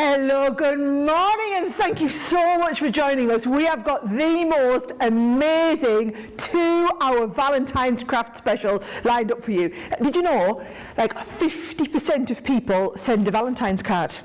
Hello, good morning, and thank you so much for joining us. We have got the most amazing 2-hour Valentine's craft special lined up for you. Did you know, like 50% of people send a Valentine's card?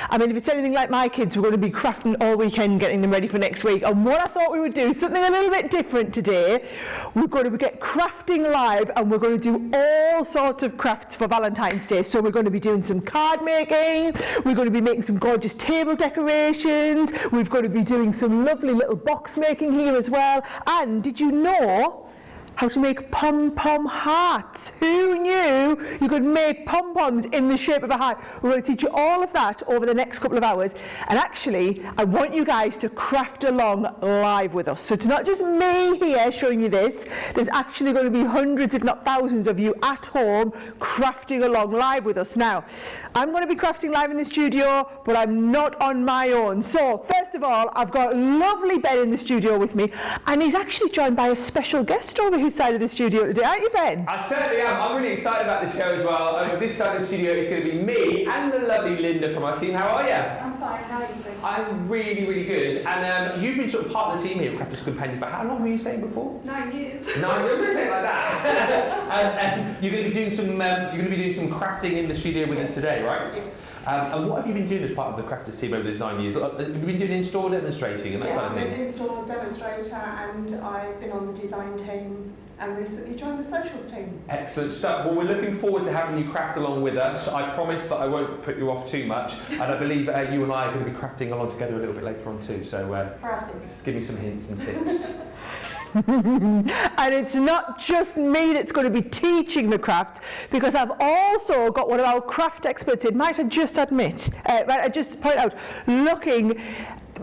I mean, if it's anything like my kids, we're going to be crafting all weekend, getting them ready for next week. And what I thought we would do, something a little bit different today, we're going to get crafting live, and we're going to do all sorts of crafts for Valentine's Day. So we're going to be doing some card making, we're going to be making some gorgeous table decorations, we're going to be doing some lovely little box making here as well. And did you know how to make pom-pom hearts? Who knew you could make pom-poms in the shape of a heart? We're going to teach you all of that over the next couple of hours. And actually, I want you guys to craft along live with us. So it's not just me here showing you this. There's actually going to be hundreds, if not thousands of you at home crafting along live with us. Now, I'm going to be crafting live in the studio, but I'm not on my own. So first of all, I've got lovely Ben in the studio with me, and he's actually joined by a special guest over his side of the studio today, aren't you, Ben? I certainly am. I'm really excited about this show as well. Over this side of the studio is going to be me and the lovely Linda from our team. How are you? I'm fine. How are you doing? I'm really, really good. And you've been sort of part of the team here at Crafters Companion for how long were you saying before? 9 years. 9 years. Don't say it like that. and you're going to be doing some crafting in the studio with us today, right? Yes. And what have you been doing as part of the Crafters team over those 9 years? Have you been doing in-store demonstrating and that kind of thing? I'm an in-store demonstrator, and I've been on the design team and recently joined the socials team. Excellent stuff. Well, we're looking forward to having you craft along with us. I promise that I won't put you off too much, and I believe you and I are going to be crafting along together a little bit later on too. So For us, just give me some hints and tips. And it's not just me that's going to be teaching the craft, because I've also got one of our craft experts in, might I just admit, I just point out, looking,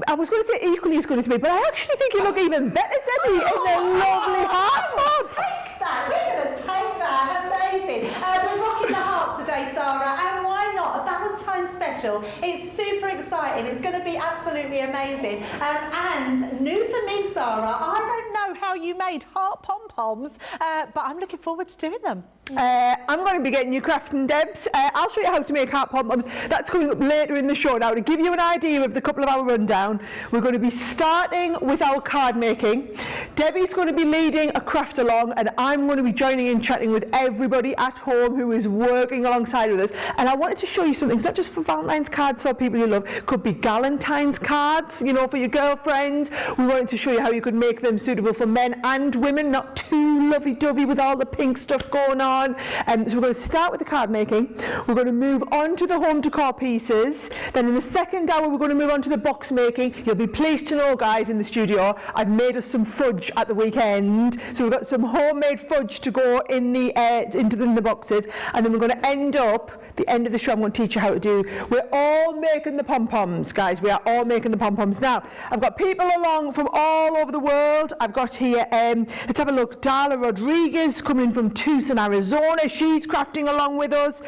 I was going to say equally as good as me, but I actually think you look even better, Debbie, in the lovely heart top. Take that, we're going to take that, amazing. We're rocking the hearts today, Sara, and why not? A Valentine's special. It's super exciting, it's going to be absolutely amazing. And new for me, Sara, I don't know how you made heart pom-poms, but I'm looking forward to doing them. I'm going to be getting you crafting, Debs. I'll show you how to make heart pom-poms. That's coming up later in the show. Now, to give you an idea of the couple of hour rundown, we're going to be starting with our card making. Debbie's going to be leading a craft along, and I'm going to be joining in, chatting with everybody at home who is working alongside with us. And I wanted to show you something, not just for Valentine's cards for people you love, could be Galentine's cards, you know, for your girlfriends. We wanted to show you how you could make them suitable for men and women, not too lovey-dovey with all the pink stuff going on. So we're going to start with the card making. We're going to move on to the home decor pieces. Then in the second hour, we're going to move on to the box making. You'll be pleased to know, guys, in the studio, I've made us some fudge at the weekend. So we've got some homemade fudge to go in the into the boxes. And then we're going to end up, the end of the show, I'm going to teach you how to do. We're all making the pom-poms, guys. We are all making the pom-poms. Now, I've got people along from all over the world. I've got here, let's have a look, Darla Rodriguez coming in from Tucson, Arizona. She's crafting along with us.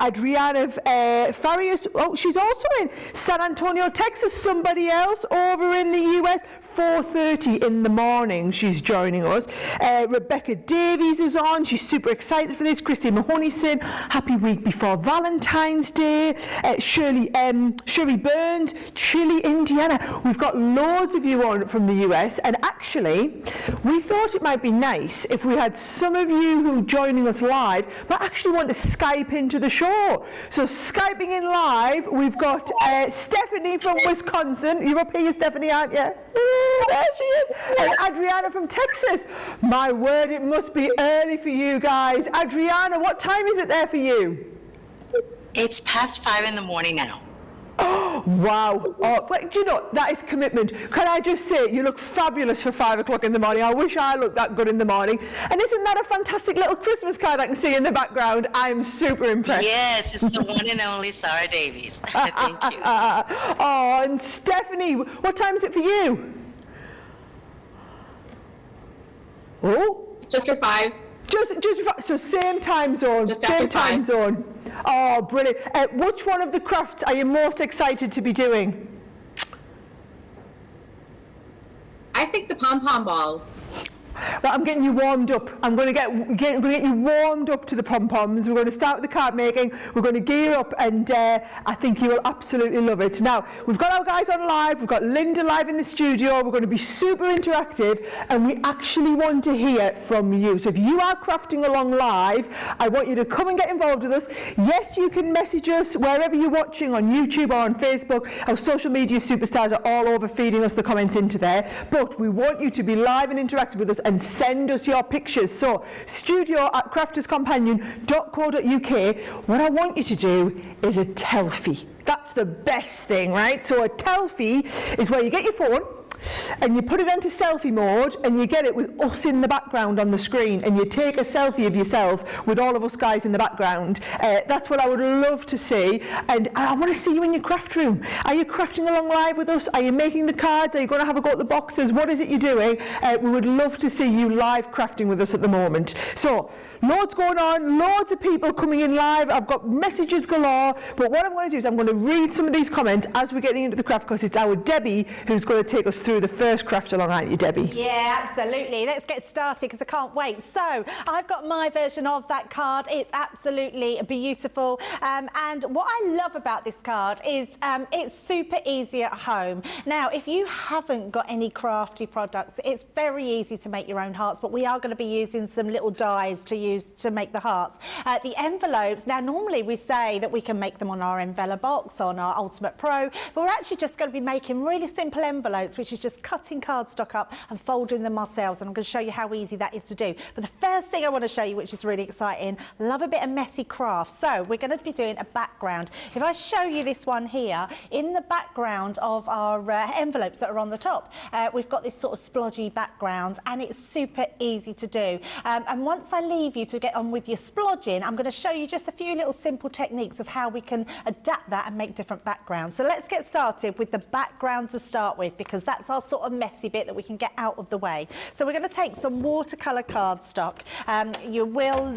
Adriana Farias, oh, she's also in San Antonio, Texas. Somebody else over in the US. 4:30 in the morning, she's joining us. Rebecca Davies is on. She's super excited for this. Christy Mahoneyson, happy week before Valentine's Day. Shirley Burns, Chile, Indiana. We've got loads of you on from the US, and actually, we thought it might be nice if we had some of you who joining us live, but actually want to Skype into the show. So Skyping in live, we've got Stephanie from Wisconsin. You're up here, Stephanie, aren't you? There she is. And Adriana from Texas. My word, it must be early for you guys. Adriana, what time is it there for you? It's past 5 in the morning now. Oh, wow. Oh, but do you know, that is commitment. Can I just say, you look fabulous for 5 o'clock in the morning. I wish I looked that good in the morning. And isn't that a fantastic little Christmas card I can see in the background? I'm super impressed. Yes, it's the one and only Sara Davies. Thank you. Oh, and Stephanie, what time is it for you? Oh? Just after 5. Just so same time zone. Just same after time 5. zone. Oh, brilliant. Which one of the crafts are you most excited to be doing? I think the pom-pom balls. Well, I'm getting you warmed up. I'm going to get you warmed up to the pom-poms. We're going to start with the card making. We're going to gear up, and I think you will absolutely love it. Now, we've got our guys on live. We've got Linda live in the studio. We're going to be super interactive, and we actually want to hear from you. So if you are crafting along live, I want you to come and get involved with us. Yes, you can message us wherever you're watching, on YouTube or on Facebook. Our social media superstars are all over feeding us the comments into there. But we want you to be live and interactive with us and send us your pictures. So studio@crafterscompanion.co.uk. What I want you to do is a selfie. That's the best thing, right? So a selfie is where you get your phone and you put it into selfie mode, and you get it with us in the background on the screen, and you take a selfie of yourself with all of us guys in the background. That's what I would love to see, and I want to see you in your craft room. Are you crafting along live with us? Are you making the cards? Are you going to have a go at the boxes? What is it you're doing? We would love to see you live crafting with us at the moment. So loads going on, loads of people coming in live. I've got messages galore, but what I'm going to do is I'm going to read some of these comments as we're getting into the craft, because it's our Debbie who's going to take us through the first craft along, aren't you, Debbie? Yeah, absolutely. Let's get started because I can't wait. So I've got my version of that card. It's absolutely beautiful. And what I love about this card is it's super easy at home. Now, if you haven't got any crafty products, it's very easy to make your own hearts, but we are going to be using some little dies to use to make the hearts. The envelopes, now normally we say that we can make them on our envelope box, on our Ultimate Pro, but we're actually just going to be making really simple envelopes, which is just cutting cardstock up and folding them ourselves, and I'm going to show you how easy that is to do. But the first thing I want to show you, which is really exciting, love a bit of messy craft, so we're going to be doing a background. If I show you this one here, in the background of our envelopes that are on the top, we've got this sort of splodgy background, and it's super easy to do. And once I leave you to get on with your splodging, I'm going to show you just a few little simple techniques of how we can adapt that and make different backgrounds. So let's get started with the background to start with, because that's our sort of messy bit that we can get out of the way. So we're going to take some watercolour cardstock. You will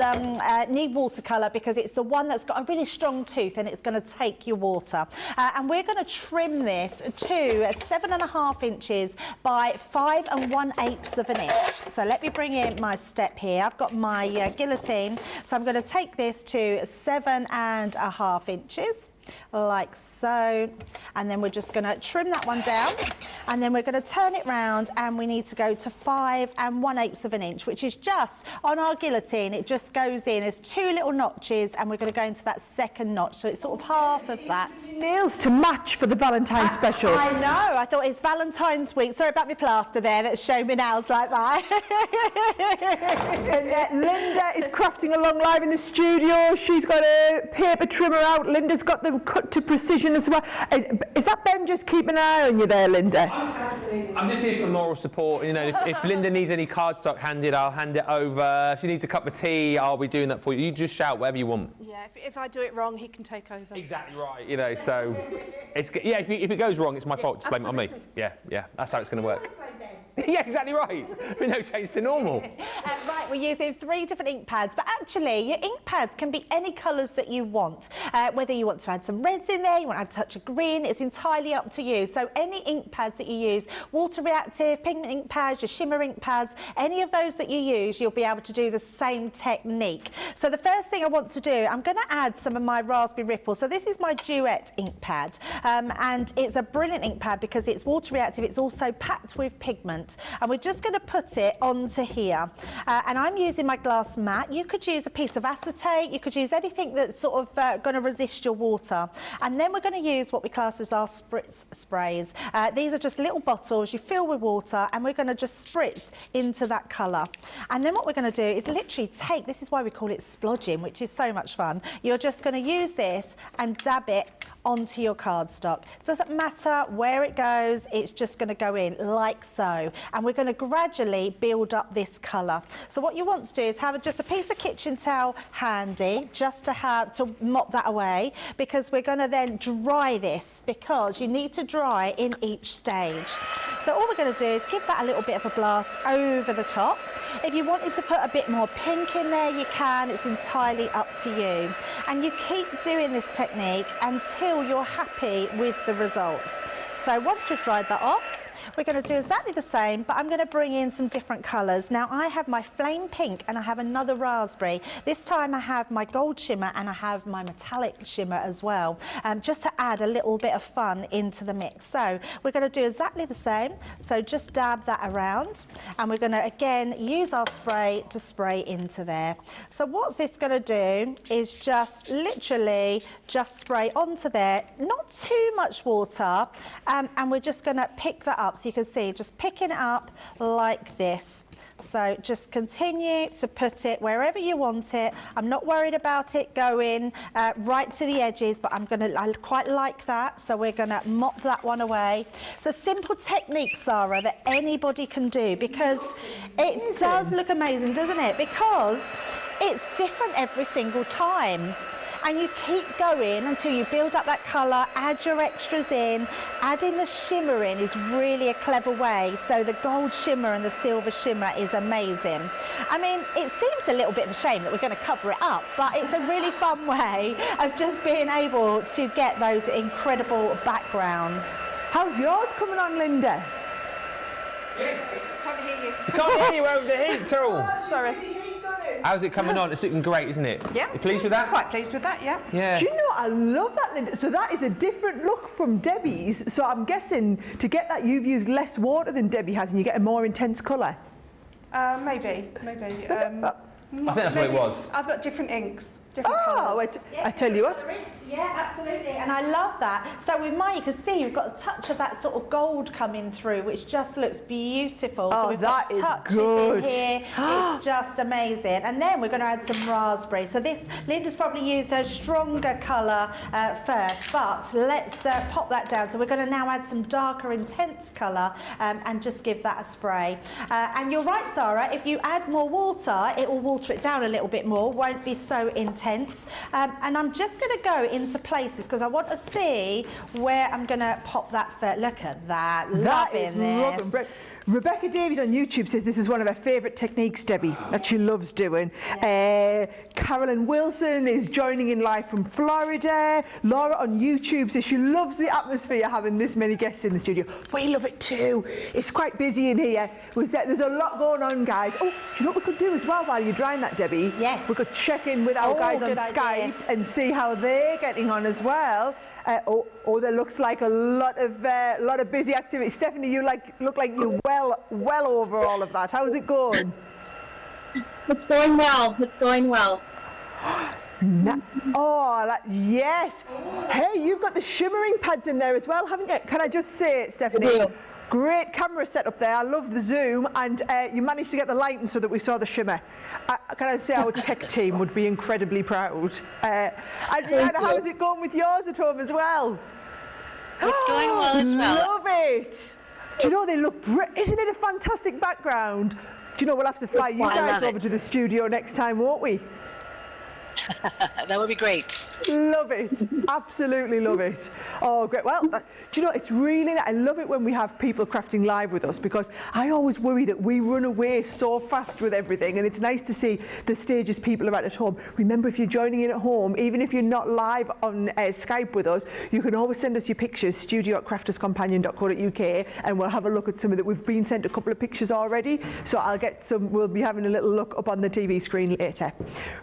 need watercolour because it's the one that's got a really strong tooth, and it's going to take your water. And we're going to trim this to 7.5 inches by 5 1/8 of an inch. So let me bring in my step here. I've got my guillotine, so I'm going to take this to 7.5 inches. Like so, and then we're just going to trim that one down, and then we're going to turn it round, and we need to go to 5 1/8 of an inch, which is just on our guillotine. It just goes in, there's 2 little notches, and we're going to go into that second notch, so it's sort of half of that. Nails to match for the Valentine special. I know, I thought it's Valentine's week. Sorry about my plaster there that's showing me nails like that. And, Linda is crafting along live in the studio. She's got a paper trimmer out. Linda's got them cut to precision as well. Is that Ben just keeping an eye on you there, Linda? I'm just here for moral support. You know, if Linda needs any cardstock handed, I'll hand it over. If she needs a cup of tea, I'll be doing that for you. You just shout whatever you want. Yeah, if I do it wrong, he can take over. Exactly right. You know, so it's yeah. If it goes wrong, it's my fault. Just blame it on me. Yeah, that's how it's going to work. Yeah, exactly right. No change to normal. Right, we're using 3 different ink pads, but actually your ink pads can be any colours that you want. Whether you want to add some reds in there, you want to add a touch of green, it's entirely up to you. So any ink pads that you use, water reactive, pigment ink pads, your shimmer ink pads, any of those that you use, you'll be able to do the same technique. So the first thing I want to do, I'm going to add some of my Raspberry Ripple. So this is my Duet ink pad, and it's a brilliant ink pad because it's water reactive, it's also packed with pigment. And we're just going to put it onto here. And I'm using my glass mat. You could use a piece of acetate, you could use anything that's sort of going to resist your water. And then we're going to use what we class as our spritz sprays. These are just little bottles you fill with water, and we're going to just spritz into that colour. And then what we're going to do is literally take, this is why we call it splodging, which is so much fun. You're just going to use this and dab it onto your cardstock. Doesn't matter where it goes, it's just going to go in like so. And we're going to gradually build up this colour. So what you want to do is have just a piece of kitchen towel handy, just to mop that away, because we're going to then dry this, because you need to dry in each stage. So all we're going to do is give that a little bit of a blast over the top. If you wanted to put a bit more pink in there, you can. It's entirely up to you. And you keep doing this technique until you're happy with the results. So once we've dried that off, we're going to do exactly the same, but I'm going to bring in some different colours. Now I have my flame pink and I have another raspberry. This time I have my gold shimmer and I have my metallic shimmer as well, just to add a little bit of fun into the mix. So we're going to do exactly the same. So just dab that around, and we're going to again use our spray to spray into there. So what this going to do is just literally just spray onto there, not too much water, and we're just going to pick that up. So you can see just picking it up like this. So just continue to put it wherever you want it. I'm not worried about it going right to the edges, but I quite like that. So we're going to mop that one away. It's a simple technique, Sara, that anybody can do, because it does look amazing, doesn't it? Because it's different every single time. And you keep going until you build up that colour, add your extras in. Adding the shimmer in is really a clever way. So the gold shimmer and the silver shimmer is amazing. I mean, it seems a little bit of a shame that we're going to cover it up, but it's a really fun way of just being able to get those incredible backgrounds. How's yours coming on, Linda? Can't hear you. Can't hear you over the heat at all. Sorry. How's it coming on? It's looking great, isn't it? Yeah. You pleased with that? Quite pleased with that, yeah. Yeah. Do you know, I love that, Linda. So that is a different look from Debbie's. So I'm guessing to get that you've used less water than Debbie has and you get a more intense colour. Maybe. I think that's what it was. I've got different inks, different Oh, colours. I tell you what. Yeah, absolutely. And I love that. So with mine, you can see you've got a touch of that sort of gold coming through, which just looks beautiful. Oh, so we've that got is touches good. in here. It's just amazing. And then we're going to add some raspberry. So this, Linda's probably used her stronger colour first, but let's pop that down. So we're going to now add some darker, intense colour and just give that a spray. And you're right, Sara, if you add more water, it will water it down a little bit more, won't be so intense. And I'm just going to go into places because I want to see where I'm going to pop that first. Look at that. Loving this. Rebecca Davies on YouTube says this is one of her favourite techniques, Debbie, that she loves doing. Carolyn Wilson is joining in live from Florida. Laura on YouTube says she loves the atmosphere having this many guests in the studio. We love it too. It's quite busy in here. There's a lot going on, guys. Oh, do you know what we could do as well while you're drying that, Debbie? Yes. We could check in with our guys on Skype and see how they're getting on as well. There looks like a lot of busy activity. Stephanie, you look like you're well over all of that. How's it going? It's going well. It's going well. Yes. Hey, you've got the shimmering pads in there as well, haven't you? Can I just say, Stephanie? I do. Great camera set up there. I love the zoom, and you managed to get the lighting so that we saw the shimmer. Can I say our tech team would be incredibly proud. Adriana, how's it going with yours at home as well? It's going well as well. Love it. Do you know they look? Isn't it a fantastic background? Do you know we'll have to fly you guys over to the studio next time, won't we? That would be great. Love it. Absolutely love it. Oh, great. Well, do you know, it's really, I love it when we have people crafting live with us, because I always worry that we run away so fast with everything, and it's nice to see the stages people are at home. Remember, if you're joining in at home, even if you're not live on Skype with us, you can always send us your pictures, studio@crafterscompanion.co.uk, and we'll have a look at some of that. We've been sent a couple of pictures already, so I'll get some, we'll be having a little look up on the TV screen later.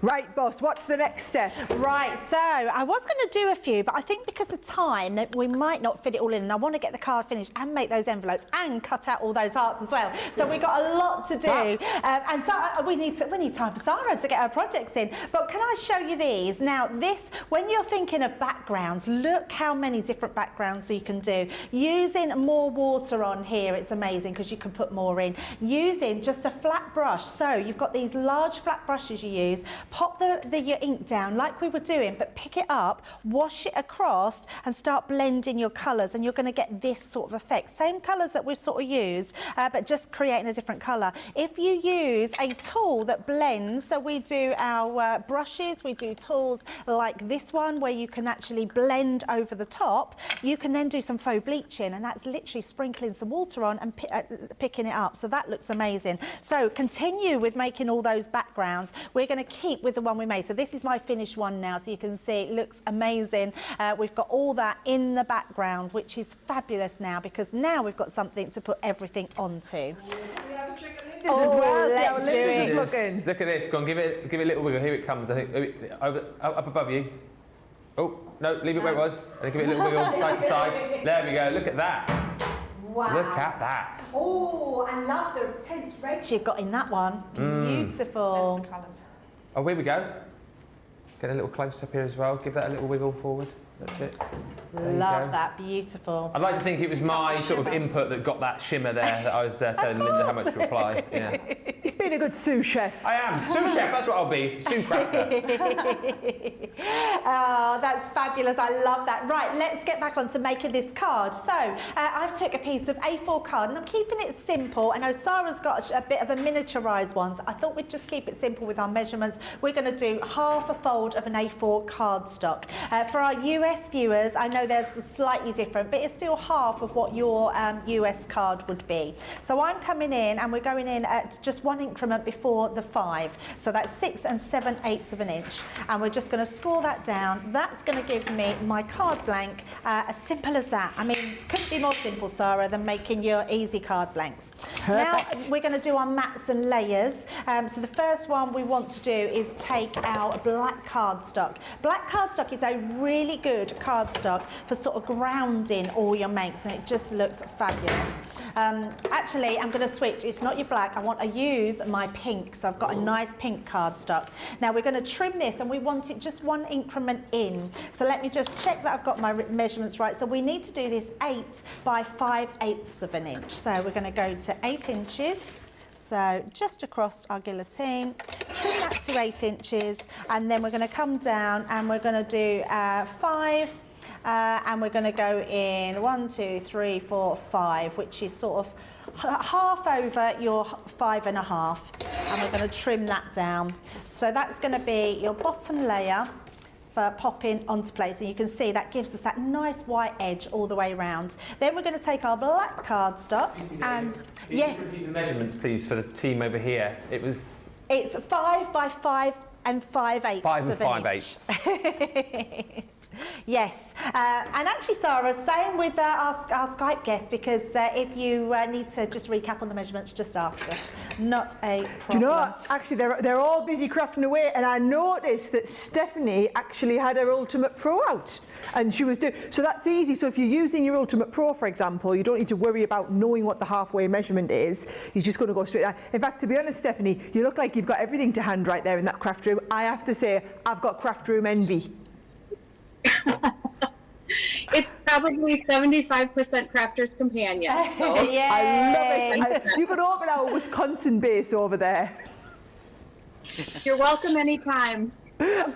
Right, boss, what's the next step? Right, so I was going to do a few, but I think because of time that we might not fit it all in, and I want to get the card finished and make those envelopes and cut out all those hearts as well. So we've got a lot to do, and so we need time for Sara to get her projects in. But can I show you these? Now this, when you're thinking of backgrounds, look how many different backgrounds you can do. Using more water on here, it's amazing because you can put more in. Using just a flat brush, so you've got these large flat brushes you use, pop your ink down like we were doing, but pick it up, wash it across and start blending your colours, and you're going to get this sort of effect. Same colours that we've sort of used, but just creating a different colour. If you use a tool that blends, so we do our brushes, we do tools like this one where you can actually blend over the top, you can then do some faux bleaching, and that's literally sprinkling some water on and picking it up. So that looks amazing. So continue with making all those backgrounds. We're going to keep with the one we made. So this is my finished one now, so you can see it looks amazing. We've got all that in the background, which is fabulous now, because now we've got something to put everything onto. As well. Let's See how do Linda's it. is looking. Look at this. Go on, give it a little wiggle. Here it comes. I think up above you. Oh no, leave it where it was, and give it a little wiggle side to side. There we go. Look at that. Wow. Look at that. Oh, I love the intense reds you've got in that one. Beautiful. There's the colours. Oh, here we go. Get a little close up here as well. Give that a little wiggle forward. That's it. There you Love go. that, beautiful. I'd like to think it was my sort of input that got that shimmer there that I was telling Linda how much to apply. Yeah. He's been a good sous chef. I am. Sous chef, that's what I'll be. Sous crafter. Oh, that's fabulous. I love that. Right, let's get back on to making this card. So, I've took a piece of A4 card and I'm keeping it simple. I know Sarah's got a bit of a miniaturised one, so I thought we'd just keep it simple with our measurements. We're going to do half a fold of an A4 cardstock. For our US viewers, I know there's slightly different, but it's still half of what your US card would be. So I'm coming in and we're going in at just one increment before the 5. So that's 6 7/8 of an inch. And we're just going to scroll that down. That's going to give me my card blank, as simple as that. I mean, couldn't be more simple, Sarah, than making your easy card blanks. Perfect. Now we're going to do our mats and layers. So the first one we want to do is take our black cardstock. Black cardstock is a really good cardstock for sort of grounding all your makes, and it just looks fabulous. Actually, I'm going to switch. It's not your black. I want to use my pink, so I've got a nice pink cardstock. Now we're going to trim this, and we want it just one increment in. So let me just check that I've got my measurements right. So we need to do this 8 by 5/8 of an inch. So we're going to go to 8 inches. So just across our guillotine, trim that to 8 inches, and then we're going to come down and we're going to do 5, and we're going to go in 1, 2, 3, 4, 5, which is sort of half over your 5 1/2, and we're going to trim that down. So that's going to be your bottom layer for popping onto place, and you can see that gives us that nice white edge all the way around. Then we're going to take our black cardstock and yes, Repeat the measurements, please, for the team over here. It's 5 by 5 and 5/8. 5 and 5/8. Yes, and actually, Sarah, same with our Skype guest, because if you need to just recap on the measurements, just ask us. Not a problem. Do you know what? Actually, they're all busy crafting away, and I noticed that Stephanie actually had her Ultimate Pro out, and she was doing. So that's easy. So if you're using your Ultimate Pro, for example, you don't need to worry about knowing what the halfway measurement is. You're just going to go straight down. In fact, to be honest, Stephanie, you look like you've got everything to hand right there in that craft room. I have to say, I've got craft room envy. It's probably 75% Crafter's Companion. So. Yay. I love it. You could open our Wisconsin base over there. You're welcome anytime.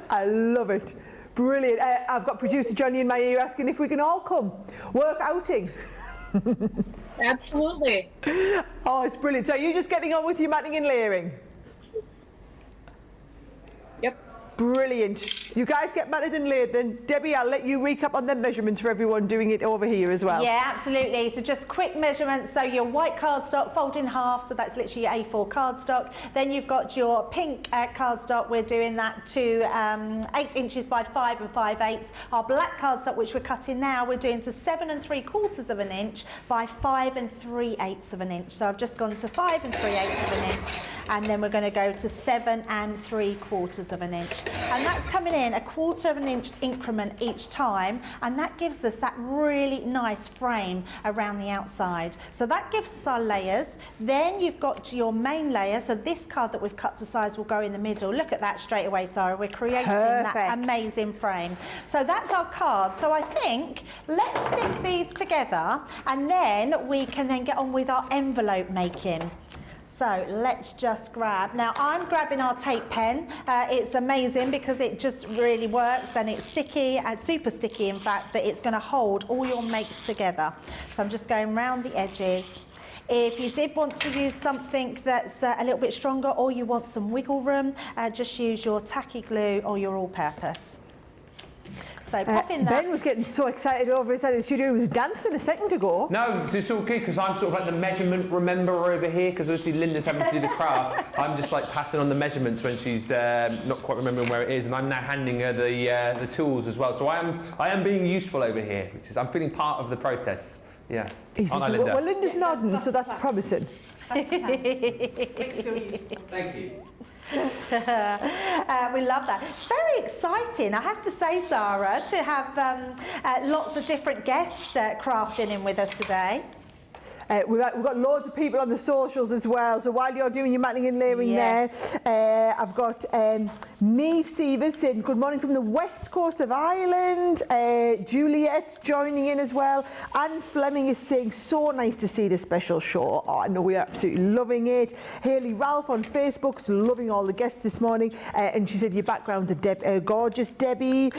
I love it. Brilliant. I've got producer Johnny in my ear asking if we can all come. Work outing. Absolutely. Oh, it's brilliant. So you're just getting on with your matting and layering? Yep. Brilliant. You guys get matted and laid then. Debbie, I'll let you recap on the measurements for everyone doing it over here as well. Yeah, absolutely. So just quick measurements. So your white cardstock, fold in half, so that's literally your A4 cardstock. Then you've got your pink cardstock. We're doing that to 8 inches by 5 and 5/8. Our black cardstock, which we're cutting now, we're doing to 7 3/4 of an inch by 5 3/8 of an inch. So I've just gone to 5 3/8 of an inch, and then we're going to go to 7 3/4 of an inch. And that's coming in a 1/4 of an inch increment each time, and that gives us that really nice frame around the outside. So that gives us our layers. Then you've got your main layer. So this card that we've cut to size will go in the middle. Look at that straight away, Sarah. We're creating that Perfect. amazing frame. So that's our card. So I think let's stick these together, and then we can then get on with our envelope making. So let's just grab, now I'm grabbing our tape pen. It's amazing because it just really works, and it's sticky, and super sticky in fact, that it's going to hold all your makes together. So I'm just going round the edges. If you did want to use something that's a little bit stronger, or you want some wiggle room, just use your tacky glue or your all-purpose. So pop in that. Ben was getting so excited over his side of the studio, he was dancing a second ago. No, it's all good because I'm sort of like the measurement rememberer over here because obviously Linda's having to do the craft. I'm just like passing on the measurements when she's not quite remembering where it is, and I'm now handing her the tools as well. So I am being useful over here, which is I'm feeling part of the process. Yeah. Aren't I, Linda? Well, Linda's nodding, so that's promising. Thank you. We love that. It's very exciting, I have to say, Sara, to have lots of different guests crafting in with us today. We've got loads of people on the socials as well, so while you're doing your matting and layering Yes. there, I've got Neve Sievers saying good morning from the west coast of Ireland. Juliet's joining in as well. Anne Fleming is saying so nice to see the special show. Oh, I know we're absolutely loving it. Hayley Ralph on Facebook's loving all the guests this morning, and she said your backgrounds are gorgeous, Debbie.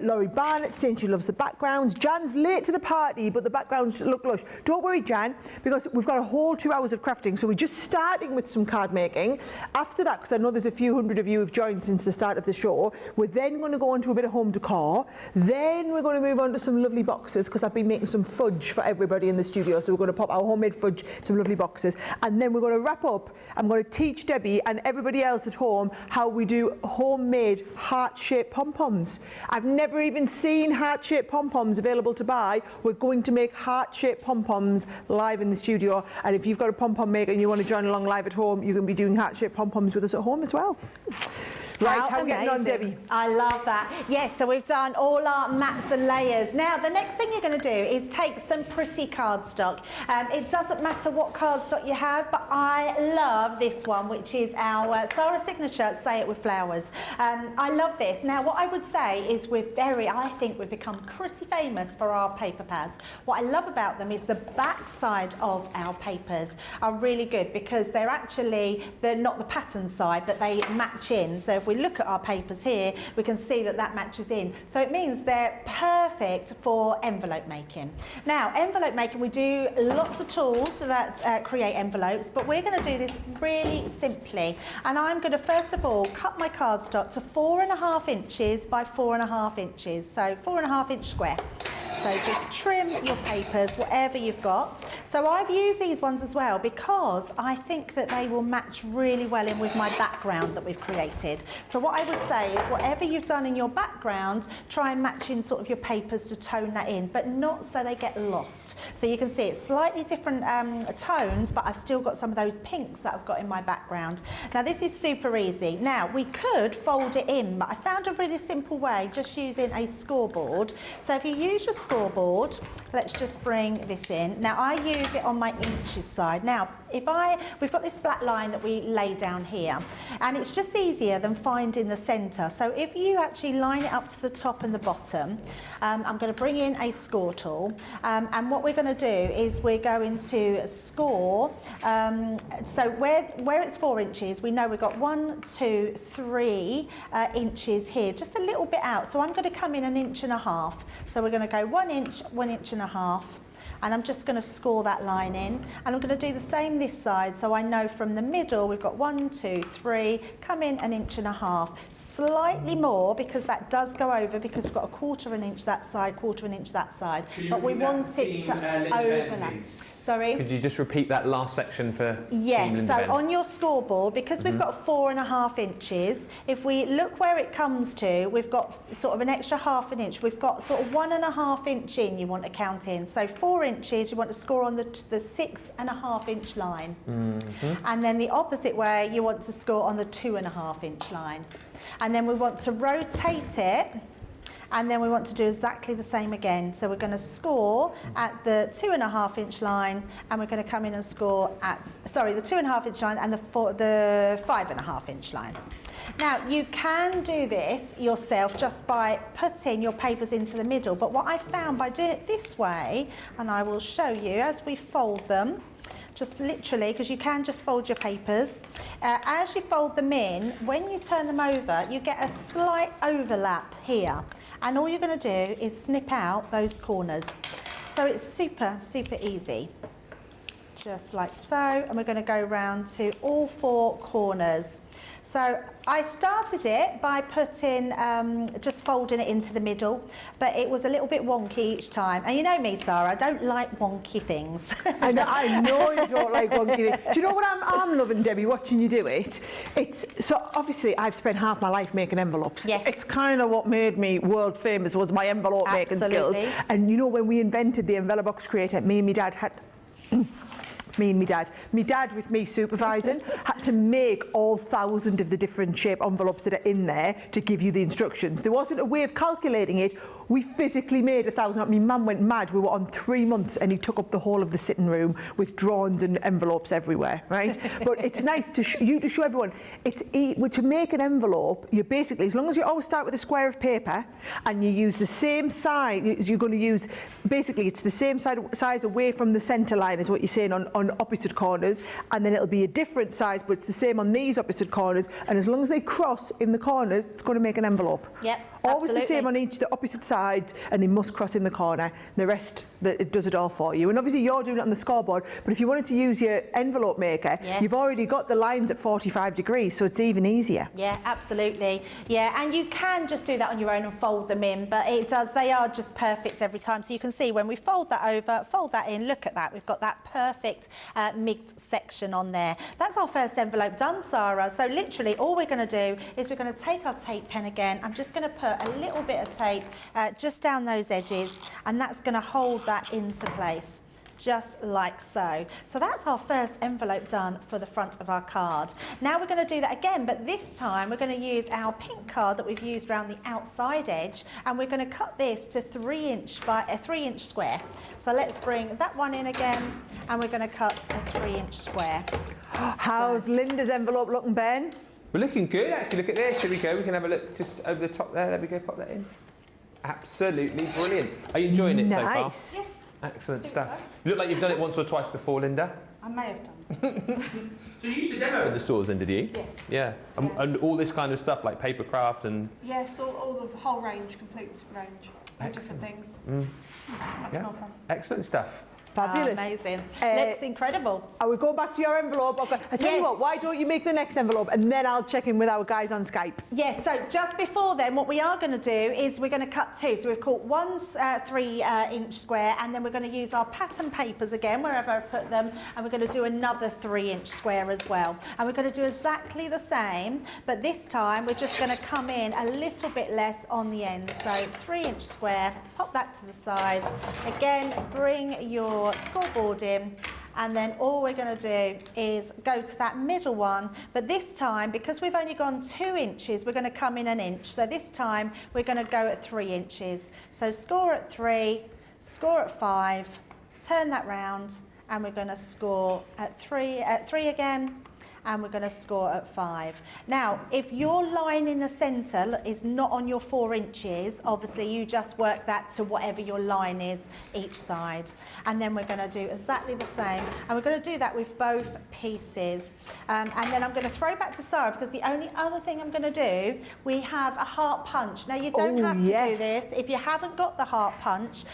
Laurie Barnett saying she loves the backgrounds. Jan's late to the party, but the backgrounds look lush. Don't worry, Jan, because we've got a whole 2 hours of crafting, so we're just starting with some card making. After that, because I know there's a few hundred of you who've joined since the start of the show, we're then going to go into a bit of home decor. Then we're going to move on to some lovely boxes, because I've been making some fudge for everybody in the studio, so we're going to pop our homemade fudge, some lovely boxes, and then we're going to wrap up. I'm going to teach Debbie and everybody else at home how we do homemade heart-shaped pom-poms. I've never even seen heart-shaped pom-poms available to buy. We're going to make heart-shaped pom-poms live in the studio, and if you've got a pom-pom maker and you want to join along live at home, you can be doing heart-shaped pom-poms with us at home as well. Right, how are we getting on, Debbie? I love that. Yes, so we've done all our mats and layers. Now, the next thing you're going to do is take some pretty cardstock. It doesn't matter what cardstock you have, but I love this one, which is our Sara signature, Say It With Flowers. I love this. Now, what I would say is I think we've become pretty famous for our paper pads. What I love about them is the back side of our papers are really good because they're not the pattern side, but they match in. So if we look at our papers here, we can see that matches in. So it means they're perfect for envelope making. Now, envelope making, we do lots of tools that create envelopes, but we're going to do this really simply. And I'm going to first of all cut my cardstock to 4.5 inches by 4.5 inches, so 4.5 inch square. So just trim your papers, whatever you've got. So I've used these ones as well because I think that they will match really well in with my background that we've created. So what I would say is whatever you've done in your background, try and match in sort of your papers to tone that in, but not so they get lost. So you can see it's slightly different tones, but I've still got some of those pinks that I've got in my background. Now this is super easy. Now we could fold it in, but I found a really simple way just using a scoreboard. So if you use your scoreboard, let's just bring this in. Now I use it on my inches side. Now we've got this black line that we lay down here, and it's just easier than finding the centre. So if you actually line it up to the top and the bottom, I'm going to bring in a score tool, and what we're going to do is we're going to score. So where it's 4 inches, we know we've got 1, 2, 3 inches here, just a little bit out. So I'm going to come in 1.5 inches. So we're going to go 1 inch, 1.5 inches. And I'm just going to score that line in, and I'm going to do the same this side, so I know from the middle we've got 1, 2, 3, come in 1.5 inches, slightly more because that does go over because we've got 1/4 inch that side, 1/4 inch that side, but we want it to overlap. Sorry? Could you just repeat that last section for Yes, Team so Linda? on your scoreboard, because we've got 4.5 inches, if we look where it comes to, we've got sort of an extra 1/2 inch. We've got sort of 1.5 inch in you want to count in. So 4 inches, you want to score on the 6.5 inch line. And then the opposite way, you want to score on the 2.5 inch line. And then we want to rotate it, and then we want to do exactly the same again. So we're going to score at the 2.5 inch line, and we're going to come in and score at, the 2.5 inch line and the 5.5 inch line. Now, you can do this yourself just by putting your papers into the middle, but what I found by doing it this way, and I will show you as we fold them, just literally, because you can just fold your papers. As you fold them in, when you turn them over, you get a slight overlap here. And all you're going to do is snip out those corners. So it's super, super easy. Just like so. And we're going to go round to all 4 corners. So I started it by putting just just folding it into the middle, but it was a little bit wonky each time. And you know me, Sarah, I don't like wonky things. I know you don't like wonky. Do you know what I'm loving, Debbie, watching you do it? So obviously I've spent half my life making envelopes. Yes. It's kind of what made me world famous was my envelope making skills. And you know, when we invented the envelope box creator, me and my dad had... My dad with me supervising had to make all 1,000 of the different shape envelopes that are in there to give you the instructions. There wasn't a way of calculating it. We physically made 1,000. My mum went mad. We were on 3 months and he took up the whole of the sitting room with drawings and envelopes everywhere, right? But it's nice to show everyone. To make an envelope, you basically, as long as you always start with a square of paper and you use the same size, you're going to use, basically it's the same size away from the centre line is what you're saying on opposite corners, and then it'll be a different size, but it's the same on these opposite corners, and as long as they cross in the corners, it's going to make an envelope. Yep. Always Absolutely. the same on each the opposite sides, and they must cross in the corner. The rest, it does it all for you. And obviously you're doing it on the scoreboard, but if you wanted to use your envelope maker, yes, you've already got the lines at 45 degrees, so it's even easier. Yeah, absolutely. Yeah, and you can just do that on your own and fold them in, but they are just perfect every time. So you can see when we fold that over, fold that in, look at that, we've got that perfect mid section on there. That's our first envelope done, Sarah. So literally all we're going to do is we're going to take our tape pen again. I'm just going to put a little bit of tape just down those edges, and that's going to hold that into place, just like so. So that's our first envelope done for the front of our card. Now we're going to do that again, but this time we're going to use our pink card that we've used around the outside edge, and we're going to cut this to 3 inch by a 3 inch square. So let's bring that one in again, and we're going to cut a 3 inch square. How's Linda's envelope looking, Ben? We're looking good, actually. Look at this. Here we go. We can have a look just over the top there. There we go. Pop that in. Absolutely brilliant. Are you enjoying it so far? Nice. Yes, Excellent I think stuff. so. You look like you've done it once or twice before, Linda. I may have done. So you used to demo in the stores then, did you? Yes. Yeah. And all this kind of stuff like paper craft and... Yes, all the whole range, complete range of different things. Yeah. Excellent stuff. Fabulous. Amazing. Looks incredible. I will go back to your envelope. I tell you what, why don't you make the next envelope and then I'll check in with our guys on Skype. Yes, so just before then, what we are going to do is we're going to cut two. So we've cut one 3 inch square, and then we're going to use our pattern papers again, wherever I put them, and we're going to do another 3 inch square as well. And we're going to do exactly the same, but this time we're just going to come in a little bit less on the end. So 3 inch square, pop that to the side. Again, bring your scoreboard in, and then all we're going to do is go to that middle one, but this time, because we've only gone 2 inches, we're going to come in an inch. So this time we're going to go at 3 inches. So score at 3, score at 5, turn that round, and we're going to score at 3 again, and we're going to score at 5. Now, if your line in the centre is not on your 4 inches, obviously you just work that to whatever your line is each side. And then we're going to do exactly the same. And we're going to do that with both pieces. And then I'm going to throw back to Sarah, because the only other thing I'm going to do, we have a heart punch. Now, you don't have to do this. If you haven't got the heart punch,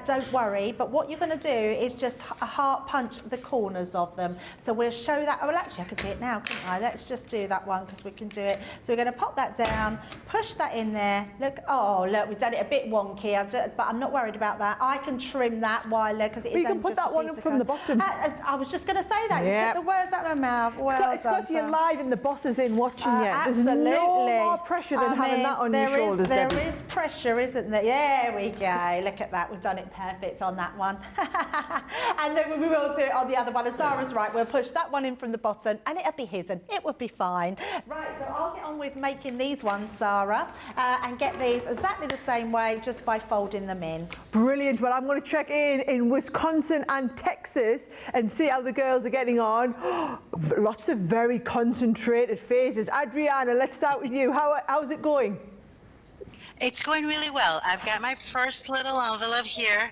don't worry. But what you're going to do is just a heart punch the corners of them. So we'll show that. Oh, well, actually, I could do it now, couldn't I? Let's just do that one, because we can do it. So we're going to pop that down, push that in there. Look, oh, look, we've done it a bit wonky, but I'm not worried about that. I can trim that while, because it is. You can put that one up from the bottom. I was just going to say that. You took the words out of my mouth. Well It's got you live and the boss is in watching you. Absolutely. There's no more pressure than having that on your shoulders, There Debbie. is pressure, isn't there? There we go. Look at that. We've done it perfect on that one. And then we will do it on the other one. And Sarah's right. We'll push that one in from the bottom, and it'll be hidden. It would be fine. Right, so I'll get on with making these ones, Sarah, and get these exactly the same way, just by folding them in. Brilliant. Well, I'm going to check in Wisconsin and Texas and see how the girls are getting on. Lots of very concentrated faces. Adriana, let's start with you. How's it going? It's going really well. I've got my first little envelope here,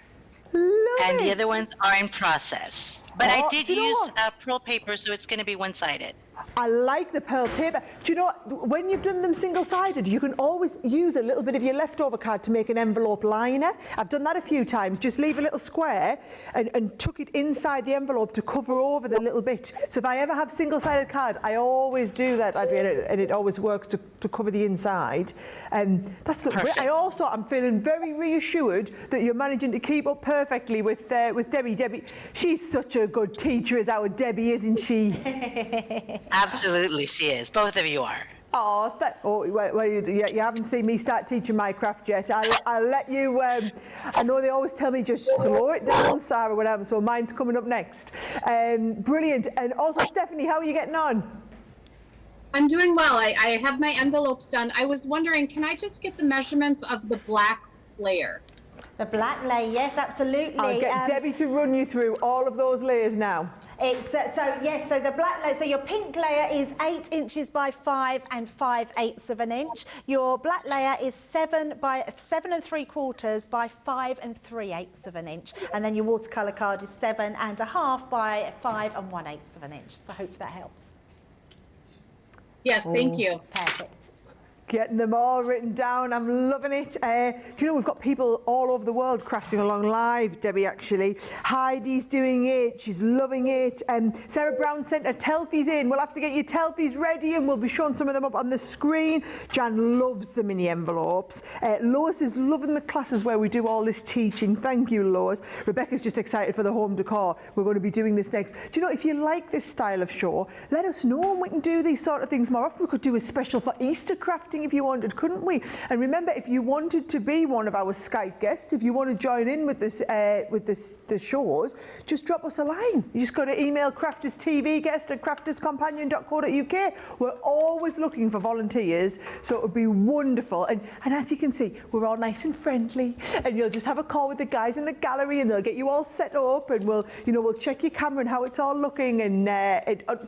Love and it. the other ones are in process. But I did do you know use what? pearl paper, so it's going to be one-sided. I like the pearl paper. Do you know what? When you've done them single-sided, you can always use a little bit of your leftover card to make an envelope liner. I've done that a few times. Just leave a little square and tuck it inside the envelope to cover over the little bit. So if I ever have single-sided card, I always do that, Adriana, and it always works to cover the inside. That's great. I'm feeling very reassured that you're managing to keep up perfectly with Debbie. Debbie, she's such a good teacher, as our Debbie, isn't she? Absolutely, she is. Both of you are. You haven't seen me start teaching my craft yet. I'll let you. I know they always tell me just slow it down, Sarah, whatever. So mine's coming up next. Brilliant. And also, Stephanie, how are you getting on? I'm doing well. I have my envelopes done. I was wondering, can I just get the measurements of the black layer? The black layer, yes, absolutely. I'll get Debbie to run you through all of those layers now. It's so the black layer, so your pink layer is 8 inches by 5 and 5/8 of an inch. Your black layer is 7 3/4 by 5 3/8 of an inch, and then your watercolor card is 7.5 by 5 1/8 of an inch. So I hope that helps. Yes, thank you. Perfect. Getting them all written down. I'm loving it. Do you know we've got people all over the world crafting along live, Debbie, actually. Heidi's doing it. She's loving it. Sarah Brown sent her telfies in. We'll have to get your telfies ready and we'll be showing some of them up on the screen. Jan loves the mini envelopes. Lois is loving the classes where we do all this teaching. Thank you, Lois. Rebecca's just excited for the home decor. We're going to be doing this next. Do you know, if you like this style of show, let us know and we can do these sort of things more often. We could do a special for Easter crafting if you wanted, couldn't we? And remember, if you wanted to be one of our Skype guests, if you want to join in with this, the shows, just drop us a line. You just got to email crafterstvguest@crafterscompanion.co.uk. We're always looking for volunteers, so it would be wonderful. And as you can see, we're all nice and friendly, and you'll just have a call with the guys in the gallery, and they'll get you all set up, and we'll check your camera and how it's all looking. And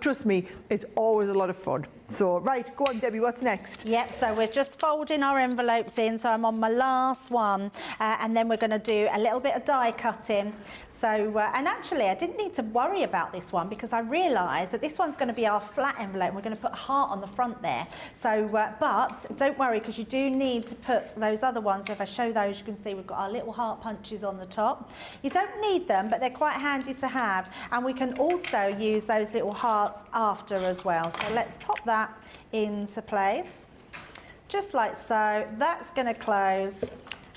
trust me, it's always a lot of fun. So, right, go on, Debbie, what's next? Yep, so we're just folding our envelopes in, so I'm on my last one, and then we're going to do a little bit of die cutting. So, and actually, I didn't need to worry about this one because I realised that this one's going to be our flat envelope, and we're going to put a heart on the front there. So, but don't worry, because you do need to put those other ones. So if I show those, you can see we've got our little heart punches on the top. You don't need them, but they're quite handy to have, and we can also use those little hearts after as well. So let's pop that into place, just like so. That's going to close.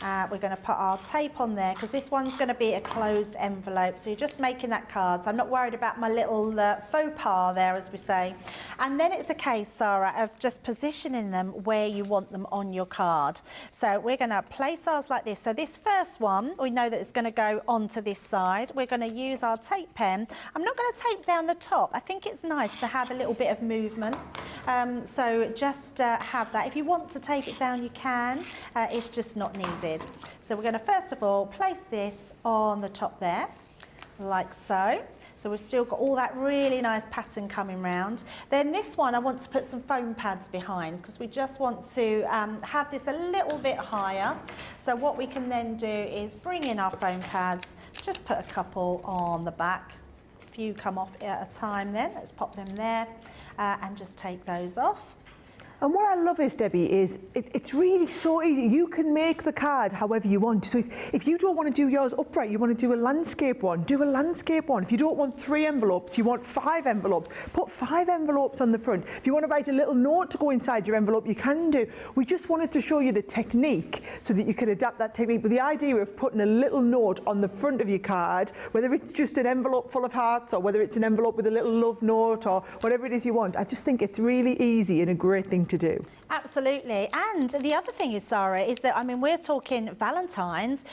We're going to put our tape on there because this one's going to be a closed envelope. So you're just making that card. So I'm not worried about my little faux pas there, as we say. And then it's a case, Sarah, of just positioning them where you want them on your card. So we're going to place ours like this. So this first one, we know that it's going to go onto this side. We're going to use our tape pen. I'm not going to tape down the top. I think it's nice to have a little bit of movement. So just have that. If you want to tape it down, you can. It's just not needed. So we're going to first of all place this on the top there, like so. So we've still got all that really nice pattern coming round. Then this one I want to put some foam pads behind because we just want to have this a little bit higher. So what we can then do is bring in our foam pads, just put a couple on the back. A few come off at a time then. Let's pop them there and just take those off. And what I love is, Debbie, is it's really so easy. You can make the card however you want. So if you don't want to do yours upright, you want to do a landscape one, do a landscape one. If you don't want 3 envelopes, you want 5 envelopes, put 5 envelopes on the front. If you want to write a little note to go inside your envelope, you can do. We just wanted to show you the technique so that you can adapt that technique. But the idea of putting a little note on the front of your card, whether it's just an envelope full of hearts or whether it's an envelope with a little love note or whatever it is you want, I just think it's really easy and a great thing to do. Absolutely. And the other thing is, Sarah, is that, I mean, we're talking Valentine's,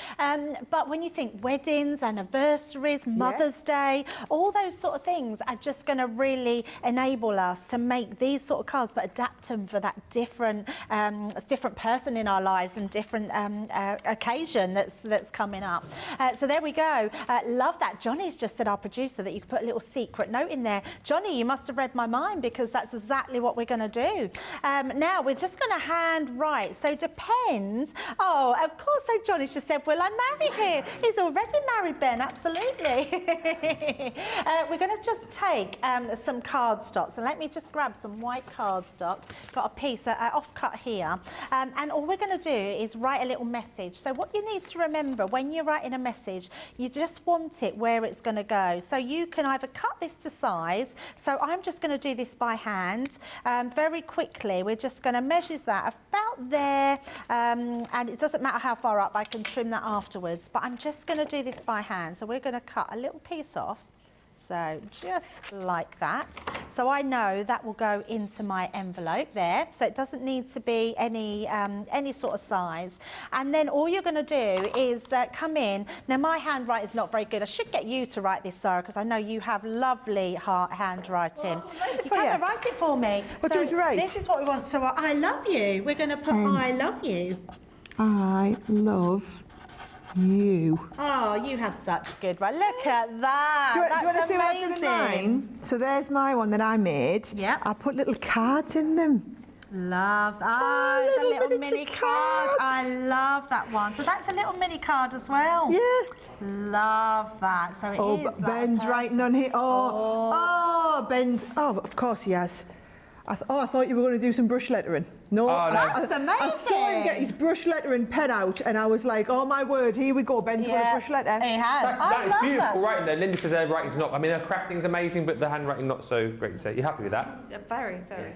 but when you think weddings, anniversaries, Mother's Day, all those sort of things are just going to really enable us to make these sort of cards, but adapt them for that different person in our lives and different occasion that's coming up. So there we go. Love that. Johnny's just said, our producer, that you could put a little secret note in there. Johnny, you must have read my mind because that's exactly what we're going to do. Now we're just going to hand write. So depends. Oh, of course. So Johnny's just said, "Will I marry him?" He's already married, Ben. Absolutely. We're going to just take some cardstock. So let me just grab some white cardstock. Got a piece offcut here, and all we're going to do is write a little message. So what you need to remember when you're writing a message, you just want it where it's going to go. So you can either cut this to size. So I'm just going to do this by hand very quickly. We're just going to measure that about there, and it doesn't matter how far up. I can trim that afterwards, but I'm just going to do this by hand. So we're going to cut a little piece off. So just like that. So I know that will go into my envelope there. So it doesn't need to be any sort of size. And then all you're going to do is come in. Now my handwriting is not very good. I should get you to write this, Sarah, because I know you have lovely handwriting. You can't write it for me. What do you want to write? This is what we want to write. I love you. We're going to put I love you. I love you. Oh, you have such good right. Look at that. Do you That's want to see what I've amazing. done in mine? So there's my one that I made. Yeah. I put little cards in them. Love that. Oh, it's a little little mini miniature card. cards. I love that one. So that's a little mini card as well. Yeah. Love that. So it is. Oh, but Ben's writing on here. Oh, Ben's. Oh, of course he has. I thought you were going to do some brush lettering. No, Oh, no. That's I saw him get his brush lettering pen out, and I was like, "Oh my word, here we go. Ben's going to brush letter." He has. That is love beautiful that. writing there. Linda says her writing's not. I mean, her crafting's amazing, but the handwriting not so great. So you happy with that? Very, very.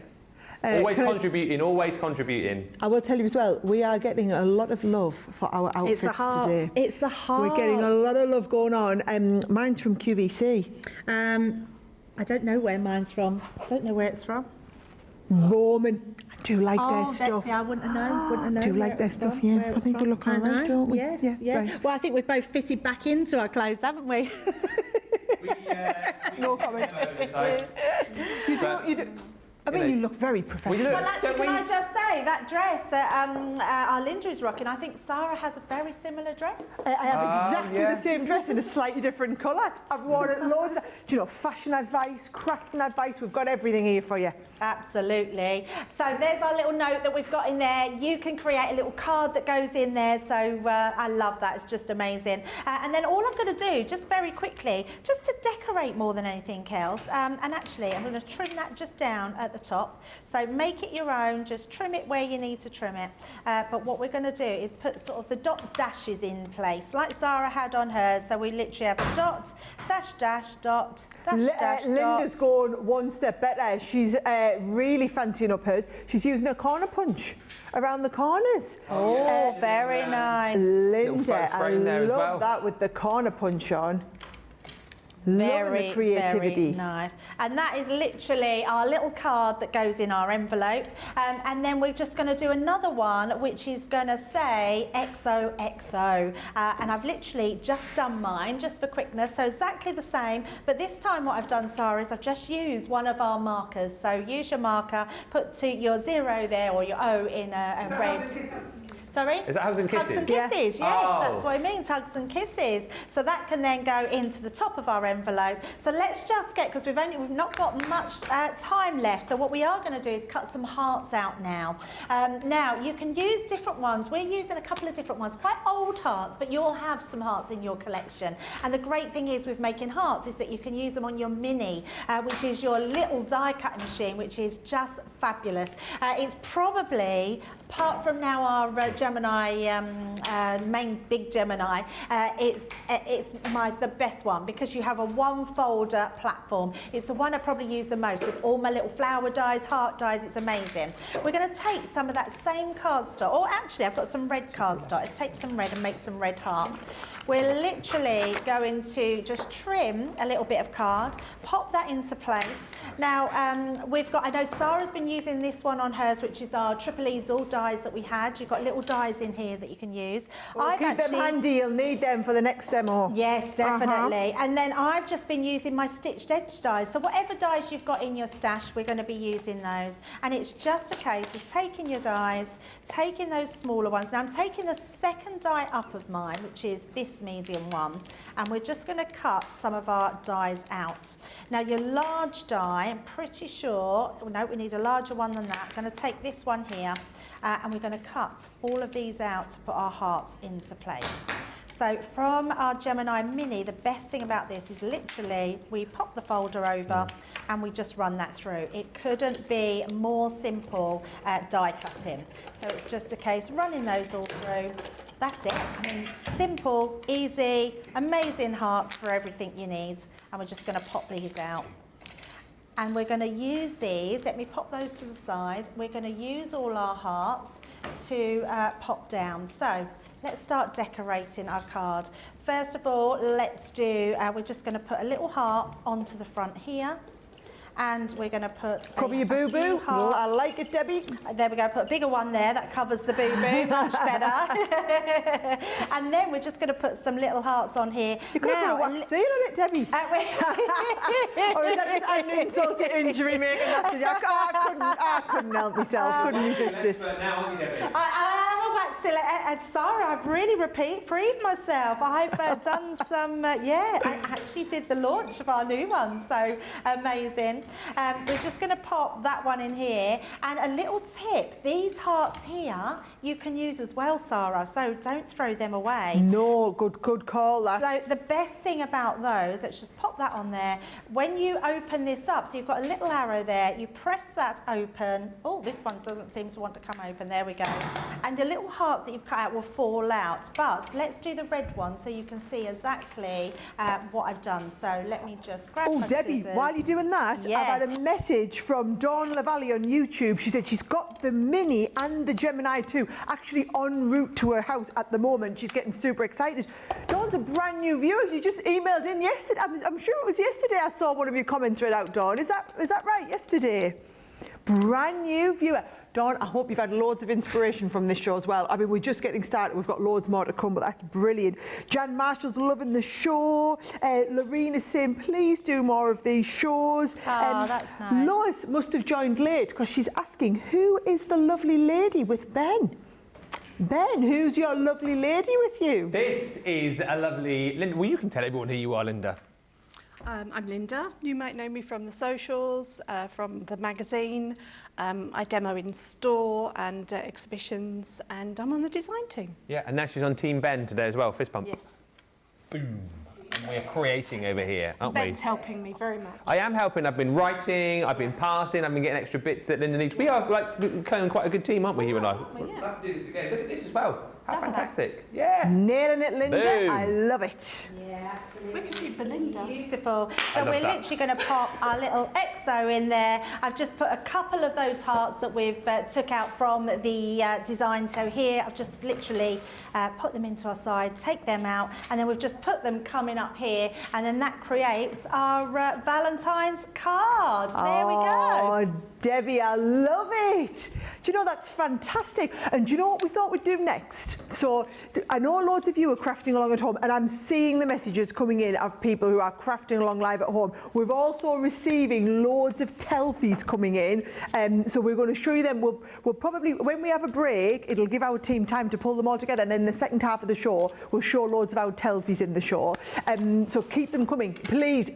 Always can I- contributing. Always contributing. I will tell you as well, we are getting a lot of love for our outfits It's the hearts. today. It's the hearts. We're getting a lot of love going on. Mine's from QVC. I don't know where mine's from. I don't know where it's from. Roman. I do like their that's stuff. I wouldn't have known. Wouldn't have known. Do where like it their was stuff, from, yeah. where it I was think we from. look all I right, know. don't we? Yes, Yeah, yeah. right. Well, I think we've both fitted back into our clothes, haven't we? No comment. You do. I mean, you look very professional. Well, actually, can I just say that dress that our Linda is rocking? I think Sarah has a very similar dress. I have exactly yeah. the same dress in a slightly different colour. I've worn it loads of. Do you know, fashion advice, crafting advice, we've got everything here for you. Absolutely. So there's our little note that we've got in there. You can create a little card that goes in there. So I love that. It's just amazing. And then all I'm going to do, just very quickly, just to decorate more than anything else. And actually, I'm going to trim that just down at the top. So make it your own. Just trim it where you need to trim it. But what we're going to do is put sort of the dot dashes in place, like Sarah had on hers. So we literally have a dot, dash, dash, dot, dash, dash, Linda's dot. going one step better. She's really fancying up hers. She's using a corner punch around the corners. Oh, very nice. Linda, photo I frame there as love well. that with the corner punch on. Loving the creativity. Very nice. And that is literally our little card that goes in our envelope. And then we're just going to do another one, which is going to say XOXO. And I've literally just done mine, just for quickness. So exactly the same. But this time what I've done, Sarah, is I've just used one of our markers. So use your marker, put to your 0 there or your O in a red. Sorry? Is that hugs and kisses? Hugs and kisses, yes, Oh. that's what it means, hugs and kisses. So that can then go into the top of our envelope. So let's just get, because we've not got much time left, so what we are going to do is cut some hearts out now. Now, you can use different ones. We're using a couple of different ones, quite old hearts, but you'll have some hearts in your collection. And the great thing is with making hearts is that you can use them on your mini, which is your little die cutting machine, which is just fabulous. It's probably, apart from now our Gemini, main big Gemini, it's the best one because you have a one folder platform. It's the one I probably use the most with all my little flower dies, heart dies. It's amazing. We're going to take some of that same cardstock, or actually I've got some red cardstock. Let's take some red and make some red hearts. We're literally going to just trim a little bit of card, pop that into place. Now we've got, I know Sarah's been using this one on hers, which is our Triple Easel die dies that we had. You've got little dies in here that you can use. Well, keep them handy, you'll need them for the next demo. Yes, definitely. And then I've just been using my stitched edge dies. So whatever dies you've got in your stash, we're going to be using those. And it's just a case of taking your dies, taking those smaller ones. Now I'm taking the second die up of mine, which is this medium one, and we're just going to cut some of our dies out. Now your large die, I'm pretty sure, no, we need a larger one than that. I'm going to take this one here, and we're going to cut all of these out to put our hearts into place. So from our Gemini Mini, the best thing about this is literally we pop the folder over and we just run that through. It couldn't be more simple die cutting. So it's just a case of running those all through. That's it. I mean, simple, easy, amazing hearts for everything you need. And we're just going to pop these out. And we're going to use these, let me pop those to the side. We're going to use all our hearts to pop down. So let's start decorating our card. First of all, let's do, we're just going to put a little heart onto the front here. And we're going to put cover your boo-boo. Well, I like it, Debbie. There we go, put a bigger one there, that covers the boo-boo, much better. And then we're just going to put some little hearts on here. You could have put a wax seal on it, Debbie. Or is that just an insult to injury making that? I couldn't help myself, couldn't resist it. I am a wax seal. Sarah, I've really reprieved myself. I've done some, I actually did the launch of our new one, so amazing. We're just going to pop that one in here, and a little tip, these hearts here you can use as well, Sarah, so don't throw them away. No, good call that. So the best thing about those, let's just pop that on there. When you open this up, so you've got a little arrow there, you press that open. Oh, this one doesn't seem to want to come open, there we go. And the little hearts that you've cut out will fall out, but let's do the red one so you can see exactly what I've done. So let me just grab my Debbie, scissors. while you're doing that, Yes. I've had a message from Dawn Lavalley on YouTube. She said she's got the Mini and the Gemini 2 actually en route to her house at the moment. She's getting super excited. Dawn's a brand new viewer. You just emailed in yesterday. I'm sure it was yesterday I saw one of your comments read out, Dawn. Is that right? Yesterday? Brand new viewer. Dawn, I hope you've had loads of inspiration from this show as well. I mean, we're just getting started. We've got loads more to come, but that's brilliant. Jan Marshall's loving the show. Lorena's saying, please do more of these shows. Oh, that's nice. Lois must have joined late because she's asking, who is the lovely lady with Ben? Ben, who's your lovely lady with you? This is a lovely Linda. Well, you can tell everyone who you are, Linda. I'm Linda. You might know me from the socials, from the magazine. I demo in store and exhibitions, and I'm on the design team. Yeah, and now she's on Team Ben today as well. Fist bump. Yes. Boom. And we're creating over here, aren't we? Ben's helping me very much. I am helping. I've been writing, I've been passing, I've been getting extra bits that Linda needs. We are like kind of quite a good team, aren't we, you and I? Well, yeah. We'll have to do this again. Look at this as well. How fantastic. Yeah. Nailing it, Linda. Boom. I love it. Yeah, We could do Belinda. beautiful. I So love we're that. literally going to pop our little XO in there. I've just put a couple of those hearts that we've took out from the design. So here I've just literally put them into our side, take them out, and then we've just put them coming up here, and then that creates our Valentine's card. There we go. Oh, Debbie, I love it. Do you know, that's fantastic. And do you know what we thought we'd do next? So I know loads of you are crafting along at home, and I'm seeing the messages coming in of people who are crafting along live at home. We're also receiving loads of telfies coming in, so we're going to show you them. We'll probably, when we have a break, it'll give our team time to pull them all together, and then the second half of the show, we'll show loads of our telfies in the show. So keep them coming. Please,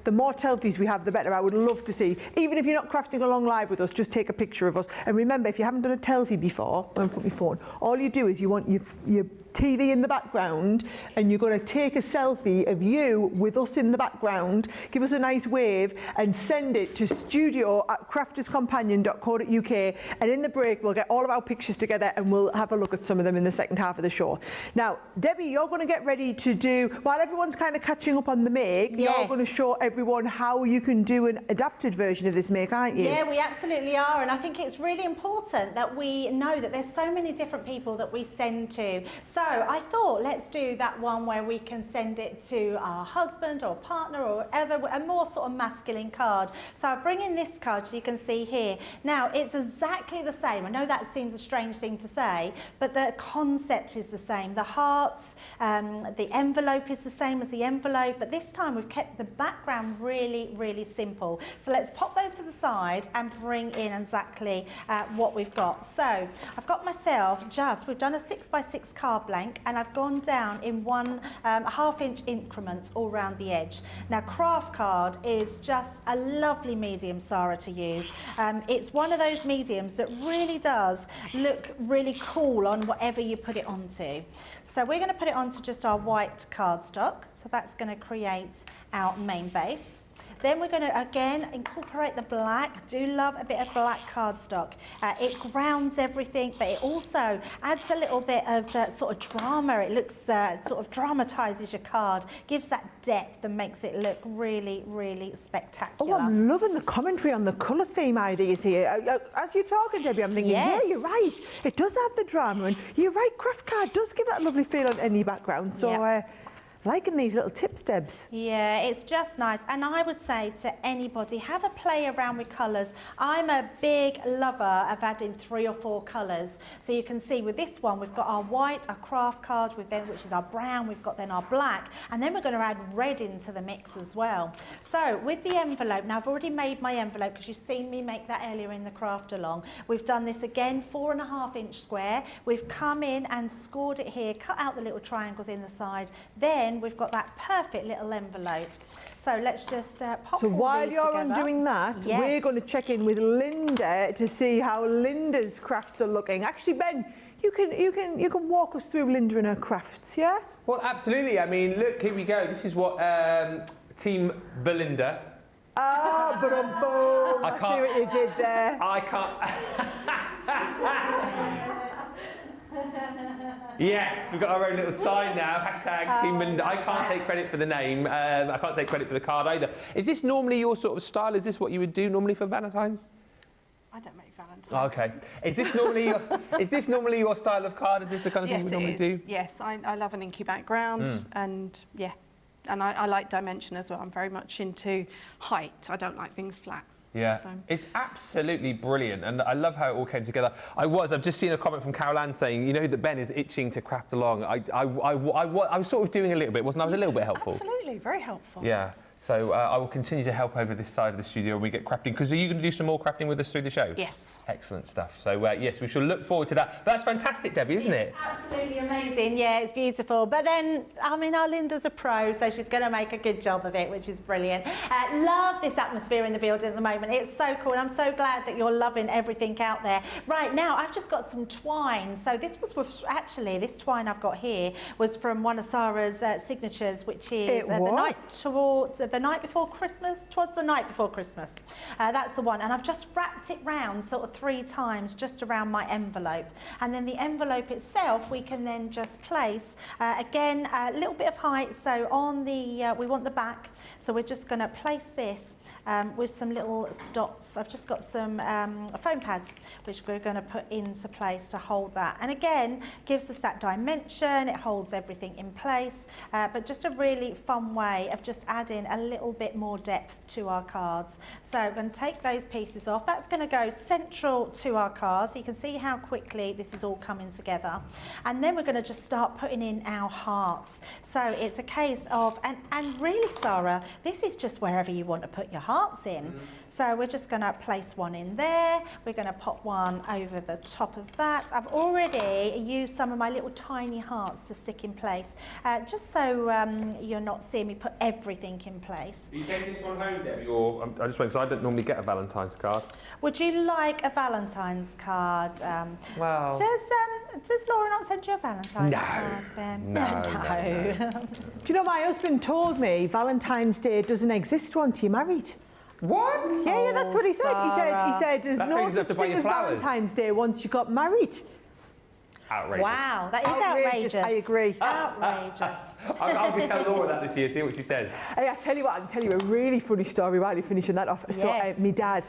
the more telfies we have, the better. I would love to see. Even if you're not crafting along live with us, just take a picture of us. And remember, if you haven't done a telfie before, I'm going to put my phone, all you do is you want your TV in the background, and you're going to take a selfie of you with us in the background, give us a nice wave, and send it to studio@crafterscompanion.co.uk, and in the break we'll get all of our pictures together and we'll have a look at some of them in the second half of the show. Now, Debbie, you're going to get ready to do, while everyone's kind of catching up on the make, Yes. you're going to show everyone how you can do an adapted version of this make, aren't you? Yeah, we absolutely are, and I think it's really important that we know that there's so many different people that we send to. So I thought let's do that one where we can send it to our husband or partner or whatever, a more sort of masculine card. So I'll bring in this card so you can see here. Now it's exactly the same. I know that seems a strange thing to say, but the concept is the same. The hearts, the envelope is the same as the envelope, but this time we've kept the background really, really simple. So let's pop those to the side and bring in exactly what we've got. So I've got myself we've done a 6x6 card blank, and I've gone down in 1.5 inch increments all around the edge. Now craft card is just a lovely medium, Sara, to use. It's one of those mediums that really does look really cool on whatever you put it onto. So we're going to put it onto just our white cardstock. So that's going to create our main base. Then we're going to again incorporate the black. Do love a bit of black cardstock. It grounds everything, but it also adds a little bit of sort of drama. It looks sort of dramatises your card, gives that depth and makes it look really, really spectacular. Oh, I'm loving the commentary on the colour theme ideas here. As you're talking, Debbie, I'm thinking, Yes. yeah, you're right. It does add the drama, and you're right, craft card does give that lovely feel on any background. So, Yep. liking these little tips, Debs. Yeah, it's just nice. And I would say to anybody, have a play around with colours. I'm a big lover of adding 3 or 4 colours. So you can see with this one, we've got our white, our craft card, which is our brown, we've got then our black, and then we're going to add red into the mix as well. So with the envelope, now I've already made my envelope because you've seen me make that earlier in the craft along. We've done this again, 4.5 inch square. We've come in and scored it here, cut out the little triangles in the side. Then we've got that perfect little envelope. So let's just pop So all while these you're together. undoing that, Yes. we're going to check in with Linda to see how Linda's crafts are looking. Actually, Ben, you can walk us through Linda and her crafts, yeah? Well, absolutely. I mean, look, here we go. This is what Team Belinda. Ah, boom. I I see can't- what you did there. I can't. Yes, we've got our own little sign now. Hashtag Team Belinda. I can't take credit for the name. I can't take credit for the card either. Is this normally your sort of style? Is this what you would do normally for Valentine's? I don't make Valentine. Oh, okay. Is this normally your style of card? Is this the kind of Yes, thing we normally it do? is. Yes, I love an inky background, and yeah, and I like dimension as well. I'm very much into height. I don't like things flat. Yeah, So- it's absolutely brilliant, and I love how it all came together. I've just seen a comment from Carol Ann saying, you know, that Ben is itching to craft along. I was sort of doing a little bit, wasn't I? I was a little bit helpful. Absolutely, very helpful. Yeah. So I will continue to help over this side of the studio when we get crafting, because are you going to do some more crafting with us through the show? Yes. Excellent stuff. So yes, we shall look forward to that. But that's fantastic, Debbie, isn't it? Absolutely amazing. Yeah, it's beautiful. But then, I mean, our Linda's a pro, so she's going to make a good job of it, which is brilliant. Love this atmosphere in the building at the moment. It's so cool. And I'm so glad that you're loving everything out there. Right now, I've just got some twine. So this was actually, this twine I've got here was from one of Sara's signatures, which is the night before Christmas. 'Twas the night before Christmas. That's the one. And I've just wrapped it round sort of 3 times just around my envelope. And then the envelope itself, we can then just place, again, a little bit of height. So on the, we want the back. So we're just going to place this with some little dots. I've just got some foam pads, which we're going to put into place to hold that. And again, gives us that dimension. It holds everything in place, but just a really fun way of just adding a little bit more depth to our cards. So I'm going to take those pieces off. That's going to go central to our cards. So you can see how quickly this is all coming together. And then we're going to just start putting in our hearts. So it's a case of, and really, Sara, this is just wherever you want to put your hearts in. So we're just going to place one in there. We're going to pop one over the top of that. I've already used some of my little tiny hearts to stick in place, just so you're not seeing me put everything in place. Are you taking this one home, Debbie? Or I just went because I don't normally get a Valentine's card. Would you like a Valentine's card? Well, Does Laura not send you a Valentine's card, Ben? No. Do you know, my husband told me Valentine's Day doesn't exist once you're married. What? Yeah, that's what he said. He said there's That's no why you have such to buy thing your as flowers. Valentine's Day once you got married. Outrageous. Wow, that is outrageous. I agree. Outrageous. I'll be telling Laura that this year, see what she says. Hey, I tell you what, I can tell you a really funny story while you're finishing that off. So, Yes. my dad,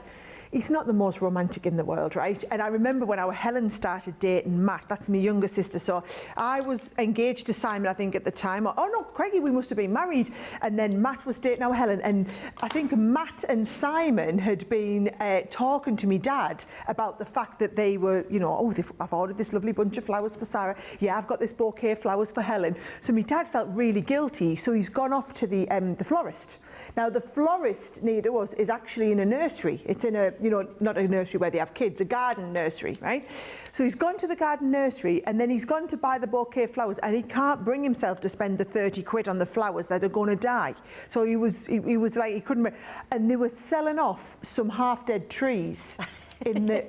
he's not the most romantic in the world, right? And I remember when our Helen started dating Matt, that's my younger sister, so I was engaged to Simon, I think, at the time. Oh no, Craigie, we must have been married. And then Matt was dating our Helen, and I think Matt and Simon had been talking to me dad about the fact that they were, you know, oh, I've ordered this lovely bunch of flowers for Sarah. Yeah, I've got this bouquet of flowers for Helen. So my dad felt really guilty, so he's gone off to the florist. Now, the florist near to us is actually in a nursery. It's in a, you know, not a nursery where they have kids, a garden nursery, right? So he's gone to the garden nursery, and then he's gone to buy the bouquet of flowers, and he can't bring himself to spend the 30 quid on the flowers that are going to die. So he was like, he couldn't, and they were selling off some half-dead trees in the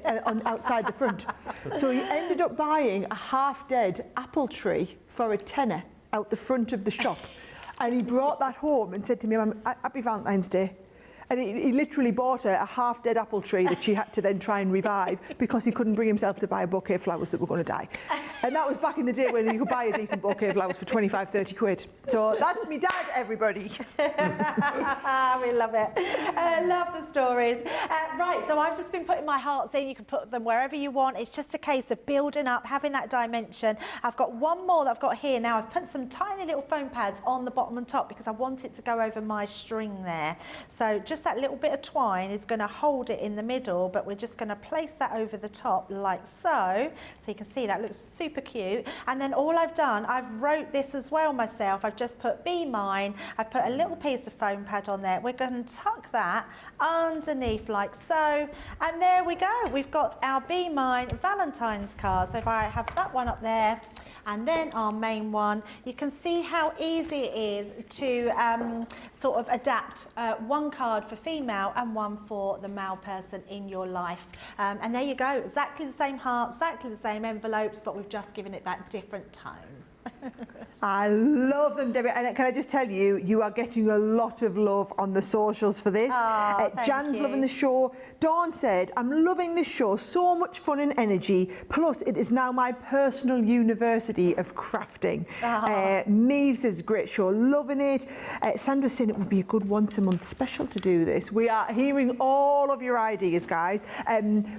outside the front. So he ended up buying a half-dead apple tree for a tenner out the front of the shop. And he brought that home and said to me, Mum, happy Valentine's Day. And he literally bought her a half-dead apple tree that she had to then try and revive because he couldn't bring himself to buy a bouquet of flowers that were going to die. And that was back in the day when you could buy a decent bouquet of flowers for 25, 30 quid. So that's me dad, everybody. We love it. I love the stories. Right, so I've just been putting my hearts in. You can put them wherever you want. It's just a case of building up, having that dimension. I've got one more that I've got here now. I've put some tiny little foam pads on the bottom and top because I want it to go over my string there. So just that little bit of twine is going to hold it in the middle, but we're just going to place that over the top like so. So you can see that looks super cute. And then all I've done, I've wrote this as well myself. I've just put Be Mine. I've put a little piece of foam pad on there. We're going to tuck that underneath like so. And there we go. We've got our Be Mine Valentine's card. So if I have that one up there, and then our main one, you can see how easy it is to sort of adapt one card for female and one for the male person in your life. And there you go, exactly the same heart, exactly the same envelopes, but we've just given it that different tone. I love them, Debbie. And can I just tell you, you are getting a lot of love on the socials for this. Jan's loving the show. Dawn said, I'm loving this show, so much fun and energy. Plus, it is now my personal university of crafting. Maeve's is a great show, loving it. Sandra's saying it would be a good once-a-month special to do this. We are hearing all of your ideas, guys.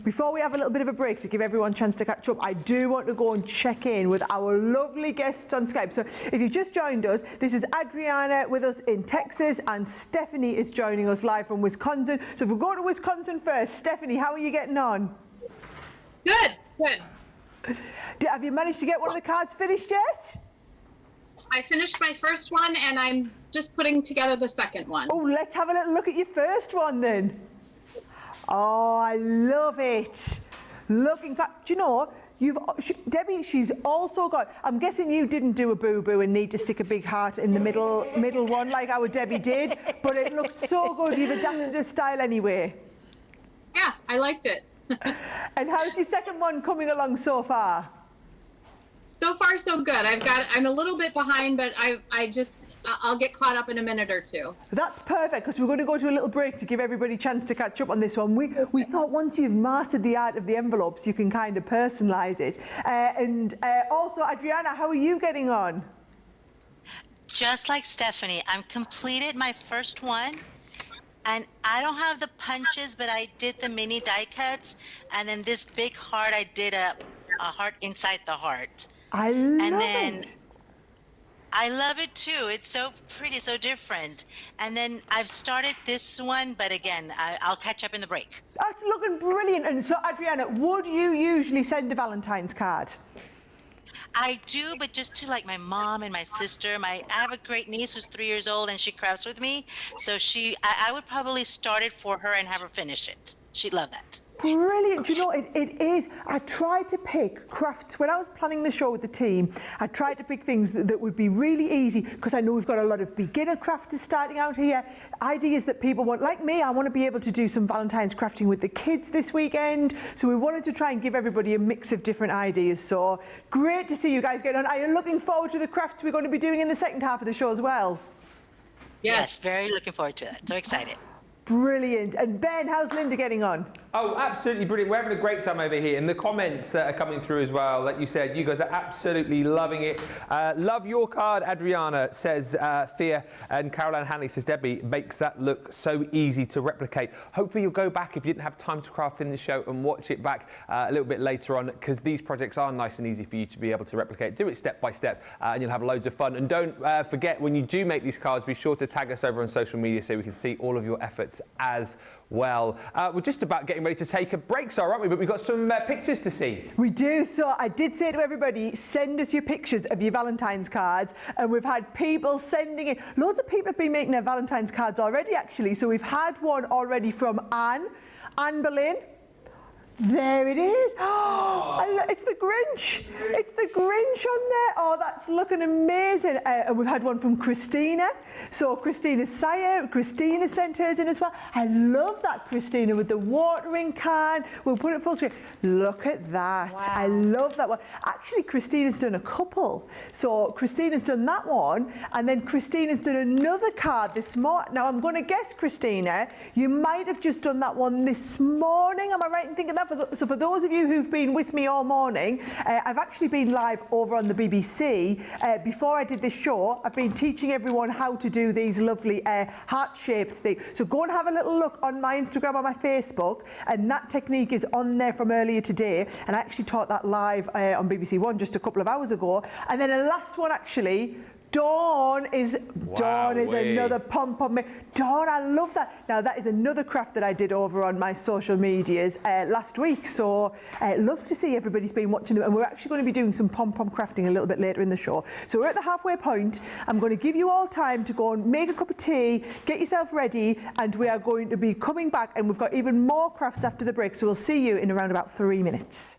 Before we have a little bit of a break to give everyone a chance to catch up, I do want to go and check in with our lovely guests on Skype. So if you've just joined us, this is Adriana with us in Texas, and Stephanie is joining us live from Wisconsin. So if we go to Wisconsin first, Stephanie, how are you getting on? Good, good. Have you managed to get one of the cards finished yet? I finished my first one and I'm just putting together the second one. Oh, let's have a little look at your first one then. Oh, I love it. Looking back, do you know, Debbie, she's also got, I'm guessing you didn't do a boo-boo and need to stick a big heart in the middle one like our Debbie did, but it looked so good. You've adapted her style anyway. Yeah, I liked it. And how's your second one coming along so far? So far, so good. I'm a little bit behind, but I'll get caught up in a minute or two. That's perfect, because we're going to go to a little break to give everybody a chance to catch up on this one. We thought once you've mastered the art of the envelopes, you can kind of personalise it. Also, Adriana, how are you getting on? Just like Stephanie, I'm completed my first one. And I don't have the punches, but I did the mini die cuts. And then this big heart, I did a heart inside the heart. I love it. I love it too. It's so pretty, so different. And then I've started this one, but again, I'll catch up in the break. That's looking brilliant. And so, Adriana, would you usually send a Valentine's card? I do, but just to like my mom and my sister. I have a great niece who's 3 years old and she crafts with me. So I would probably start it for her and have her finish it. She'd love that. Brilliant. Do you know, it is. I tried to pick crafts. When I was planning the show with the team, I tried to pick things that would be really easy, because I know we've got a lot of beginner crafters starting out here. Ideas that people want. Like me, I want to be able to do some Valentine's crafting with the kids this weekend. So we wanted to try and give everybody a mix of different ideas. So great to see you guys get on. Are you looking forward to the crafts we're going to be doing in the second half of the show as well? Yes, very looking forward to that. So excited. Brilliant. And Ben, how's Linda getting on? Oh, absolutely brilliant. We're having a great time over here. And the comments are coming through as well. Like you said, you guys are absolutely loving it. Love your card, Adriana, says Thea. And Caroline Hanley says, Debbie, makes that look so easy to replicate. Hopefully you'll go back if you didn't have time to craft in the show and watch it back a little bit later on, because these projects are nice and easy for you to be able to replicate. Do it step by step and you'll have loads of fun. And don't forget, when you do make these cards, be sure to tag us over on social media so we can see all of your efforts as well. We're just about getting ready to take a break, Sarah, aren't we? But we've got some pictures to see. We do. So I did say to everybody, send us your pictures of your Valentine's cards. And we've had people sending in. Loads of people have been making their Valentine's cards already, actually. So we've had one already from Anne Boleyn. There it is. Oh, it's the Grinch. It's the Grinch on there. Oh, that's looking amazing. And we've had one from Christina. So Christina Sayer, Christina sent hers in as well. I love that, Christina, with the watering can. We'll put it full screen. Look at that. Wow. I love that one. Actually, Christina's done a couple. So Christina's done that one. And then Christina's done another card this morning. Now, I'm going to guess, Christina, you might have just done that one this morning. Am I right in thinking that? So for those of you who've been with me all morning, I've actually been live over on the BBC. Before I did this show, I've been teaching everyone how to do these lovely heart-shaped things. So go and have a little look on my Instagram or my Facebook, and that technique is on there from earlier today. And I actually taught that live on BBC One just a couple of hours ago. And then the last one, actually, Dawn is another pom-pom. Dawn, I love that. Now, that is another craft that I did over on my social medias last week. So love to see everybody's been watching them. And we're actually going to be doing some pom-pom crafting a little bit later in the show. So we're at the halfway point. I'm going to give you all time to go and make a cup of tea, get yourself ready, and we are going to be coming back. And we've got even more crafts after the break. So we'll see you in around about 3 minutes.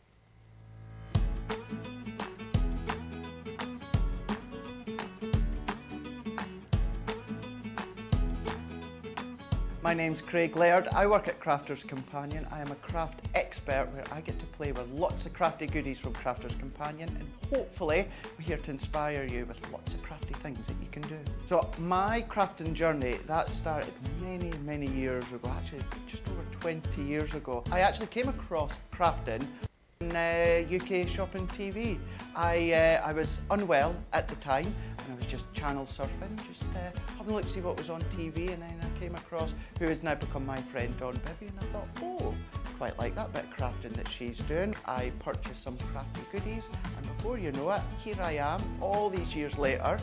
My name's Craig Laird. I work at Crafters Companion. I am a craft expert where I get to play with lots of crafty goodies from Crafters Companion, and hopefully we're here to inspire you with lots of crafty things that you can do. So my crafting journey, that started many years ago, actually just over 20 years ago. I actually came across crafting on UK Shopping TV. I was unwell at the time, and I was just channel surfing, just having a look to see what was on TV, and then I came across who has now become my friend, Dawn Bibby, and I thought, oh, quite like that bit of crafting that she's doing. I purchased some crafty goodies, and before you know it, here I am, all these years later,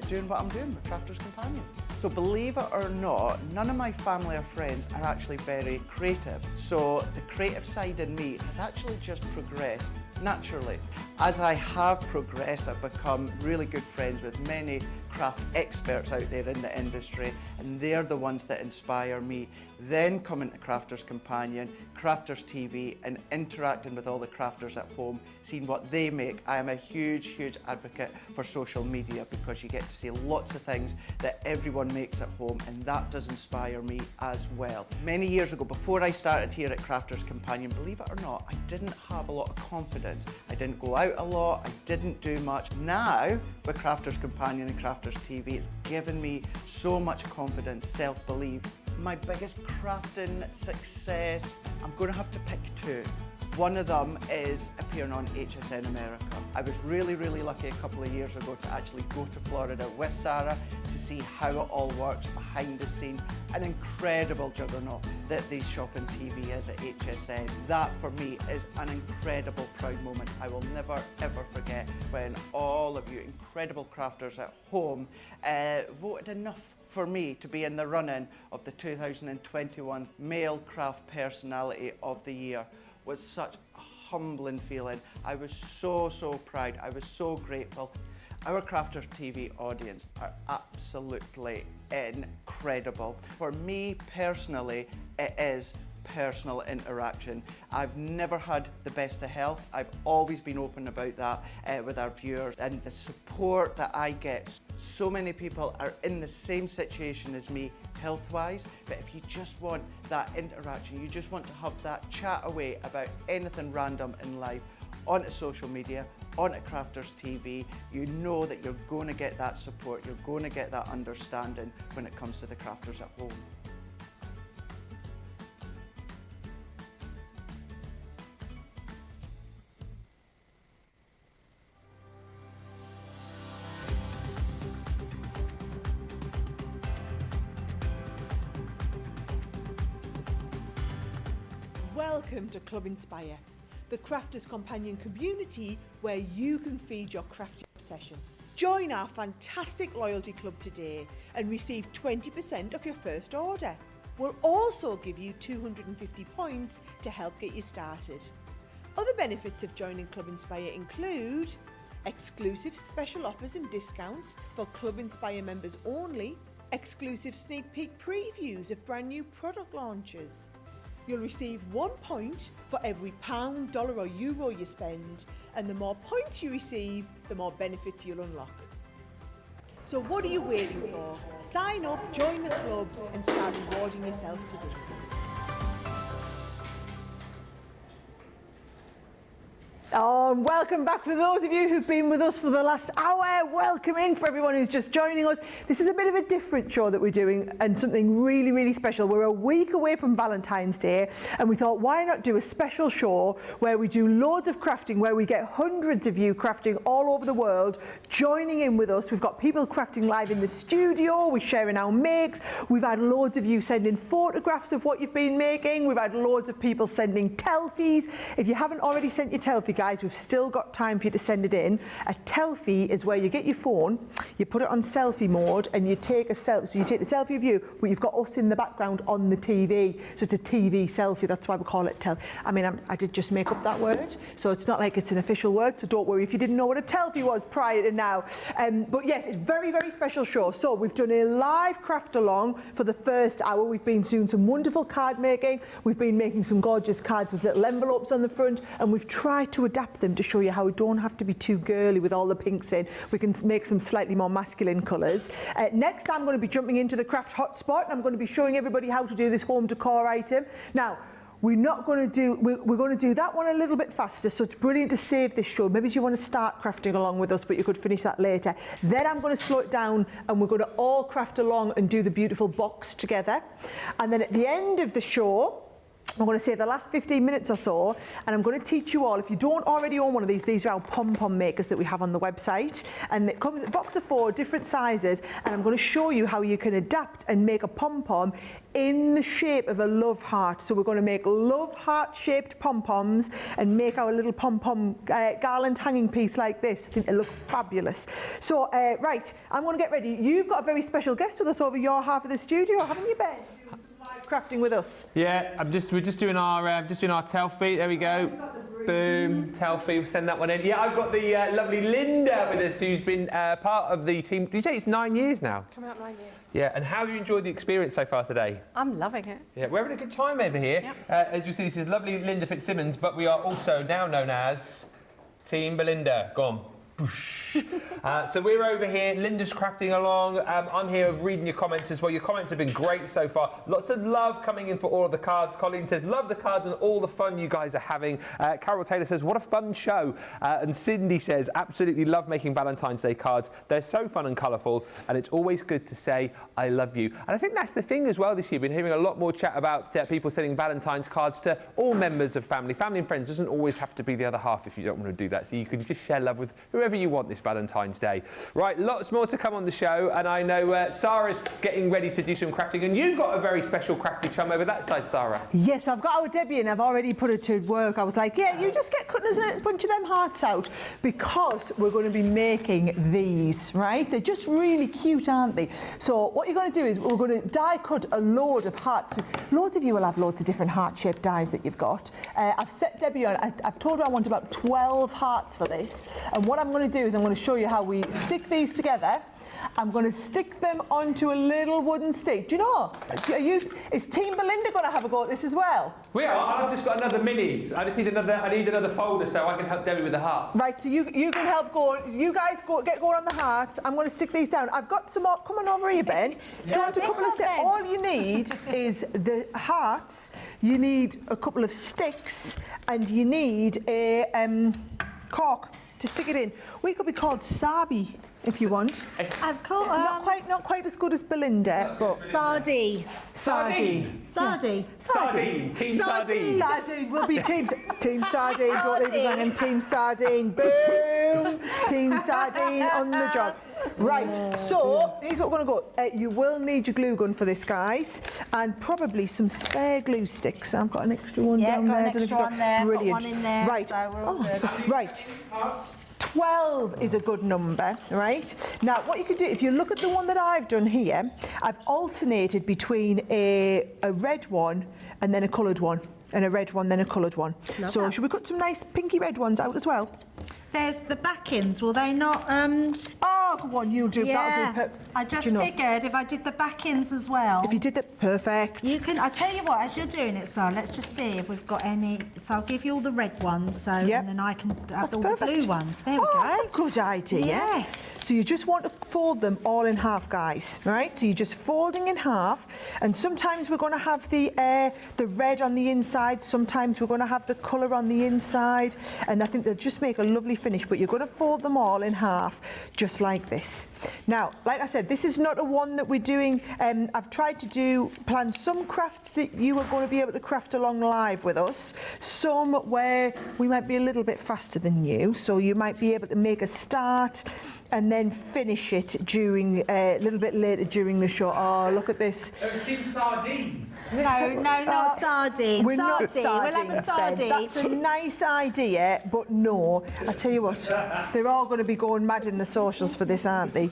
doing what I'm doing with Crafters Companion. So believe it or not, none of my family or friends are actually very creative. So the creative side in me has actually just progressed naturally. As I have progressed, I've become really good friends with many craft experts out there in the industry, and they're the ones that inspire me. Then coming to Crafters Companion, Crafters TV, and interacting with all the crafters at home, seeing what they make. I am a huge advocate for social media, because you get to see lots of things that everyone makes at home, and that does inspire me as well. Many years ago, before I started here at Crafters Companion, believe it or not, I didn't have a lot of confidence. I didn't go out a lot, I didn't do much. Now, with Crafters Companion and Crafters TV, it's given me so much confidence, self-belief. My biggest crafting success, I'm going to have to pick two. One of them is appearing on HSN America. I was really lucky a couple of years ago to actually go to Florida with Sara to see how it all works behind the scenes. An incredible juggernaut that the shopping TV is at HSN. That for me is an incredible proud moment. I will never ever forget when all of you incredible crafters at home voted enough for me to be in the running of the 2021 Male Craft Personality of the Year. Was such a humbling feeling. I was so proud. I was so grateful. Our Crafters TV audience are absolutely incredible. For me personally, it is personal interaction. I've never had the best of health. I've always been open about that with our viewers, and the support that I get. So many people are in the same situation as me health-wise, but if you just want that interaction, you just want to have that chat away about anything random in life, onto social media, onto Crafters TV, you know that you're going to get that support, you're going to get that understanding when it comes to the crafters at home. Welcome to Club Inspire, the Crafters Companion community where you can feed your crafty obsession. Join our fantastic loyalty club today and receive 20% off your first order. We'll also give you 250 points to help get you started. Other benefits of joining Club Inspire include exclusive special offers and discounts for Club Inspire members only, exclusive sneak peek previews of brand new product launches. You'll receive 1 point for every pound, dollar or euro you spend, and the more points you receive, the more benefits you'll unlock. So what are you waiting for? Sign up, join the club and start rewarding yourself today. Oh, and welcome back for those of you who've been with us for the last hour. Welcome in for everyone who's just joining us. This is a bit of a different show that we're doing and something really, really special. We're a week away from Valentine's Day and we thought, why not do a special show where we do loads of crafting, where we get hundreds of you crafting all over the world joining in with us. We've got people crafting live in the studio. We're sharing our makes. We've had loads of you sending photographs of what you've been making. We've had loads of people sending telfies. If you haven't already sent your telfie, guys, we've still got time for you to send it in. A telfie is where you get your phone, you put it on selfie mode and you take a selfie. So you take the selfie of you, but you've got us in the background on the TV. So it's a TV selfie, that's why we call it I mean, I did just make up that word, so it's not like it's an official word, so don't worry if you didn't know what a telfie was prior to now. But yes, it's a very, very special show. So we've done a live craft along for the first hour. We've been doing some wonderful card making. We've been making some gorgeous cards with little envelopes on the front, and we've tried to adapt them to show you how we don't have to be too girly with all the pinks in. We can make some slightly more masculine colours. Next, I'm going to be jumping into the craft hotspot and I'm going to be showing everybody how to do this home decor item. Now, we're going to do that one a little bit faster, so it's brilliant to save this show. Maybe you want to start crafting along with us, but you could finish that later. Then I'm going to slow it down and we're going to all craft along and do the beautiful box together. And then at the end of the show, I'm going to save the last 15 minutes or so and I'm going to teach you all, if you don't already own one of these are our pom-pom makers that we have on the website, and it comes in a box of 4 different sizes, and I'm going to show you how you can adapt and make a pom-pom in the shape of a love heart. So we're going to make love heart shaped pom-poms and make our little pom-pom garland hanging piece like this. I think they look fabulous. So right, I'm going to get ready. You've got a very special guest with us over your half of the studio, haven't you, Ben? Live crafting with us. Yeah, we're just doing our telfie. There we go. Boom, telfie. We'll send that one in. Yeah, I've got the lovely Linda with us, who's been part of the team. Did you say it's 9 years now? Coming up 9 years. Yeah, and how have you enjoyed the experience so far today? I'm loving it. Yeah, we're having a good time over here. Yep. As you see, this is lovely Linda Fitzsimmons, but we are also now known as Team Belinda. Go on. So we're over here, Linda's crafting along, I'm here reading your comments as well. Your comments have been great so far. Lots of love coming in for all of the cards. Colleen says, love the cards and all the fun you guys are having. Carol Taylor says, what a fun show. And Cindy says, absolutely love making Valentine's Day cards. They're so fun and colourful, and it's always good to say, I love you. And I think that's the thing as well this year. We've been hearing a lot more chat about people sending Valentine's cards to all members of family. Family and friends doesn't always have to be the other half if you don't want to do that. So you can just share love with whoever you want this Valentine's Day. Right, lots more to come on the show, and I know Sara's getting ready to do some crafting, and you've got a very special crafty chum over that side, Sara. Yes, I've got our Debbie and I've already put her to work. I was like, yeah, you just get cutting a bunch of them hearts out, because we're going to be making these, right? They're just really cute, aren't they? So what you're going to do is we're going to die cut a load of hearts. Loads of you will have loads of different heart-shaped dies that you've got. I've set Debbie on, I've told her I want about 12 hearts for this, and what I'm going to do is I'm going to show you how we stick these together. I'm going to stick them onto a little wooden stick. Do you know? Is Team Belinda going to have a go at this as well? We are. I've just got another mini. I need another folder so I can help Debbie with the hearts. Right, so you can help go. You guys get going on the hearts. I'm going to stick these down. I've got some more. Come on over here, Ben. Do you want a couple of sticks? All you need is the hearts. You need a couple of sticks, and you need a cork to stick it in. We could be called Sabi if you want. I've caught Not quite as good as Belinda, but Sardine. Sardine. Sardine. Sardine. Team Sardine. Sardine. We'll be Team Sardine. Don't leave us hanging. Team Sardine. Boom. Team Sardine on the job. Right, so here's what we're going to go. You will need your glue gun for this, guys, and probably some spare glue sticks. I've got an extra one down there. Got an extra one there, Brilliant. got one in there, right. so we're all good. Right. 12 is a good number, right? Now, what you can do, if you look at the one that I've done here, I've alternated between a red one and then a coloured one, and a red one, then a coloured one. Love so that. should we cut some nice pinky red ones out as well? There's the back-ins, will they not? Oh, go on, you do. Yeah, That'll do. I just Do you know, figured if I did the back-ins as well. if you did that, perfect. You can, I tell you what, as you're doing it, Sarah, let's just see if we've got any. So I'll give you all the red ones, so Yep. and then I can have That's all perfect. the blue ones. There we Oh, go. that's a good idea. Yes. So you just want to fold them all in half, guys, right? So you're just folding in half, and sometimes we're going to have the red on the inside, sometimes we're going to have the colour on the inside, and I think they'll just make a lovely finish, but you're going to fold them all in half, just like this. Now, like I said, this is not a one that we're doing. I've tried to plan some crafts that you are going to be able to craft along live with us, some where we might be a little bit faster than you, so you might be able to make a start and then finish it during a little bit later during the show. Oh, look at this. It was Team Sardine. No, not sardine. We're not Sardine. We'll have a sardines, Ben. sardine. That's a nice idea, but no. I tell you what, they're all going to be going mad in the socials for this, aren't they?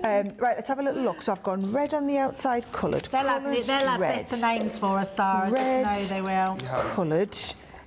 Right, let's have a little look. So I've gone red on the outside, coloured. They'll have red. better names for us, Sarah. Red. Just know they will. Coloured.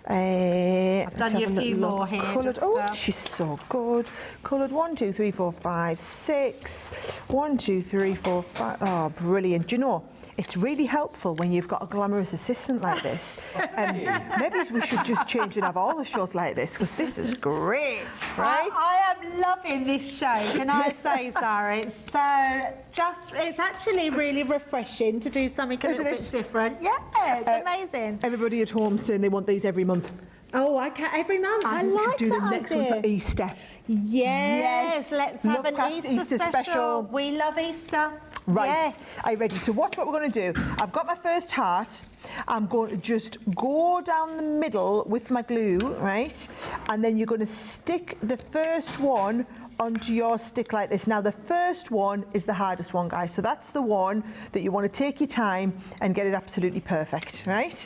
I've done you a few more here. Coloured. Just, Oh, she's so good. Coloured 1, 2, 3, 4, 5, 6. 1, 2, 3, 4, 5. Oh, brilliant. Do you know, it's really helpful when you've got a glamorous assistant like this. Maybe we should just change and have all the shows like this, because this is great, right? I am loving this show, can I say, Sarah? It's actually really refreshing to do something a little bit different. Yeah, it's amazing. Everybody at home saying they want these every month. Oh, I can every month. I think we like should do that the next idea. one for Easter. Yes, let's have an Lovecraft Easter special. special. We love Easter. Right, Yes. are you ready? So watch what we're going to do. I've got my first heart. I'm going to just go down the middle with my glue, right? And then you're going to stick the first one onto your stick like this. Now, the first one is the hardest one, guys. So that's the one that you want to take your time and get it absolutely perfect, right?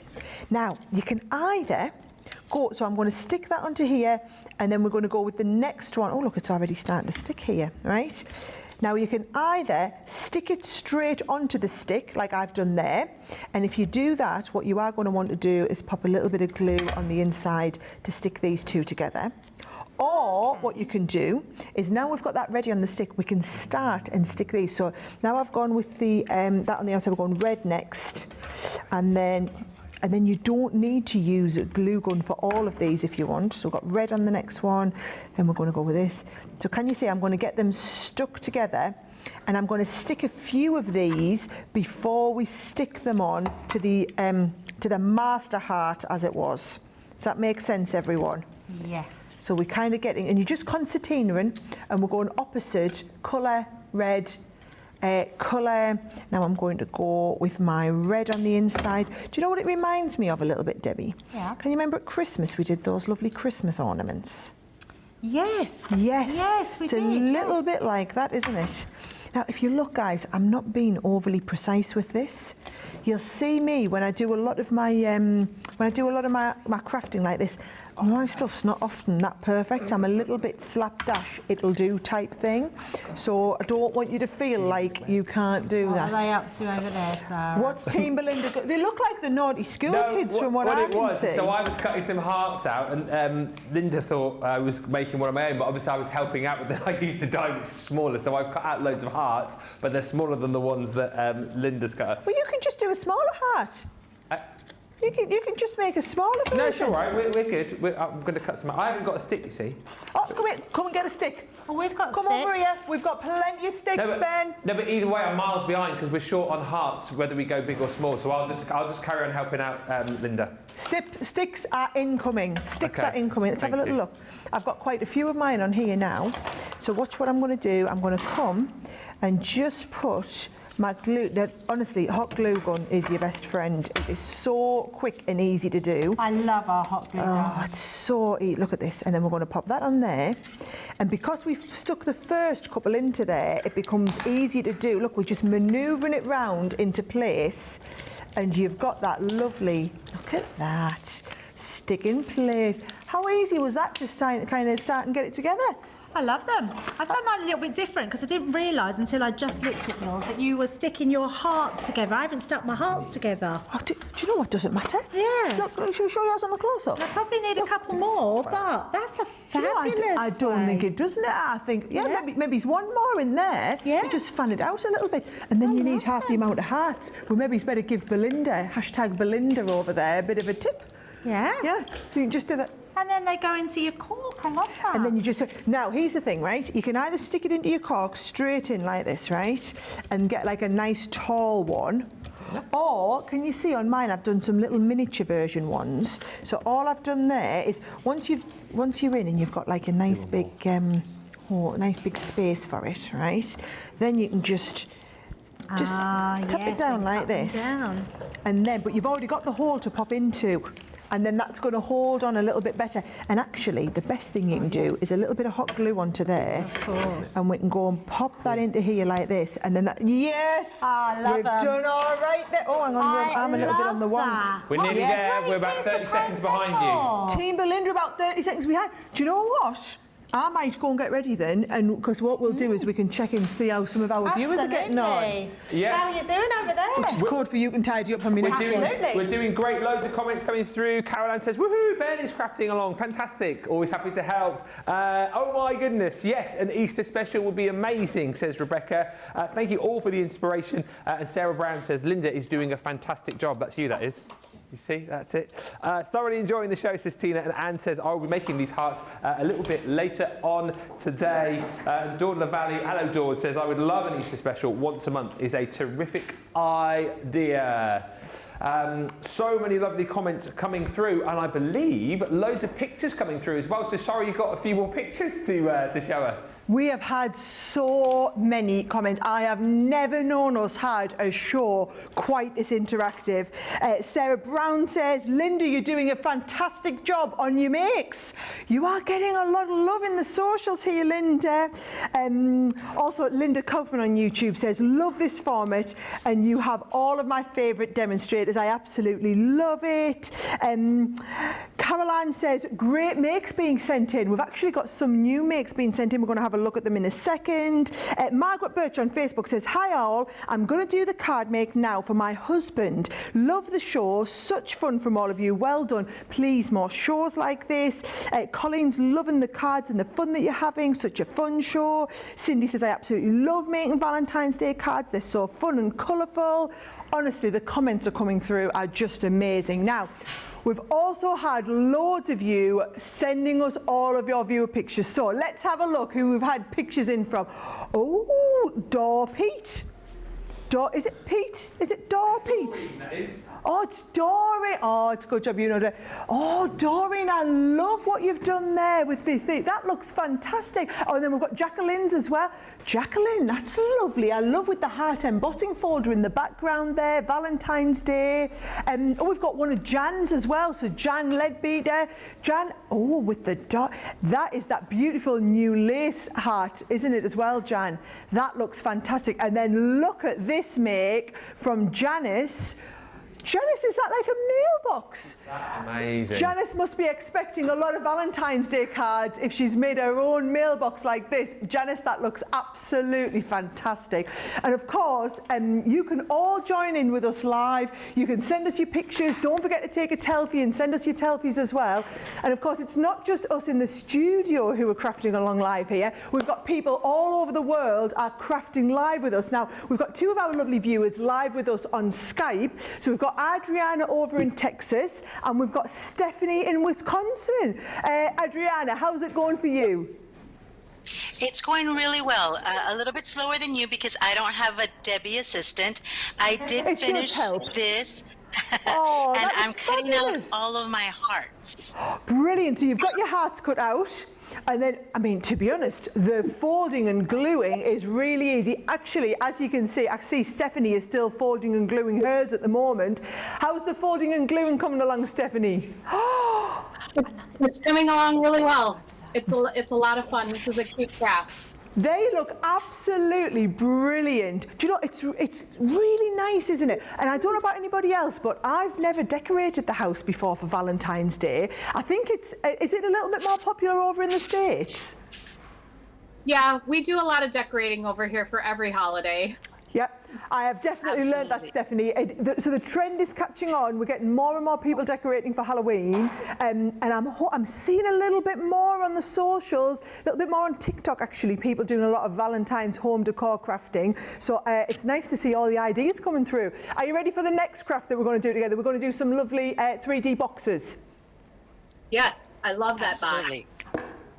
Now, you can either go, so I'm going to stick that onto here, and then we're going to go with the next one. Oh, look, it's already starting to stick here, right? Now you can either stick it straight onto the stick like I've done there, and if you do that, what you are going to want to do is pop a little bit of glue on the inside to stick these two together. Or what you can do is, now we've got that ready on the stick, we can start and stick these. So now I've gone with the that on the outside, we're going red next, and then you don't need to use a glue gun for all of these if you want. So we've got red on the next one, then we're going to go with this. So can you see I'm going to get them stuck together, and I'm going to stick a few of these before we stick them on to the master heart as it was. Does that make sense, everyone? Yes. So we're kind of getting, and you're just concertinaing, and we're going opposite, colour, red, colour. Now I'm going to go with my red on the inside. Do you know what it reminds me of a little bit, Debbie? Yeah. Can you remember at Christmas we did those lovely Christmas ornaments? Yes. Yes. Yes, we it's did. It's a little yes. bit like that, isn't it? Now, if you look, guys, I'm not being overly precise with this. You'll see me when I do a lot of my my crafting like this. My stuff's not often that perfect. I'm a little bit slapdash, it'll do type thing. So I don't want you to feel like you can't do What that. are they up to over there, Sarah? What's Team Belinda got? They look like the naughty school kids from what I can see. So I was cutting some hearts out, and Linda thought I was making one of my own, but obviously I was helping out with it. I used a die which is smaller, so I've cut out loads of hearts, but they're smaller than the ones that Linda's cut. Well, you can just do a smaller heart. You can just make a smaller version. No, it's all right. We're good. I'm going to cut some. I haven't got a stick, you see. Oh, come here. Come and get a stick. Oh, we've got Come sticks. over here. We've got plenty of sticks, Ben. No, but either way, I'm miles behind because we're short on hearts, whether we go big or small. So I'll just carry on helping out Linda. Sticks are incoming. Sticks Okay. are incoming. Let's have a little look. I've got quite a few of mine on here now. So watch what I'm going to do. I'm going to come and just put My glue, honestly, hot glue gun is your best friend. It is so quick and easy to do. I love our hot glue Oh, guns. it's so easy. Look at this. And then we're going to pop that on there. And because we've stuck the first couple into there, it becomes easy to do. Look, we're just manoeuvring it round into place. And you've got that lovely, look at that, stick in place. How easy was that to kind of start and get it together? I love them. I found mine a little bit different because I didn't realise until I just looked at yours that you were sticking your hearts together. I haven't stuck my hearts together. Oh, do you know what doesn't matter? Yeah. Look, should we show yours on the close-up? I probably need a couple more, but that's a Do you know, fabulous I don't think it does, doesn't it? I think, yeah. maybe it's one more in there. Yeah. You just fan it out a little bit. And then you need half the amount of hearts. Well, maybe it's better give Belinda, #Belinda over there, a bit of a tip. Yeah. Yeah, so you can just do that. And then they go into your cork. I love that. And then you just, now here's the thing, right? You can either stick it into your cork straight in like this, right? And get like a nice tall one. Or, can you see on mine, I've done some little miniature version ones. So all I've done there is, once you're in and you've got like a nice big, nice big space for it, right? Then you can just tap it down like this. And then, but you've already got the hole to pop into. And then that's going to hold on a little bit better. And actually, the best thing you can do is a little bit of hot glue onto there. Of course. And we can go and pop that into here like this. And then that, yes! I love We've them. done all right there. Oh, hang on, your arm a little bit on the one. We're nearly there. We're about 30 seconds behind you. Team Belinda about 30 seconds behind. Do you know what? I might go and get ready then, and because what we'll do is we can check and see how some of our viewers are getting on. Yeah. How are you doing over there? Which is code for you can tidy up for me next week. We're doing great. Loads of comments coming through. Caroline says, woohoo, Ben is crafting along. Fantastic. Always happy to help. Oh my goodness. Yes, an Easter special would be amazing, says Rebecca. Thank you all for the inspiration. And Sarah Brown says, Linda is doing a fantastic job. That's you, that is. You see, that's it. Thoroughly enjoying the show, says Tina. And Anne says, I will be making these hearts a little bit later on today. Dawn LaValle, hello Dawn, says, I would love an Easter special once a month. Is a terrific idea. So many lovely comments coming through, and I believe loads of pictures coming through as well. So, Sara, you've got a few more pictures to show us. We have had so many comments. I have never known us had a show quite this interactive. Sarah Brown says, Linda, you're doing a fantastic job on your makes. You are getting a lot of love in the socials here, Linda. Also, Linda Kaufman on YouTube says, love this format, and you have all of my favourite demonstrators. I absolutely love it. Caroline says, great makes being sent in. We've actually got some new makes being sent in. We're going to have a look at them in a second. Margaret Birch on Facebook says, hi all, I'm going to do the card make now for my husband. Love the show, such fun from all of you. Well done. Please, more shows like this. Colleen's loving the cards and the fun that you're having. Such a fun show. Cindy says, I absolutely love making Valentine's Day cards. They're so fun and colourful. Honestly, the comments are coming through are just amazing. Now, we've also had loads of you sending us all of your viewer pictures. So let's have a look who we've had pictures in from. Oh, Dor Pete. Is it Pete? Is it Dor Pete? That is. Oh, it's Doreen. Oh, it's a good job you know that. Oh, Doreen, I love what you've done there with this thing. That looks fantastic. Oh, and then we've got Jacqueline's as well. Jacqueline, that's lovely. I love with the heart embossing folder in the background there. Valentine's Day. Oh, we've got one of Jan's as well. So Jan Leadbeater. Jan, oh, with the dot. That is that beautiful new lace heart, isn't it as well, Jan? That looks fantastic. And then look at this make from Janice. Janice, is that like a mailbox? That's amazing. Janice must be expecting a lot of Valentine's Day cards if she's made her own mailbox like this. Janice, that looks absolutely fantastic. And of course, you can all join in with us live. You can send us your pictures. Don't forget to take a selfie and send us your selfies as well. And of course, it's not just us in the studio who are crafting along live here. We've got people all over the world are crafting live with us. Now, we've got two of our lovely viewers live with us on Skype. So we've got Adriana over in Texas, and we've got Stephanie in Wisconsin. Adriana, how's it going for you? It's going really well. A little bit slower than you because I don't have a Debbie assistant. I did finish this. And I'm cutting out all of my hearts. Brilliant. So you've got your hearts cut out. And then, I mean, to be honest, the folding and gluing is really easy. Actually, as you can see, I see Stephanie is still folding and gluing hers at the moment. How's the folding and gluing coming along, Stephanie? It's coming along really well. It's a lot of fun. This is a cute craft. They look absolutely brilliant. Do you know, it's really nice, isn't it? And I don't know about anybody else, but I've never decorated the house before for Valentine's Day. I think is it a little bit more popular over in the States? Yeah, we do a lot of decorating over here for every holiday. Yep, I have definitely learned that, Stephanie. So the trend is catching on. We're getting more and more people decorating for Halloween, and I'm seeing a little bit more on the socials, a little bit more on TikTok actually, people doing a lot of Valentine's home decor crafting. So it's nice to see all the ideas coming through. Are you ready for the next craft that we're going to do together? We're going to do some lovely 3D boxes. Yes, I love that box.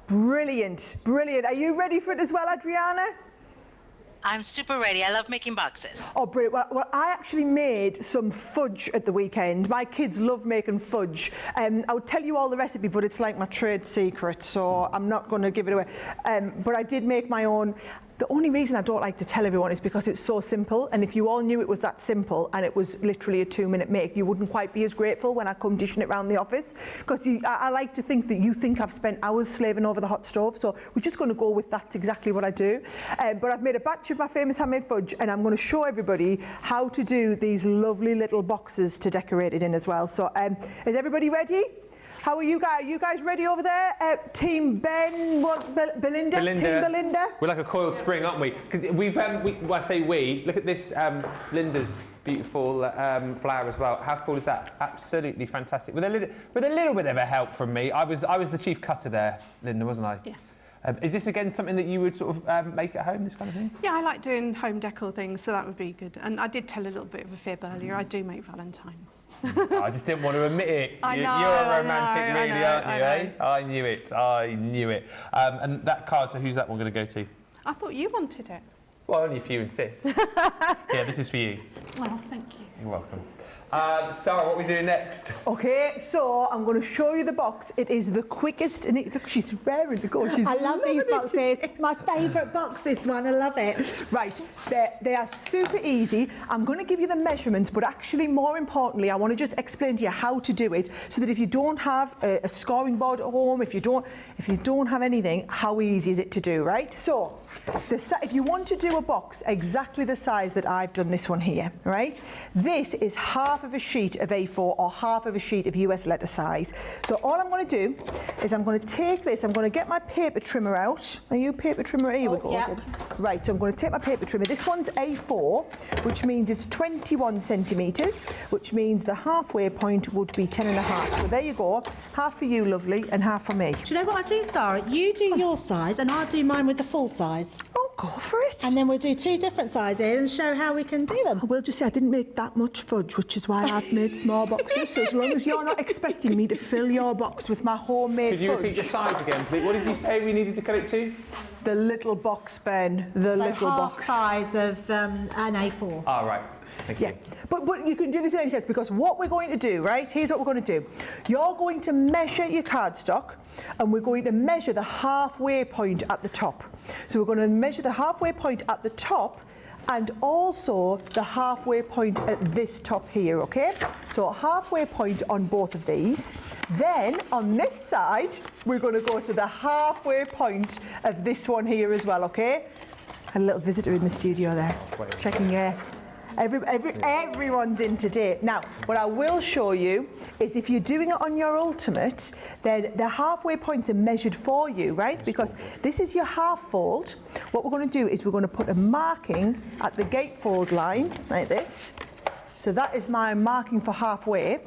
Brilliant, brilliant. Are you ready for it as well, Adriana? I'm super ready. I love making boxes. Oh, brilliant. Well, I actually made some fudge at the weekend. My kids love making fudge. I would tell you all the recipe, but it's like my trade secret, so I'm not going to give it away. But I did make my own. The only reason I don't like to tell everyone is because it's so simple, and if you all knew it was that simple and it was literally a 2-minute make, you wouldn't quite be as grateful when I come dishing it around the office, because I like to think that you think I've spent hours slaving over the hot stove, so we're just going to go with that's exactly what I do. But I've made a batch of my famous handmade fudge, and I'm going to show everybody how to do these lovely little boxes to decorate it in as well. So is everybody ready? How are you guys? Are you guys ready over there? Team Ben, Belinda? Team Belinda? We're like a coiled spring, aren't we? Because well, I say we. Look at this, Linda's beautiful flower as well. How cool is that? Absolutely fantastic. With a little bit of a help from me. I was the chief cutter there, Linda, wasn't I? Yes. Is this again something that you would sort of make at home, this kind of thing? Yeah, I like doing home decor things, so that would be good. And I did tell a little bit of a fib earlier. I do make Valentines. I just didn't want to admit it. I know, You're a romantic, I know, really, I know, aren't you, eh? I knew it. I knew it. And that card, so who's that one going to go to? I thought you wanted it. Well, only if you insist. Yeah, this is for you. Well, thank you. You're welcome. Sarah, what are we doing next? Okay, so I'm going to show you the box. It is the quickest, and she's raring to go. I love these boxes. It's my favourite box, this one. I love it. Right, they are super easy. I'm going to give you the measurements, but actually, more importantly, I want to just explain to you how to do it, so that if you don't have a scoring board at home, if you don't have anything, how easy is it to do, right? So, if you want to do a box exactly the size that I've done this one here, right? This is half of a sheet of A4 or half of a sheet of US letter size. So all I'm going to do is I'm going to take this, I'm going to get my paper trimmer out. Are you paper trimmer? Here we go. Yeah. Right, so I'm going to take my paper trimmer. This one's A4, which means it's 21 centimetres, which means the halfway point would be 10.5. So there you go. Half for you, lovely, and half for me. Do you know what I do, Sarah? You do your size and I'll do mine with the full size. Oh, go for it. And then we'll do 2 different sizes and show how we can do them. I will just say I didn't make that much fudge, which is why I've made small boxes. So as long as you're not expecting me to fill your box with my homemade Could you fudge. repeat the size again, please? What did you say we needed to cut it to? The little box, Ben. The So little half box. size of an A4. Ah, right. Thank you. Yeah, but you can do this in any sense, because what we're going to do, right, here's what we're going to do. You're going to measure your cardstock, and we're going to measure the halfway point at the top. So we're going to measure the halfway point at the top and also the halfway point at this top here, okay? So halfway point on both of these. Then on this side, we're going to go to the halfway point of this one here as well, okay? Had a little visitor in the studio there, checking everyone's in today. Now, what I will show you is if you're doing it on your ultimate, then the halfway points are measured for you, right? Because this is your half fold. What we're going to do is we're going to put a marking at the gatefold line, like this. So that is my marking for halfway.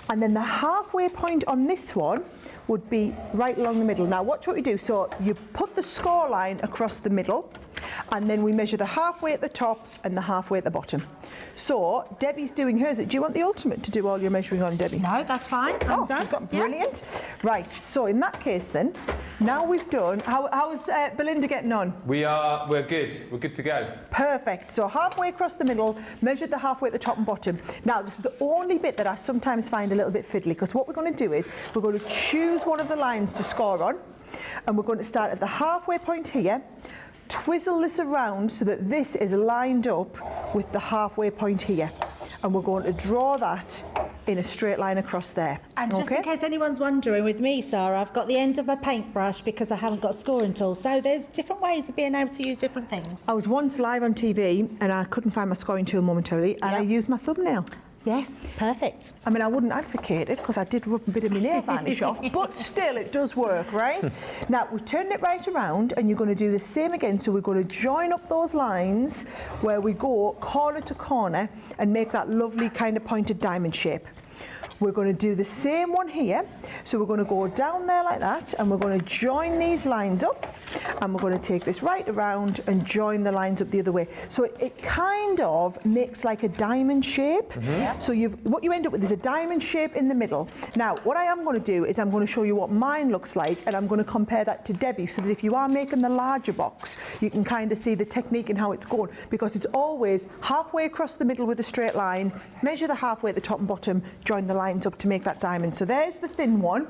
And then the halfway point on this one would be right along the middle. Now, watch what we do. So you put the score line across the middle, and then we measure the halfway at the top and the halfway at the bottom. So Debbie's doing hers. Do you want the ultimate to do all your measuring on, Debbie? No, that's fine. I'm done. She's got brilliant. Yeah. Right, so in that case then, now we've done, how's Belinda getting on? We're good. We're good to go. Perfect. So halfway across the middle, measured the halfway at the top and bottom. Now, this is the only bit that I sometimes find a little bit fiddly, because what we're going to do is we're going to choose one of the lines to score on. And we're going to start at the halfway point here, twizzle this around so that this is lined up with the halfway point here. And we're going to draw that in a straight line across there. And just in case anyone's wondering, with me, Sarah, I've got the end of a paintbrush because I haven't got a scoring tool. So there's different ways of being able to use different things. I was once live on TV and I couldn't find my scoring tool momentarily, and I used my thumbnail. Yes, perfect. I mean, I wouldn't advocate it because I did rub a bit of my nail varnish off, but still it does work, right? Now, we're turning it right around and you're going to do the same again. So we're going to join up those lines where we go corner to corner and make that lovely kind of pointed diamond shape. We're going to do the same one here. So we're going to go down there like that and we're going to join these lines up and we're going to take this right around and join the lines up the other way. So it kind of makes like a diamond shape. So what you end up with is a diamond shape in the middle. Now, what I am going to do is I'm going to show you what mine looks like and I'm going to compare that to Debbie so that if you are making the larger box, you can kind of see the technique and how it's going, because it's always halfway across the middle with a straight line, measure the halfway at the top and bottom, join the lines up to make that diamond. So there's the thin one,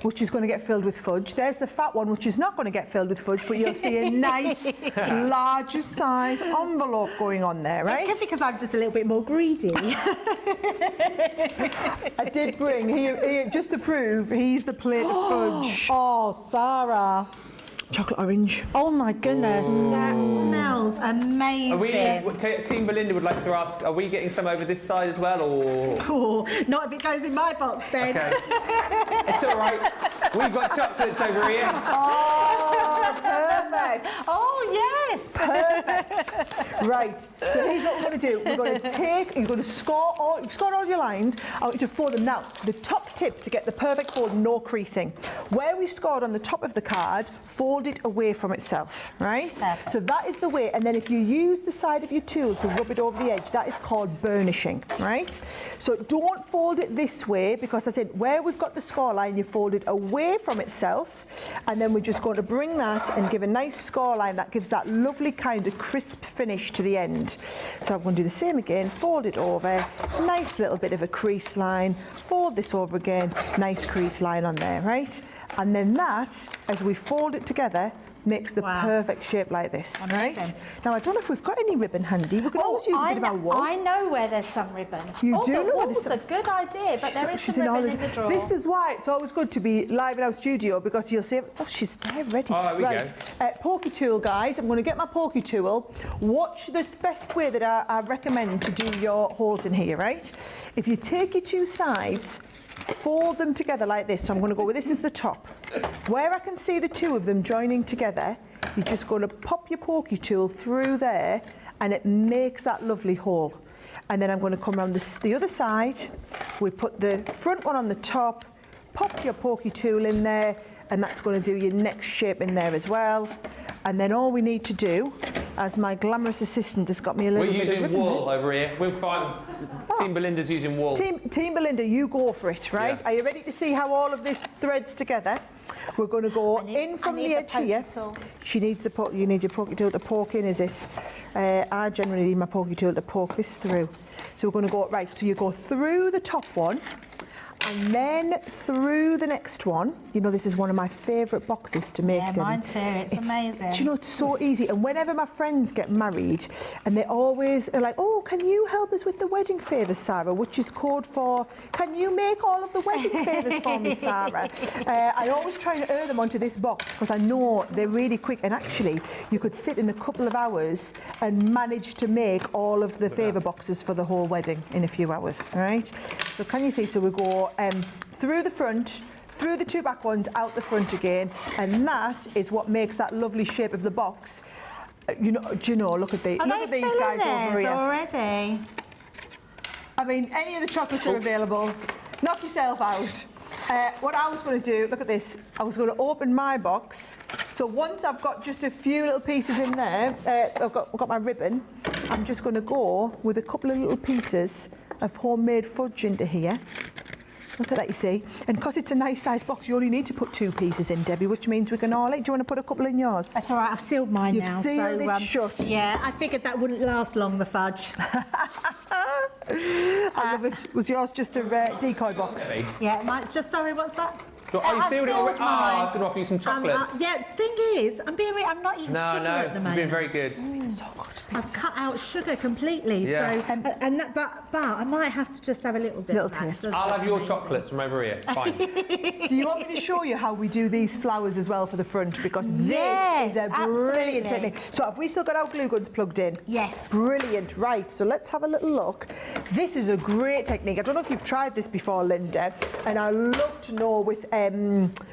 which is going to get filled with fudge. There's the fat one, which is not going to get filled with fudge, but you'll see a nice, larger size envelope going on there, right? It's because I'm just a little bit more greedy. I did bring, here, just to prove, he's the plate of fudge. Oh, Sarah. Chocolate orange. Oh my goodness, that smells amazing. Are we, Team Belinda would like to ask, are we getting some over this side as well, or? Oh, not if it goes in my box, Ben. Okay. It's all right. We've got chocolates over here. Oh, perfect. Oh, yes. Perfect. Right, so here's what we're going to do. We're going to take, you're going to score all your lines. I want you to fold them. Now, the top tip to get the perfect fold, no creasing. Where we scored on the top of the card, fold it away from itself, right? Perfect. So that is the way, and then if you use the side of your tool to rub it over the edge, that is called burnishing, right? So don't fold it this way, because that's it. Where we've got the score line, you fold it away from itself, and then we're just going to bring that and give a nice score line that gives that lovely kind of crisp finish to the end. So I'm going to do the same again, fold it over, nice little bit of a crease line, fold this over again, nice crease line on there, right? And then that, as we fold it together, makes the perfect shape like this, right? Now, I don't know if we've got any ribbon handy. We can always use a bit of our wool. I know where there's some ribbon. You do know where there's some. A good idea, but there is some ribbon in the drawer. This is why it's always good to be live in our studio, because you'll see, oh, she's there ready. Oh, there we go. Pokey tool, guys. I'm going to get my pokey tool. Watch the best way that I recommend to do your holes in here, right? If you take your two sides, fold them together like this. So I'm going to go with this as the top. Where I can see the two of them joining together, you're just going to pop your pokey tool through there and it makes that lovely hole. And then I'm going to come around the other side. We put the front one on the top, pop your pokey tool in there, and that's going to do your next shape in there as well. And then all we need to do, as my glamorous assistant has got me a little bit of ribbon. We're using wool over here. We'll find Team Belinda's using wool. Team Belinda, you go for it, right? Yeah. Are you ready to see how all of this threads together? We're going to go in from the edge here. She needs you need your pokey tool to poke in, is it? I generally need my pokey tool to poke this through. So we're going to go, right, so you go through the top one, and then through the next one. You know, this is one of my favourite boxes to make. Yeah, mine too. It's amazing. Do you know, it's so easy. And whenever my friends get married, and they always are like, oh, can you help us with the wedding favours, Sarah? Which is code for, can you make all of the wedding favours for me, Sarah? I always try and earn them onto this box because I know they're really quick. And actually, you could sit in a couple of hours and manage to make all of the favour boxes for the whole wedding in a few hours, right? So can you see? So we go through the front, through the two back ones, out the front again, and that is what makes that lovely shape of the box. You know, do you know? Look at these guys over here already. I mean, any of the chocolates are available. Knock yourself out. What I was going to do, look at this. I was going to open my box. So once I've got just a few little pieces in there, I've got my ribbon. I'm just going to go with a couple of little pieces of homemade fudge into here. Look at that, you see. And because it's a nice size box, you only need to put 2 pieces in, Debbie, which means we can all eat. Do you want to put a couple in yours? That's all right, I've sealed mine now. You've sealed it shut. Yeah, I figured that wouldn't last long, the fudge. I love it. Was yours just a decoy box? Yeah, mine, sorry, what's that? Oh, you sealed it already? Oh, I was going to offer you some chocolates. Yeah, thing is, I'm not eating sugar at the you've moment. been very good. So good. I've cut out sugar completely. Yeah. So, but I might have to just have a little bit. Little of that. taste. Just I'll have your amazing. chocolates from over here. Fine. Do you want me to show you how we do these flowers as well for the front? Because Yes, this is a brilliant absolutely. technique. So have we still got our glue guns plugged in? Yes. Brilliant. Right, so let's have a little look. This is a great technique. I don't know if you've tried this before, Linda, and I'd love to know with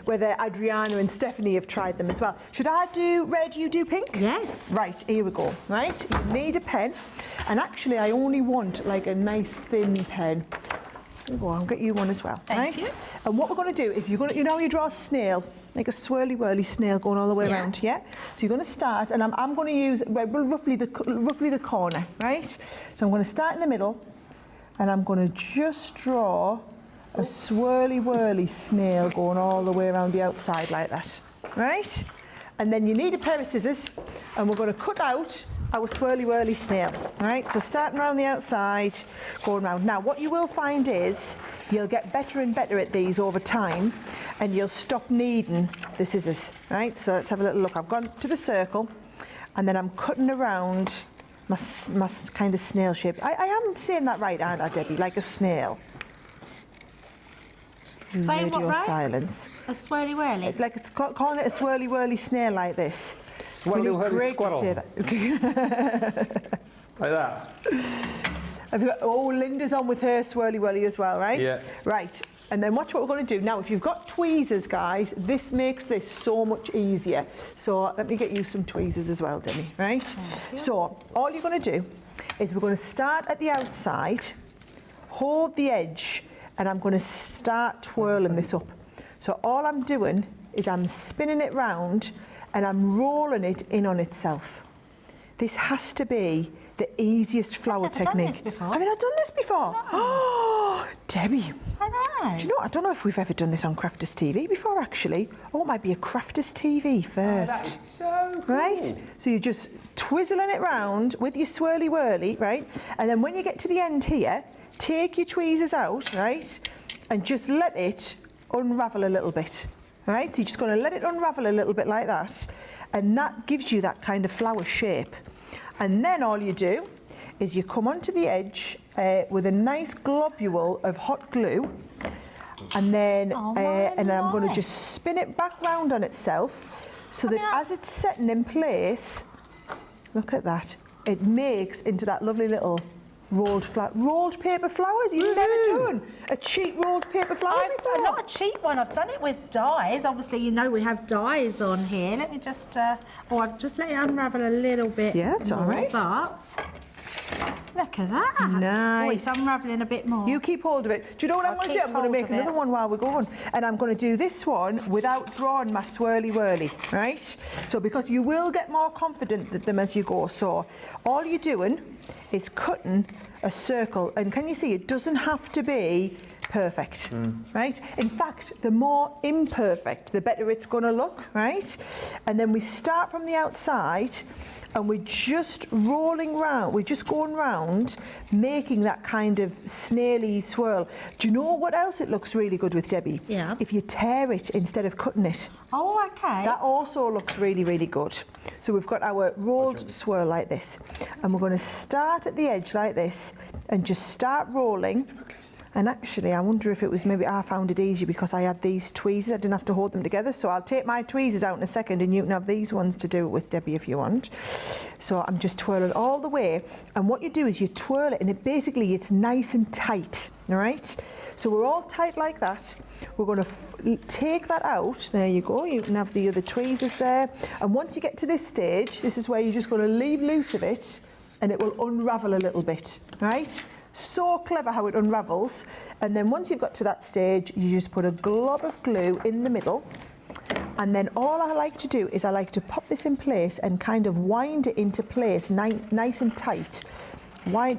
whether Adriana and Stephanie have tried them as well. Should I do red, you do pink? Yes. Right, here we go. Right, you need a pen, and actually I only want like a nice thin pen. Here we go, I'll get you one as well. Thank right? you. And what we're going to do is you know how you draw a snail, like a swirly whirly snail going all the way Yeah. around, yeah? So you're going to start, and I'm going to use roughly the corner, right? So I'm going to start in the middle, and I'm going to just draw a swirly whirly snail going all the way around the outside like that, right? And then you need a pair of scissors, and we're going to cut out our swirly whirly snail, right? So starting around the outside, going round. Now what you will find is you'll get better and better at these over time, and you'll stop needing the scissors, right? So let's have a little look. I've gone to the circle, and then I'm cutting around my kind of snail shape. I am saying that right, aren't I, Debbie? Like a snail. Say what, Radio right? silence. A swirly whirly. It's like calling it a swirly whirly snail like this. Swirly Really whirly great to squirrel. say that. Like that. Have you got, oh, Linda's on with her swirly whirly as well, right? Yeah. Right. And then watch what we're going to do. Now, if you've got tweezers, guys, this makes this so much easier. So let me get you some tweezers as well, Demi, right? So all you're going to do is we're going to start at the outside, hold the edge, and I'm going to start twirling this up. So all I'm doing is I'm spinning it round and I'm rolling it in on itself. This has to be the easiest flower I've never done technique. this before. Have you not done this before? Oh, Debbie. I know. Do you know, I don't know if we've ever done this on Crafters TV before, actually. Oh, it might be a Crafters TV first. That is so cool. Right? So you're just twizzling it round with your swirly whirly, right? And then when you get to the end here, take your tweezers out, right? And just let it unravel a little bit, right? So you're just going to let it unravel a little bit like that. And that gives you that kind of flower shape. And then all you do is you come onto the edge with a nice globule of hot glue, and then Oh, my and then I'm going to life. just spin it back round on itself, so that as it's setting in place, look at that, it makes into that lovely little rolled paper flowers. You've never done a cheap rolled paper flower before. Not a cheap one. I've done it with dyes. Obviously, you know we have dyes on here. Let me just, I'll just let it unravel a little bit. Yeah, it's all more, right. But look at that. Oh, Nice. it's unraveling a bit more. You keep hold of it. Do you know what I'm I'll going to do? keep I'm going to hold make of it. another one while we're going. And I'm going to do this one without drawing my swirly whirly, right? So because you will get more confident with them as you go. So all you're doing is cutting a circle. And can you see, it doesn't have to be perfect, right? In fact, the more imperfect, the better it's going to look, right? And then we start from the outside, and we're just rolling round, we're just going round, making that kind of snaily swirl. Do you know what else it looks really good with, Debbie? Yeah. If you tear it instead of cutting it. Oh, okay. That also looks really, really good. So we've got our rolled swirl like this, and we're going to start at the edge like this, and just start rolling. And actually, I wonder if it was maybe I found it easier because I had these tweezers. I didn't have to hold them together. So I'll take my tweezers out in a second, and you can have these ones to do it with, Debbie, if you want. So I'm just twirling all the way. And what you do is you twirl it, and it's nice and tight, all right? So we're all tight like that. We're going to take that out. There you go. You can have the other tweezers there. And once you get to this stage, this is where you're just going to leave loose of it, and it will unravel a little bit, right? So clever how it unravels. And then once you've got to that stage, you just put a glob of glue in the middle. And then all I like to do is I like to pop this in place and kind of wind it into place nice and tight.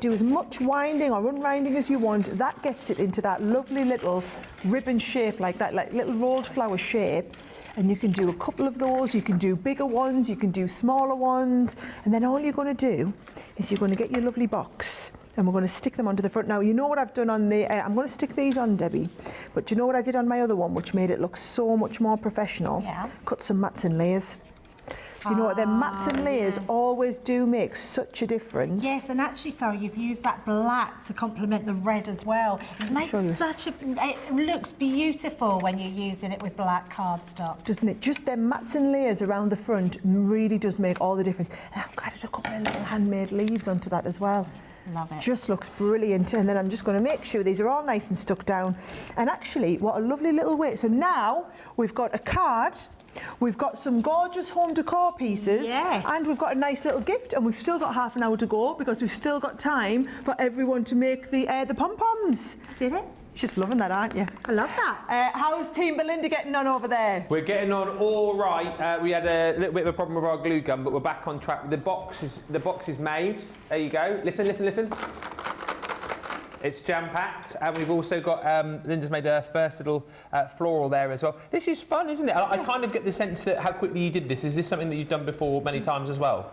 Do as much winding or unwinding as you want. That gets it into that lovely little ribbon shape, like that, like little rolled flower shape. And you can do a couple of those, you can do bigger ones, you can do smaller ones. And then all you're going to do is you're going to get your lovely box and we're going to stick them onto the front. Now, you know what I've done on the, I'm going to stick these on, Debbie, but do you know what I did on my other one, which made it look so much more professional? Yeah. Cut some mats and layers. You know what, the mats and layers always do make such a difference. Yes, and actually, Sarah, you've used that black to complement the red as well. It makes it looks beautiful when you're using it with black cardstock. Doesn't it? Just the mats and layers around the front really does make all the difference. And I've added a couple of little handmade leaves onto that as well. Love it. Just looks brilliant. And then I'm just going to make sure these are all nice and stuck down. And actually, what a lovely little way. So now we've got a card. We've got some gorgeous home decor pieces, and we've got a nice little gift, and we've still got half an hour to go because we've still got time for everyone to make the pom-poms. Did it? Just loving that, aren't you? I love that. How's Team Belinda getting on over there? We're getting on all right. We had a little bit of a problem with our glue gun, but we're back on track. The box is made. There you go. Listen, listen, listen. It's jam-packed, and we've also got, Linda's made her first little floral there as well. This is fun, isn't it? I kind of get the sense that how quickly you did this. Is this something that you've done before many times as well?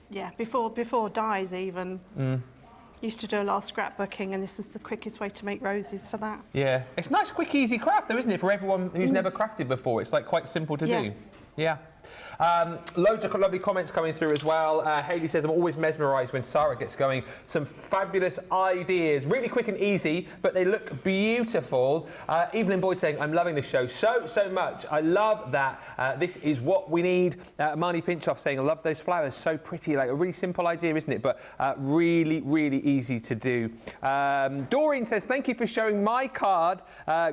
Yeah, before dyes even. Used to do a lot of scrapbooking, and this was the quickest way to make roses for that. Yeah. It's nice, quick, easy craft though, isn't it? For everyone who's never crafted before. It's like quite simple to do. Yeah. Loads of lovely comments coming through as well. Hayley says, I'm always mesmerised when Sara gets going. Some fabulous ideas, really quick and easy, but they look beautiful. Evelyn Boyd saying, I'm loving this show so much. I love that. This is what we need. Marnie Pinchoff saying, I love those flowers, so pretty. Like a really simple idea, isn't it? But really, really easy to do. Doreen says, thank you for showing my card.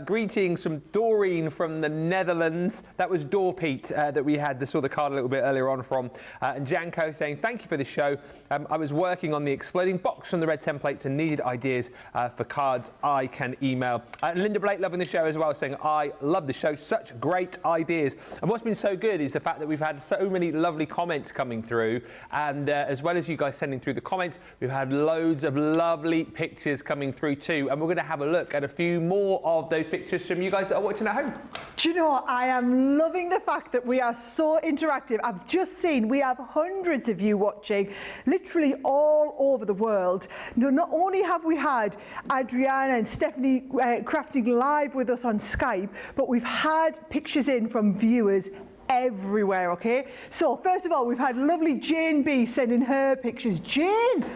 Greetings from Doreen from the Netherlands. That was Dorpeet that we had. Saw the card a little bit earlier on from. And Janko saying, thank you for the show. I was working on the exploding box from the red templates and needed ideas for cards I can email. And Linda Blake loving the show as well, saying, I love the show, such great ideas. And what's been so good is the fact that we've had so many lovely comments coming through. And as well as you guys sending through the comments, we've had loads of lovely pictures coming through too. And we're going to have a look at a few more of those pictures from you guys that are watching at home. Do you know what? I am loving the fact that we are so interactive. I've just seen we have hundreds of you watching, literally all over the world. Not only have we had Adriana and Stephanie crafting live with us on Skype, but we've had pictures in from viewers everywhere, okay? So first of all, we've had lovely Jane B sending her pictures. Jane!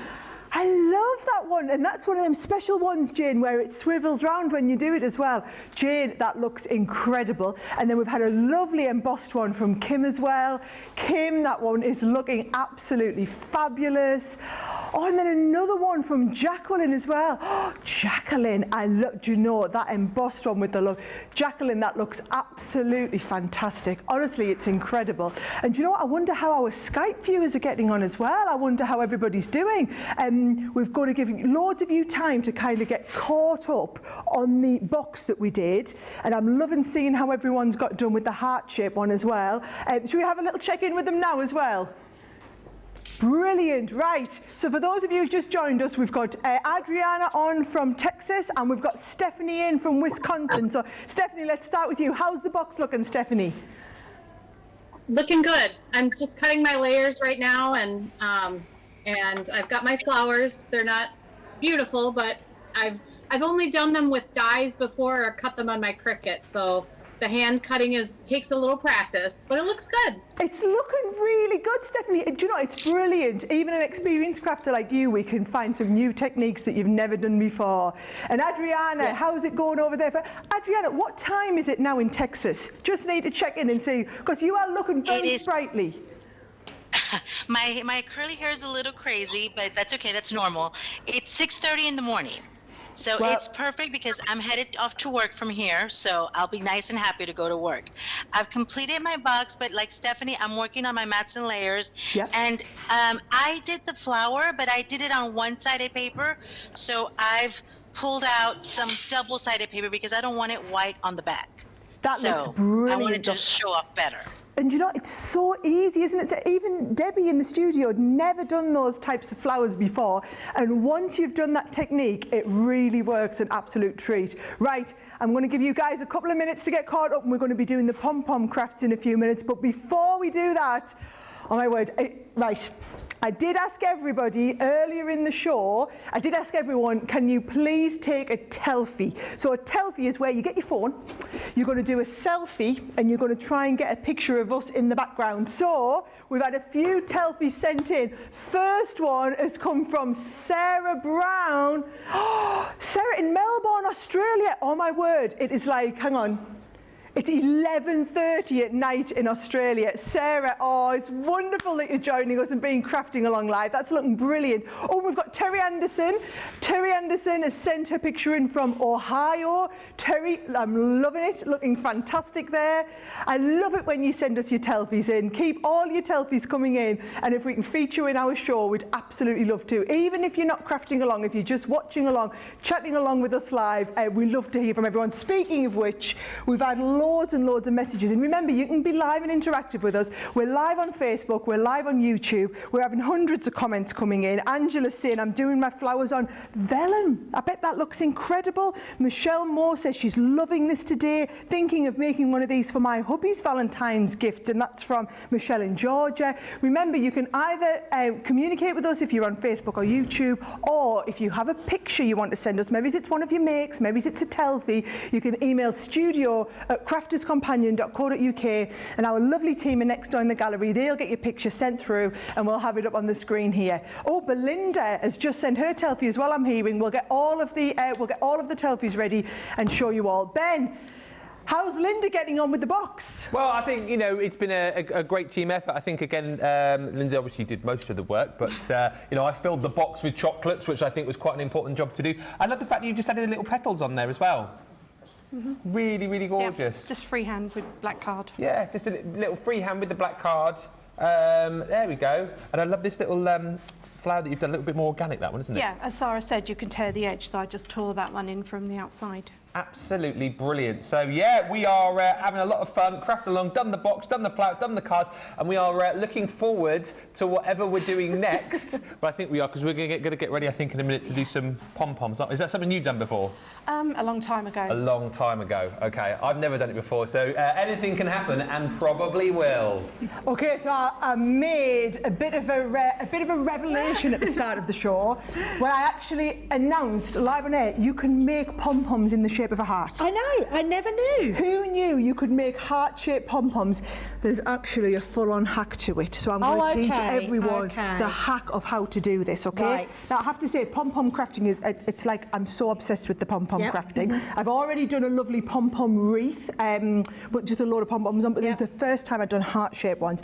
I love that one, and that's one of them special ones, Jane, where it swivels round when you do it as well. Jane, that looks incredible. And then we've had a lovely embossed one from Kim as well. Kim, that one is looking absolutely fabulous. Oh, and then another one from Jacqueline as well. Oh, Jacqueline, I love, do you know, that embossed one with the look. Jacqueline, that looks absolutely fantastic. Honestly, it's incredible. And do you know what? I wonder how our Skype viewers are getting on as well. I wonder how everybody's doing. We've got to give loads of you time to kind of get caught up on the box that we did. And I'm loving seeing how everyone's got done with the heart-shaped one as well. Should we have a little check-in with them now as well? Brilliant, right. So for those of you who just joined us, we've got Adriana on from Texas, and we've got Stephanie in from Wisconsin. So Stephanie, let's start with you. How's the box looking, Stephanie? Looking good. I'm just cutting my layers right now, and I've got my flowers. They're not beautiful, but I've only done them with dyes before or cut them on my Cricut, so the hand cutting takes a little practice, but it looks good. It's looking really good, Stephanie. Do you know, it's brilliant. Even an experienced crafter like you, we can find some new techniques that you've never done before. And Adriana, how's it going over there? Adriana, what time is it now in Texas? Just need to check in and see, because you are looking very sprightly. My curly hair is a little crazy, but that's okay. That's normal. It's 6:30 in the morning. So it's perfect because I'm headed off to work from here. So I'll be nice and happy to go to work. I've completed my box, but like Stephanie, I'm working on my mats and layers. Yep. And I did the flower, but I did it on one-sided paper. So I've pulled out some double-sided paper because I don't want it white on the back. That looks brilliant. I want it to show off better. And you know, it's so easy, isn't it? So even Debbie in the studio had never done those types of flowers before. And once you've done that technique, it really works, an absolute treat. Right, I'm going to give you guys a couple of minutes to get caught up, and we're going to be doing the pom-pom crafts in a few minutes. But before we do that, Oh my word. Right. I did ask everybody earlier in the show, I did ask everyone, can you please take a telfie? So a telfie is where you get your phone, you're going to do a selfie, and you're going to try and get a picture of us in the background. So we've had a few telfies sent in. First one has come from Sarah Brown. Oh, Sarah in Melbourne, Australia. Oh my word, it is like, hang on. It's 11:30 at night in Australia. Sarah, oh, it's wonderful that you're joining us and being crafting along live. That's looking brilliant. Oh, we've got Terry Anderson. Terry Anderson has sent her picture in from Ohio. Terry, I'm loving it. Looking fantastic there. I love it when you send us your telfies in. Keep all your telfies coming in. And if we can feature in our show, we'd absolutely love to. Even if you're not crafting along, if you're just watching along, chatting along with us live, we love to hear from everyone. Speaking of which, we've had loads and loads of messages, and remember, you can be live and interactive with us. We're live on Facebook, we're live on YouTube, we're having hundreds of comments coming in. Angela's saying, I'm doing my flowers on vellum. I bet that looks incredible. Michelle Moore says she's loving this today, thinking of making one of these for my hubby's Valentine's gift, and that's from Michelle in Georgia. Remember, you can either communicate with us if you're on Facebook or YouTube, or if you have a picture you want to send us, maybe it's one of your makes, maybe it's a telfie, you can email studio@crafterscompanion.co.uk, and our lovely team are next door in the gallery. They'll get your picture sent through and we'll have it up on the screen here. Oh, Belinda has just sent her telfie as well, I'm hearing. We'll get all of the telfies ready and show you all. Ben, how's Linda getting on with the box? Well, I think, you know, it's been a great team effort. I think, again, Linda obviously did most of the work, but, you know, I filled the box with chocolates, which I think was quite an important job to do. I love the fact that you just added the little petals on there as well. Mm-hmm. Really, really gorgeous. Yeah, just freehand with black card. Yeah, just a little freehand with the black card. There we go. And I love this little flower that you've done a little bit more organic, that one, isn't it? Yeah, as Sara said, you can tear the edge, so I just tore that one in from the outside. Absolutely brilliant. So yeah, we are having a lot of fun, craft along, done the box, done the flower, done the cards, and we are looking forward to whatever we're doing next. But I think we are, because we're going to get ready, I think, in a minute to do some pom-poms. Is that something you've done before? A long time ago. A long time ago. Okay, I've never done it before, so anything can happen, and probably will. Okay, so I made a bit of a revelation at the start of the show when I actually announced live on air you can make pom-poms in the shape of a heart. I know, I never knew. Who knew you could make heart-shaped pom-poms? There's actually a full-on hack to it, so I'm going to teach everyone the hack of how to do this, okay? Right. Now, I have to say, pom-pom crafting is, it's like, I'm so obsessed with the pom-pom crafting. I've already done a lovely pom-pom wreath, but just a load of pom-poms on, but this is the first time I've done heart-shaped ones.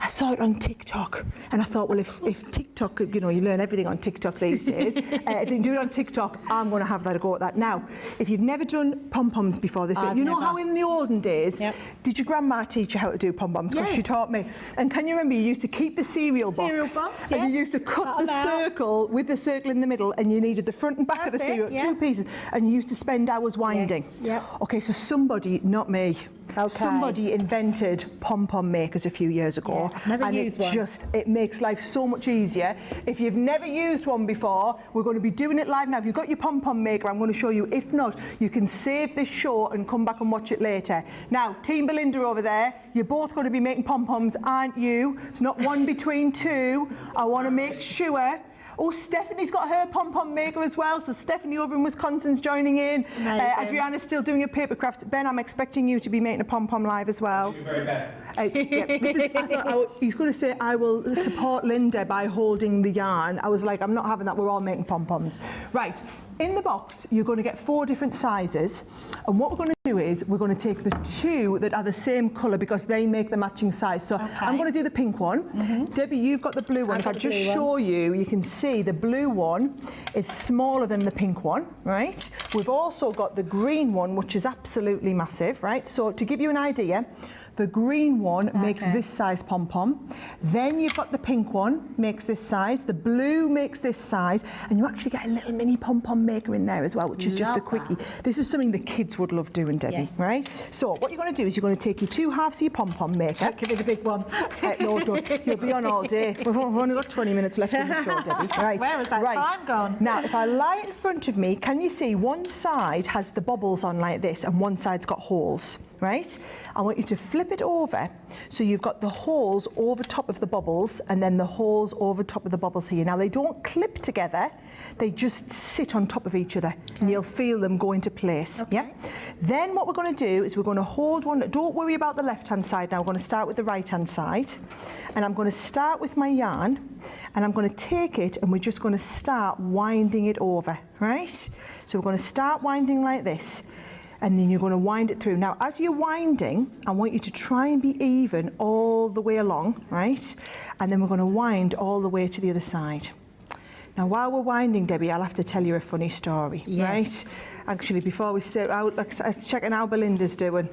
I saw it on TikTok, and I thought, well, if TikTok, you know, you learn everything on TikTok these days, if you do it on TikTok, I'm going to have that a go at that. Now, if you've never done pom-poms before this, you know how in the olden days, did your grandma teach you how to do pom-poms? Because she taught me. And can you remember, you used to keep the cereal box, and you used to cut the circle with the circle in the middle, and you needed the front and back of the cereal, two pieces, and you used to spend hours winding. Okay, so somebody, not me, somebody invented pom-pom makers a few years ago. Never used one. It makes life so much easier. If you've never used one before, we're going to be doing it live now. If you've got your pom-pom maker, I'm going to show you. If not, you can save this show and come back and watch it later. Now, Team Belinda over there, you're both going to be making pom-poms, aren't you? It's not one between two. I want to make sure. Oh, Stephanie's got her pom-pom maker as well. So Stephanie over in Wisconsin's joining in. Adriana's still doing your paper craft. Ben, I'm expecting you to be making a pom-pom live as well. Do your very best. I thought he's going to say, I will support Linda by holding the yarn. I was like, I'm not having that. We're all making pom-poms. Right. In the box, you're going to get 4 different sizes. And what we're going to do is we're going to take the 2 that are the same colour because they make the matching size. So I'm going to do the pink one. Debbie, you've got the blue one. If I just show you, you can see the blue one is smaller than the pink one, right? We've also got the green one, which is absolutely massive, right? So to give you an idea, the green one makes this size pom-pom. Then you've got the pink one, makes this size. The blue makes this size. And you actually get a little mini pom-pom maker in there as well, which is just a quickie. This is something the kids would love doing, Debbie, right? So what you're going to do is you're going to take your 2 halves of your pom-pom maker. Give me the big one. No, don't. You'll be on all day. We've only got 20 minutes left in the show, Debbie. Right. Where has that time gone? Now, if I lie it in front of me, can you see one side has the bubbles on like this and one side's got holes? right? I want you to flip it over so you've got the holes over top of the bubbles and then the holes over top of the bubbles here. Now they don't clip together, they just sit on top of each other and you'll feel them go into place. Okay. Yeah. Then what we're going to do is we're going to hold one. Don't worry about the left hand side now. We're going to start with the right hand side, and I'm going to start with my yarn and I'm going to take it and we're just going to start winding it over, right? So we're going to start winding like this, and then you're going to wind it through. Now as you're winding, I want you to try and be even all the way along, right? And then we're going to wind all the way to the other side. Now while we're winding, Debbie, I'll have to tell you a funny story, right? Actually, before we sit out, let's check how Belinda's doing.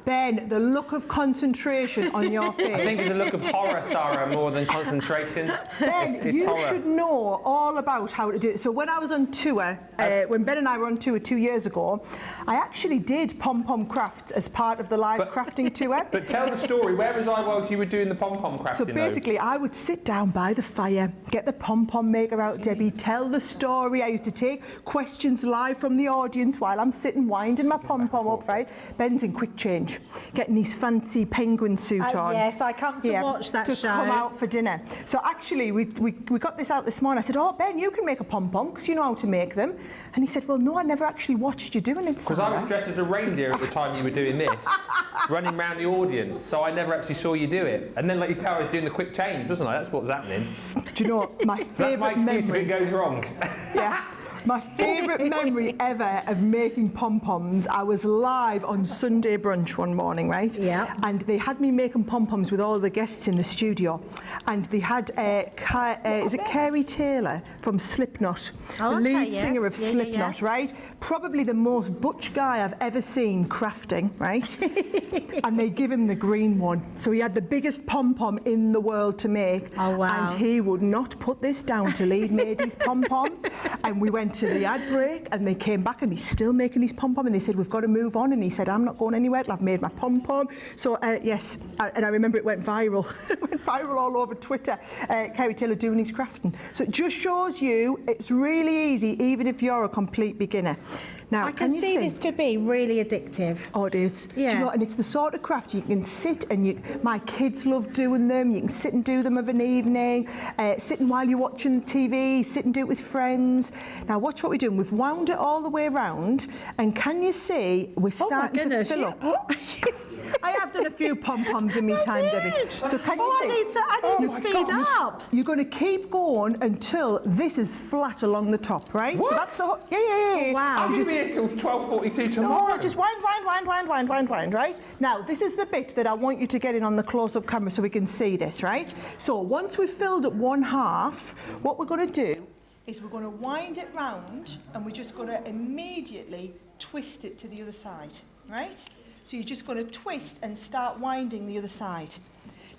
Ben, the look of concentration on your face. I think it's a look of horror, Sara, more than concentration. Ben, it's you horror. should know all about how to do it. So when I was on tour, when Ben and I were on tour 2 years ago, I actually did pom-pom crafts as part of the live crafting tour. But tell the story. Where was I whilst you were doing the pom-pom crafting? So basically, I would sit down by the fire, get the pom-pom maker out, Debbie, tell the story. I used to take questions live from the audience while I'm sitting winding my pom-pom up, right? Ben's in quick change, getting his fancy penguin suit on. Yes, I come to watch that to show. come out for dinner. So actually, we got this out this morning. I said, oh, Ben, you can make a pom-pom because you know how to make them. And he said, well, no, I never actually watched you doing it, Because I was dressed as a reindeer at the time you were doing this, running around the audience, so I never actually saw you do it. And then, like you said, I was doing the quick change, wasn't I? That's what was happening. Do you know, my favourite That's my excuse memory... if it goes wrong. Yeah. My favourite memory ever of making pom-poms, I was live on Sunday brunch one morning, right? Yeah. And they had me making pom-poms with all the guests in the studio. And they had, is it Carey Taylor from Slipknot? Oh, the lead okay, yes. singer of Yeah, Slipknot, yeah. right? Probably the most butch guy I've ever seen crafting, right? And they give him the green one. So he had the biggest pom-pom in the world to make. Oh, wow. And he would not put this down till he'd made his pom-pom. And we went to the ad break and they came back and he's still making his pom-pom and they said, we've got to move on. And he said, I'm not going anywhere till I've made my pom-pom. So yes, and I remember it went viral. It went viral all over Twitter, Carey Taylor doing his crafting. So it just shows you it's really easy even if you're a complete beginner. Now, I can you see this could be really addictive. Oh, it is. Yeah. Do you know, and it's the sort of craft you can sit and my kids love doing them. You can sit and do them of an evening, sitting while you're watching TV, sit and do it with friends. Now, watch what we're doing. We've wound it all the way around, and can you see we're starting to fill up? I have done a few pom-poms in my time, Debbie. So can you see? I need to speed up. You're going to keep going until this is flat along the top, right? What? So that's the yeah. Wow. I'll be here till 12:42 tomorrow. No, just wind, right? Now, this is the bit that I want you to get in on the close-up camera so we can see this, right? So once we've filled up one half, what we're going to do is we're going to wind it round and we're just going to immediately twist it to the other side, right? So you're just going to twist and start winding the other side.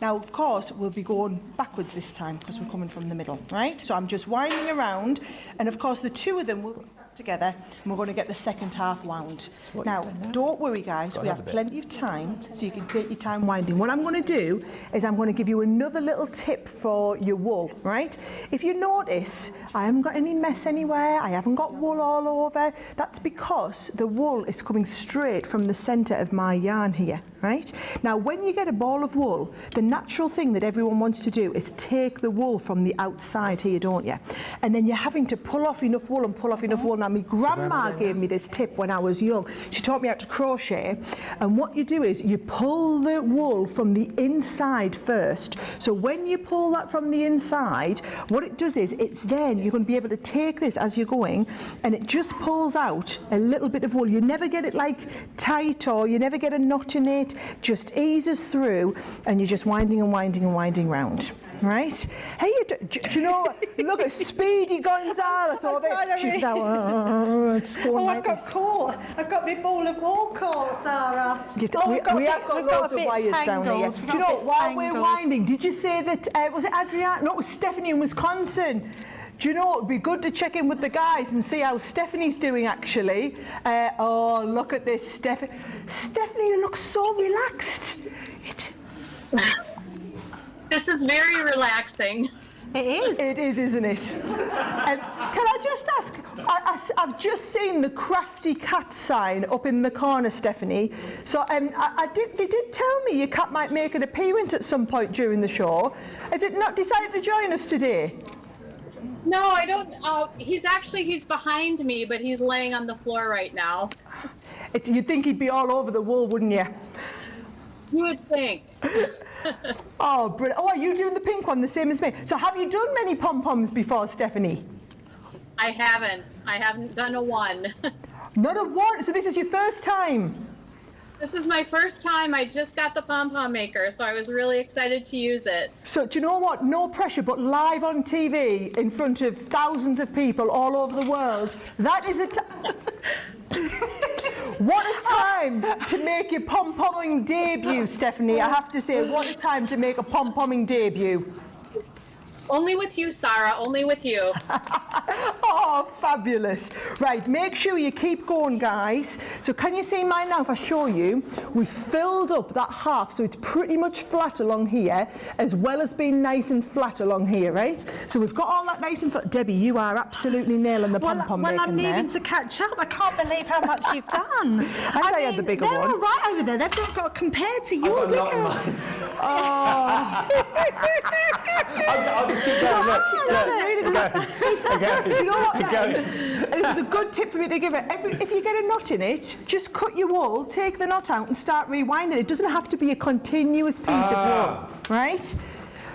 Now, of course, we'll be going backwards this time because we're coming from the middle, right? So I'm just winding around, and of course the two of them will be sat together, and we're going to get the second half wound. Now, don't worry, guys, we have plenty of time, so you can take your time winding. What I'm going to do is I'm going to give you another little tip for your wool, right? If you notice, I haven't got any mess anywhere, I haven't got wool all over. That's because the wool is coming straight from the centre of my yarn here, right? Now, when you get a ball of wool, the natural thing that everyone wants to do is take the wool from the outside here, don't you? And then you're having to pull off enough wool and pull off enough wool. Now, my grandma gave me this tip when I was young. She taught me how to crochet, and what you do is you pull the wool from the inside first. So when you pull that from the inside, what it does is it's then you're going to be able to take this as you're going, and it just pulls out a little bit of wool. You never get it like tight, or you never get a knot in it. Just eases through, and you're just winding and winding and winding round, right? Hey, do you know? Look at Speedy Gonzales over there. She's now it's going like I've got this. caught. I've got my ball of wool caught, Sarah. We have got loads of wires down here. Do you know, while we're winding, did you say that, was it Adriana? No, it was Stephanie in Wisconsin. Do you know, it would be good to check in with the guys and see how Stephanie's doing, actually. Oh, look at this, Stephanie. Stephanie looks so relaxed. This is very relaxing. It is. It is, isn't it? Can I just ask, I've just seen the crafty cat sign up in the corner, Stephanie. So they did tell me your cat might make an appearance at some point during the show. Has it not decided to join us today? No, I don't. He's behind me, but he's laying on the floor right now. You'd think he'd be all over the wall, wouldn't you? You would think. Oh, brilliant. Oh, are you doing the pink one the same as me? So have you done many pom-poms before, Stephanie? I haven't. I haven't done a one. Not a one? So this is your first time? This is my first time. I just got the pom-pom maker, so I was really excited to use it. So do you know what? No pressure, but live on TV in front of thousands of people all over the world, that is a what a time to make your pom-pomming debut, Stephanie. I have to say, what a time to make a pom-pomming debut. Only with you, Sara, only with you. Oh, fabulous. Right, make sure you keep going, guys. So can you see mine now if I show you? We've filled up that half, so it's pretty much flat along here, as well as being nice and flat along here, right? So we've got all that nice and flat. Debbie, you are absolutely nailing the pom-pom making I'm there. needing to catch up. I can't believe how much you've done. I had the bigger they're one. all right over there. They've not got compared to yours. Look at Oh. I'll just keep going. Look. You know what, then? This is a good tip for me to give it. If you get a knot in it, just cut your wool, take the knot out and start rewinding. It doesn't have to be a continuous piece of wool, right?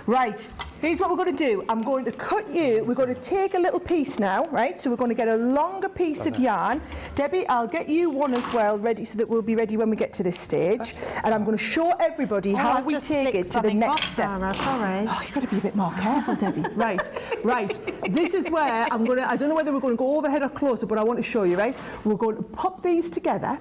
Right, here's what we're going to do. I'm going to cut you, we're going to take a little piece now, right? So we're going to get a longer piece of yarn. Debbie, I'll get you one as well, ready, so that we'll be ready when we get to this stage. And I'm going to show everybody how we take it to the next step. Sorry. Oh, you've got to be a bit more careful, Debbie. Right. This is where I'm going to, I don't know whether we're going to go overhead or closer, but I want to show you, right? We're going to pop these together.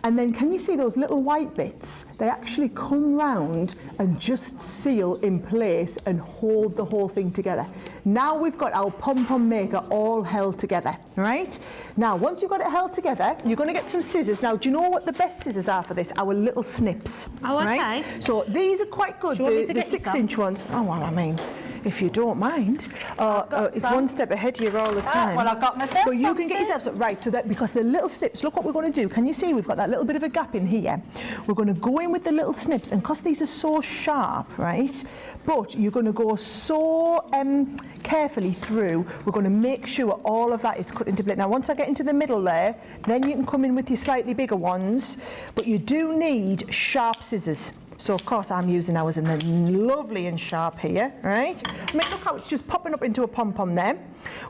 And then can you see those little white bits? They actually come round and just seal in place and hold the whole thing together. Now we've got our pom-pom maker all held together, right? Now, once you've got it held together, you're going to get some scissors. Now, do you know what the best scissors are for this? Our little snips. Oh, okay. Right? So these are quite good, Do you want me to the get you 6-inch ones. Oh, well, I mean, if you don't mind. It's one step ahead of you all the time. Well, I've got myself But you can get something. yourself some. Right, so that, because the little snips, look what we're going to do. Can you see we've got that little bit of a gap in here? We're going to go in with the little snips, and because these are so sharp, right, but you're going to go so carefully through, we're going to make sure all of that is cut into place. Now, once I get into the middle there, then you can come in with your slightly bigger ones, but you do need sharp scissors. So, of course, I'm using ours, and they're lovely and sharp here, right? I mean, look how it's just popping up into a pom-pom there.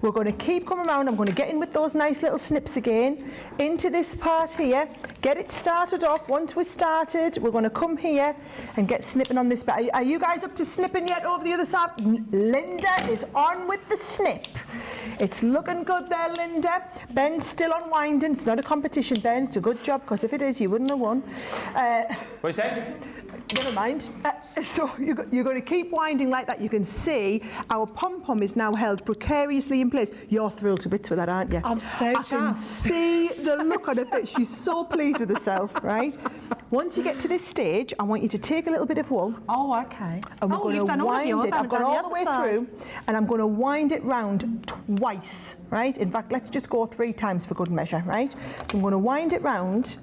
We're going to keep coming around. I'm going to get in with those nice little snips again into this part here. Get it started off. Once we're started, we're going to come here and get snipping on this bit. Are you guys up to snipping yet over the other side? Linda is on with the snip. It's looking good there, Linda. Ben's still unwinding. It's not a competition, Ben. It's a good job, because if it is, you wouldn't have won. What you say? Never mind. So you're going to keep winding like that. You can see our pom-pom is now held precariously in place. You're thrilled to bits with that, aren't you? I'm so I can see the look on her face. She's so pleased with herself, right? Once you get to this stage, I want you to take a little bit of wool. Oh, okay. And we're going you've to done all of wind yours. it. I I've haven't gone done all the the way other side. through, and I'm going to wind it round twice, right? In fact, let's just go 3 times for good measure, right? So I'm going to wind it round,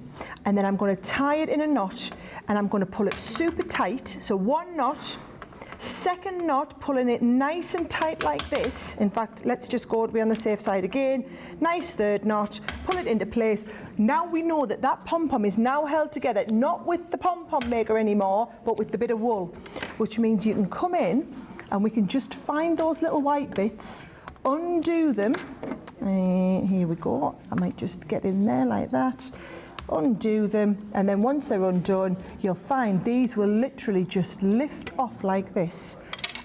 and then I'm going to tie it in a knot, and I'm going to pull it super tight. So 1 knot, 2nd knot, pulling it nice and tight like this. In fact, let's just go to be on the safe side again. Nice 3rd knot, pull it into place. Now we know that that pom-pom is now held together, not with the pom-pom maker anymore, but with the bit of wool, which means you can come in and we can just find those little white bits, undo them. Here we go. I might just get in there like that. Undo them, and then once they're undone, you'll find these will literally just lift off like this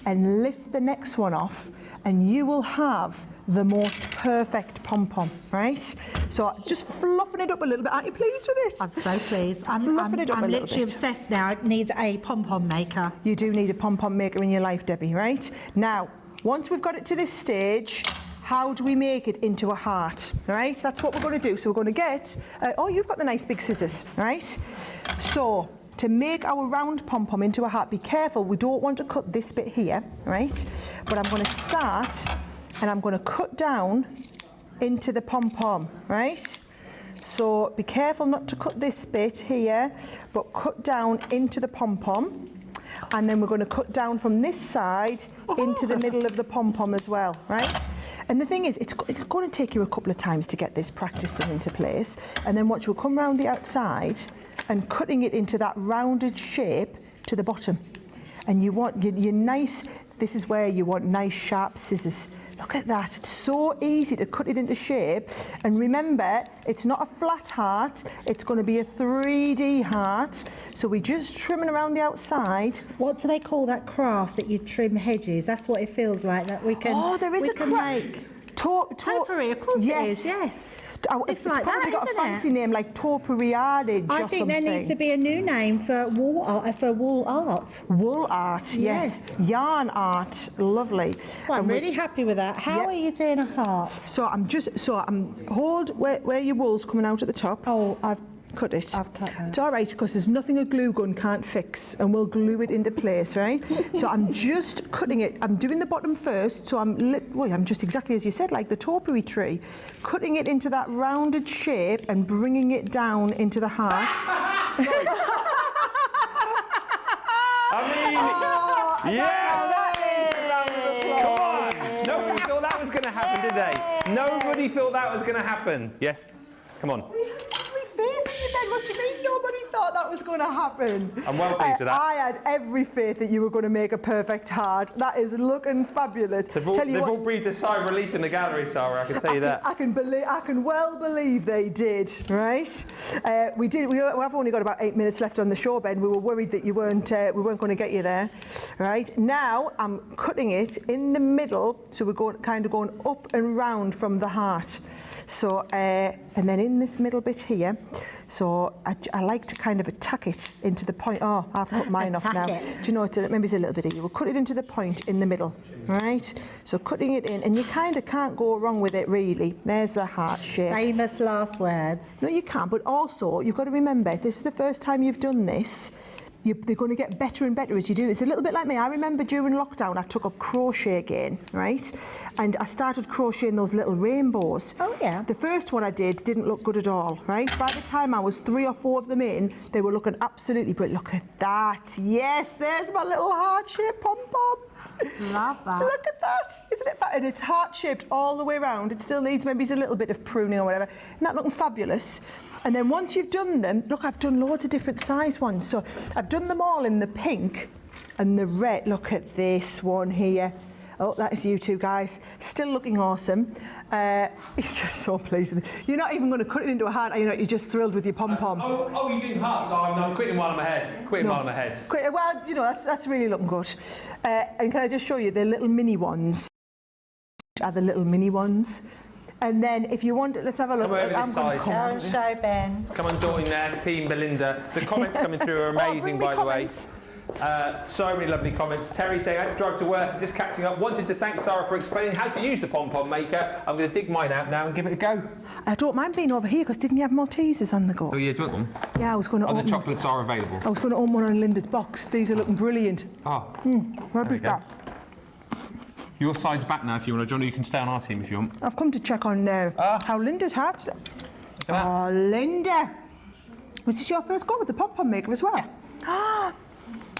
and lift the next one off, and you will have the most perfect pom-pom, right? So just fluffing it up a little bit. Aren't you pleased with it? I'm so pleased. I'm literally obsessed now. I need a pom-pom maker. You do need a pom-pom maker in your life, Debbie, right? Now, once we've got it to this stage, how do we make it into a heart, right? That's what we're going to do. So we're going to get, oh, you've got the nice big scissors, right? So to make our round pom-pom into a heart, be careful, we don't want to cut this bit here, right? But I'm going to start, and I'm going to cut down into the pom-pom, right? So be careful not to cut this bit here, but cut down into the pom-pom. And then we're going to cut down from this side into the middle of the pom-pom as well, right? And the thing is, it's going to take you a couple of times to get this practiced and into place. And then watch, we'll come round the outside and cutting it into that rounded shape to the bottom. And you want your nice, this is where you want nice sharp scissors. Look at that, it's so easy to cut it into shape. And remember, it's not a flat heart, it's going to be a 3D heart. So we're just trimming around the outside. What do they call that craft that you trim hedges? That's what it feels like, that we can. Oh, there is a make. Topiary, of course it is, yes. It's like probably that, got a isn't fancy it? name like topiary-yardage or I think something. there needs to be a new name for wool art. Wool art, yes. Yarn art, lovely. Well, I'm And really happy with that. How are you doing a heart? So I'm hold where your wool's coming out at the top. Oh, I've cut it. I've cut that. It's all right because there's nothing a glue gun can't fix, and we'll glue it into place, right? So I'm just cutting it. I'm doing the bottom first, so I'm just exactly as you said, like the topiary tree, cutting it into that rounded shape and bringing it down into the heart. Come on! Nobody thought that was going to happen, did they? Nobody thought that was going to happen. Yes? Come on. What do you mean nobody thought that was going to happen? I'm well pleased with that. I had every faith that you were going to make a perfect heart. That is looking fabulous. They've all breathed a sigh of relief in the gallery, Sarah, I can tell you that. I can well believe they did, right? We've only got about 8 minutes left on the show, Ben. We were worried that we weren't going to get you there, right? Now I'm cutting it in the middle, so we're going up and round from the heart. So, and then in this middle bit here, so I like to kind of attack it into the point. Oh, I've cut mine off now. Do you know, maybe it's a little bit easier. We'll cut it into the point in the middle, right? So cutting it in, and you kind of can't go wrong with it, really. There's the heart shape. Famous last words. No, you can't, but also you've got to remember, if this is the first time you've done this, they're going to get better and better as you do. It's a little bit like me. I remember during lockdown, I took up crochet again, right? And I started crocheting those little rainbows. Oh, yeah. The first one I didn't look good at all, right? By the time I was 3 or 4 of them in, they were looking absolutely brilliant. Look at that. Yes, there's my little heart-shaped pom-pom. Love that. Look at that. Isn't it? And it's heart-shaped all the way around. It still needs maybe a little bit of pruning or whatever. Isn't that looking fabulous? And then once you've done them, look, I've done loads of different size ones. So I've done them all in the pink and the red. Look at this one here. Oh, that is you two guys. Still looking awesome. It's just so pleased. You're not even going to cut it into a heart, you're just thrilled with your pom-pom. You're doing hearts? Oh, I'm quitting while I'm ahead. While I'm ahead. Well, that's really looking good. And can I just show you the little mini ones? Are the little mini ones? And then if you want, let's have a look. Come over this side. Don't show Ben. Come on, Doreen there, Team Belinda. The comments coming through are amazing, by the way. So many lovely comments. Terry saying, I had to drive to work, just catching up. Wanted to thank Sarah for explaining how to use the pom-pom maker. I'm going to dig mine out now and give it a go. I don't mind being over here, because didn't you have Maltesers on the go? Oh, yeah, do you want them? Yeah, I was going to The chocolates are available. I was going to open one on Linda's box. These are looking brilliant. Oh. Where'd we go? Your side's back now if you want to, John, or you can stay on our team if you want. I've come to check on how Linda's heart's. Oh, Linda! Was this your first go with the pom-pom maker as well? Yeah.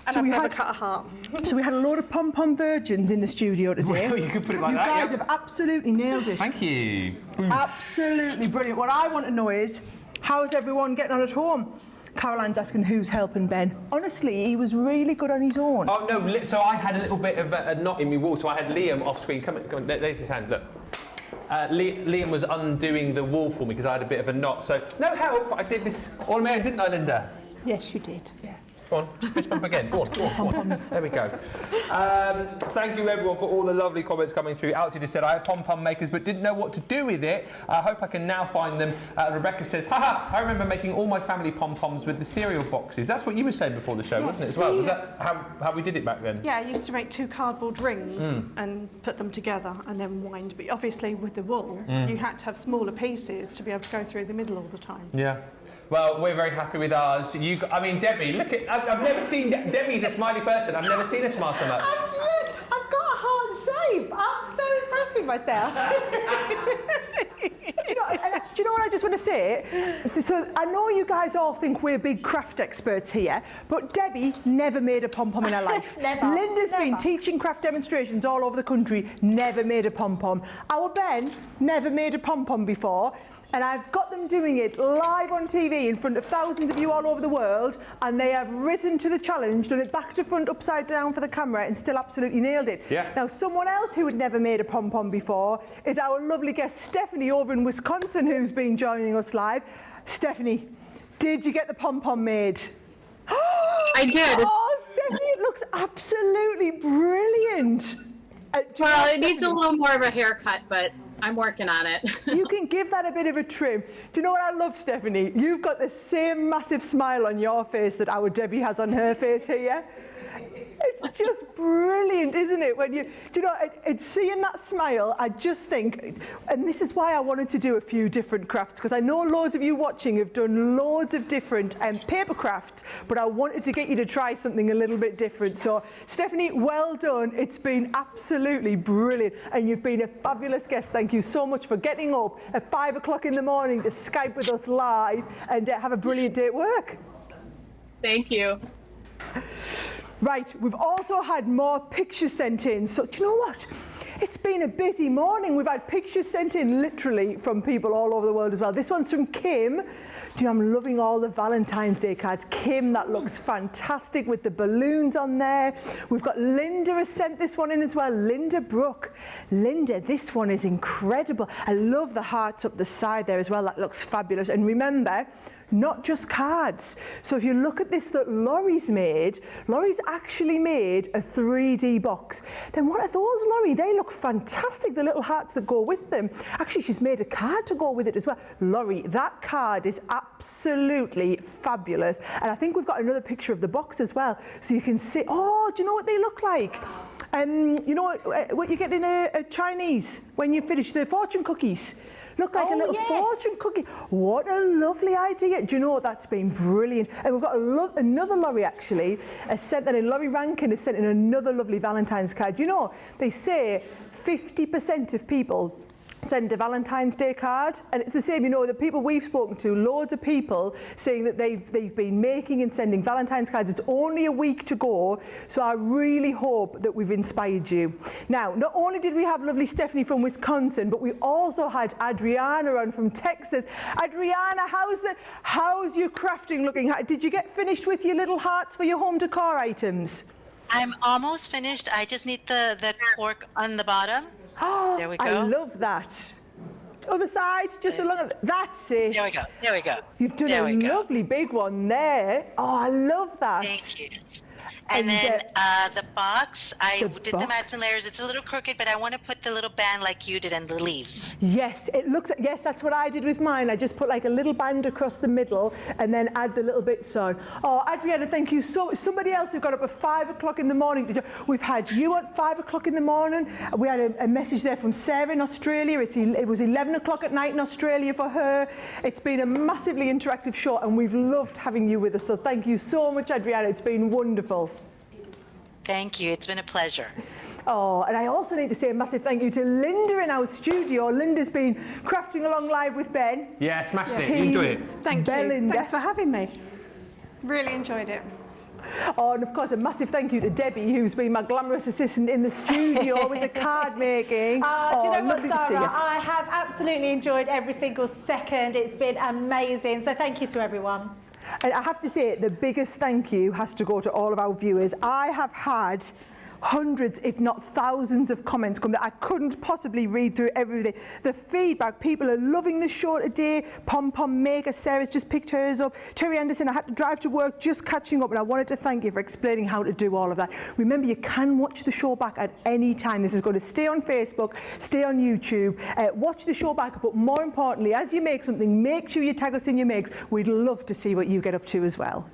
And I've never cut a heart. So we had a load of pom-pom virgins in the studio today. Well, you could put it like that. You guys yeah. have absolutely nailed it. Thank you. Absolutely brilliant. What I want to know is, how's everyone getting on at home? Caroline's asking who's helping Ben. Honestly, he was really good on his own. Oh, no, so I had a little bit of a knot in my wall, so I had Liam off screen. Come on, there's his hand, look. Liam was undoing the wall for me because I had a bit of a knot, so no help. I did this all on my own, didn't I, Linda? Yes, you did. Yeah. Go on, fist bump again. Go on. There we go. Thank you everyone for all the lovely comments coming through. Alti just said, I had pom-pom makers but didn't know what to do with it. I hope I can now find them. Rebecca says, haha, I remember making all my family pom-poms with the cereal boxes. That's what you were saying before the show, wasn't it, as well? Was that how we did it back then? Yeah, I used to make 2 cardboard rings and put them together and then wind. But obviously with the wool, you had to have smaller pieces to be able to go through the middle all the time. Yeah. Well, we're very happy with ours. I mean, Debbie, look at... I've never seen... Debbie's a smiley person. I've never seen her smile so much. Look, I've got a heart shape. I'm so impressed with myself. just want to say, so I know you guys all think we're big craft experts here, but Debbie never made a pom-pom in her life. Never. Linda's been teaching craft demonstrations all over the country, never made a pom-pom. Our Ben never made a pom-pom before. And I've got them doing it live on TV in front of thousands of you all over the world, and they have risen to the challenge, done it back to front, upside down for the camera, and still absolutely nailed it. Yeah. Now, someone else who had never made a pom-pom before is our lovely guest Stephanie over in Wisconsin, who's been joining us live. Stephanie, did you get the pom-pom made? I did. Oh, Stephanie, it looks absolutely brilliant. Well, it needs a little more of a haircut, but I'm working on it. You can give that a bit of a trim. Do you know what I love, Stephanie? You've got the same massive smile on your face that our Debbie has on her face here. It's just brilliant, isn't it? When you, do you know, it's seeing that smile, I just think, and this is why I wanted to do a few different crafts, because I know loads of you watching have done loads of different paper crafts, but I wanted to get you to try something a little bit different. So, Stephanie, well done. It's been absolutely brilliant, and you've been a fabulous guest. Thank you so much for getting up at 5 o'clock in the morning to Skype with us live and have a brilliant day at work. Thank you. Right, we've also had more pictures sent in. So do you know what? It's been a busy morning. We've had pictures sent in literally from people all over the world as well. This one's from Kim. Do you know, I'm loving all the Valentine's Day cards. Kim, that looks fantastic with the balloons on there. We've got Linda has sent this one in as well. Linda Brooke. Linda, this one is incredible. I love the hearts up the side there as well. That looks fabulous. And remember, not just cards. So if you look at this that Laurie's made, Laurie's actually made a 3D box. Then what are those, Laurie? They look fantastic, the little hearts that go with them. Actually, she's made a card to go with it as well. Laurie, that card is absolutely fabulous. And I think we've got another picture of the box as well. So you can see, oh, do you know what they look like? You know what you get in a Chinese when you finish the fortune cookies? Look like a little fortune cookie. What a lovely idea. Do you know what? That's been brilliant. And we've got another Laurie actually has sent that in. Laurie Rankin has sent in another lovely Valentine's card. You know, they say 50% of people send a Valentine's Day card, and it's the same, you know, the people we've spoken to, loads of people saying that they've been making and sending Valentine's cards. It's only a week to go, so I really hope that we've inspired you. Now, not only did we have lovely Stephanie from Wisconsin, but we also had Adriana on from Texas. Adriana, how's your crafting looking? Did you get finished with your little hearts for your home decor items? I'm almost finished. I just need the cork on the bottom. Oh, there we go. I love that. Other side, just along. That's it. There we go. There we go. You've done a lovely big one there. Oh, I love that. Thank you. And then the box, I did the mats and layers. It's a little crooked, but I want to put the little band like you did and the leaves. Yes, it looks. Yes, that's what I did with mine. I just put like a little band across the middle and then add the little bits on. Oh, Adriana, thank you so much. Somebody else who got up at 5 o'clock in the morning. We've had you at 5 o'clock in the morning. We had a message there from Sarah in Australia. It was 11 o'clock at night in Australia for her. It's been a massively interactive show, and we've loved having you with us. So thank you so much, Adriana. It's been wonderful. Thank you. It's been a pleasure. Oh, and I also need to say a massive thank you to Linda in our studio. Linda's been crafting along live with Ben. Yeah, smashed it. You enjoy it? Thank you. Belinda. Thanks for having me. Really enjoyed it. Oh, and of course, a massive thank you to Debbie, who's been my glamorous assistant in the studio with the card making. Do you know what, lovely to see Sara? you. I have absolutely enjoyed every single second. It's been amazing. So thank you to everyone. And I have to say, the biggest thank you has to go to all of our viewers. I have had hundreds, if not thousands of comments come that I couldn't possibly read through everything. The feedback, people are loving the show today. Pom Pom Maker, Sarah's just picked hers up. Terry Anderson, I had to drive to work, just catching up, and I wanted to thank you for explaining how to do all of that. Remember, you can watch the show back at any time. This is going to stay on Facebook, stay on YouTube. Watch the show back, but more importantly, as you make something, make sure you tag us in your makes. We'd love to see what you get up to as well.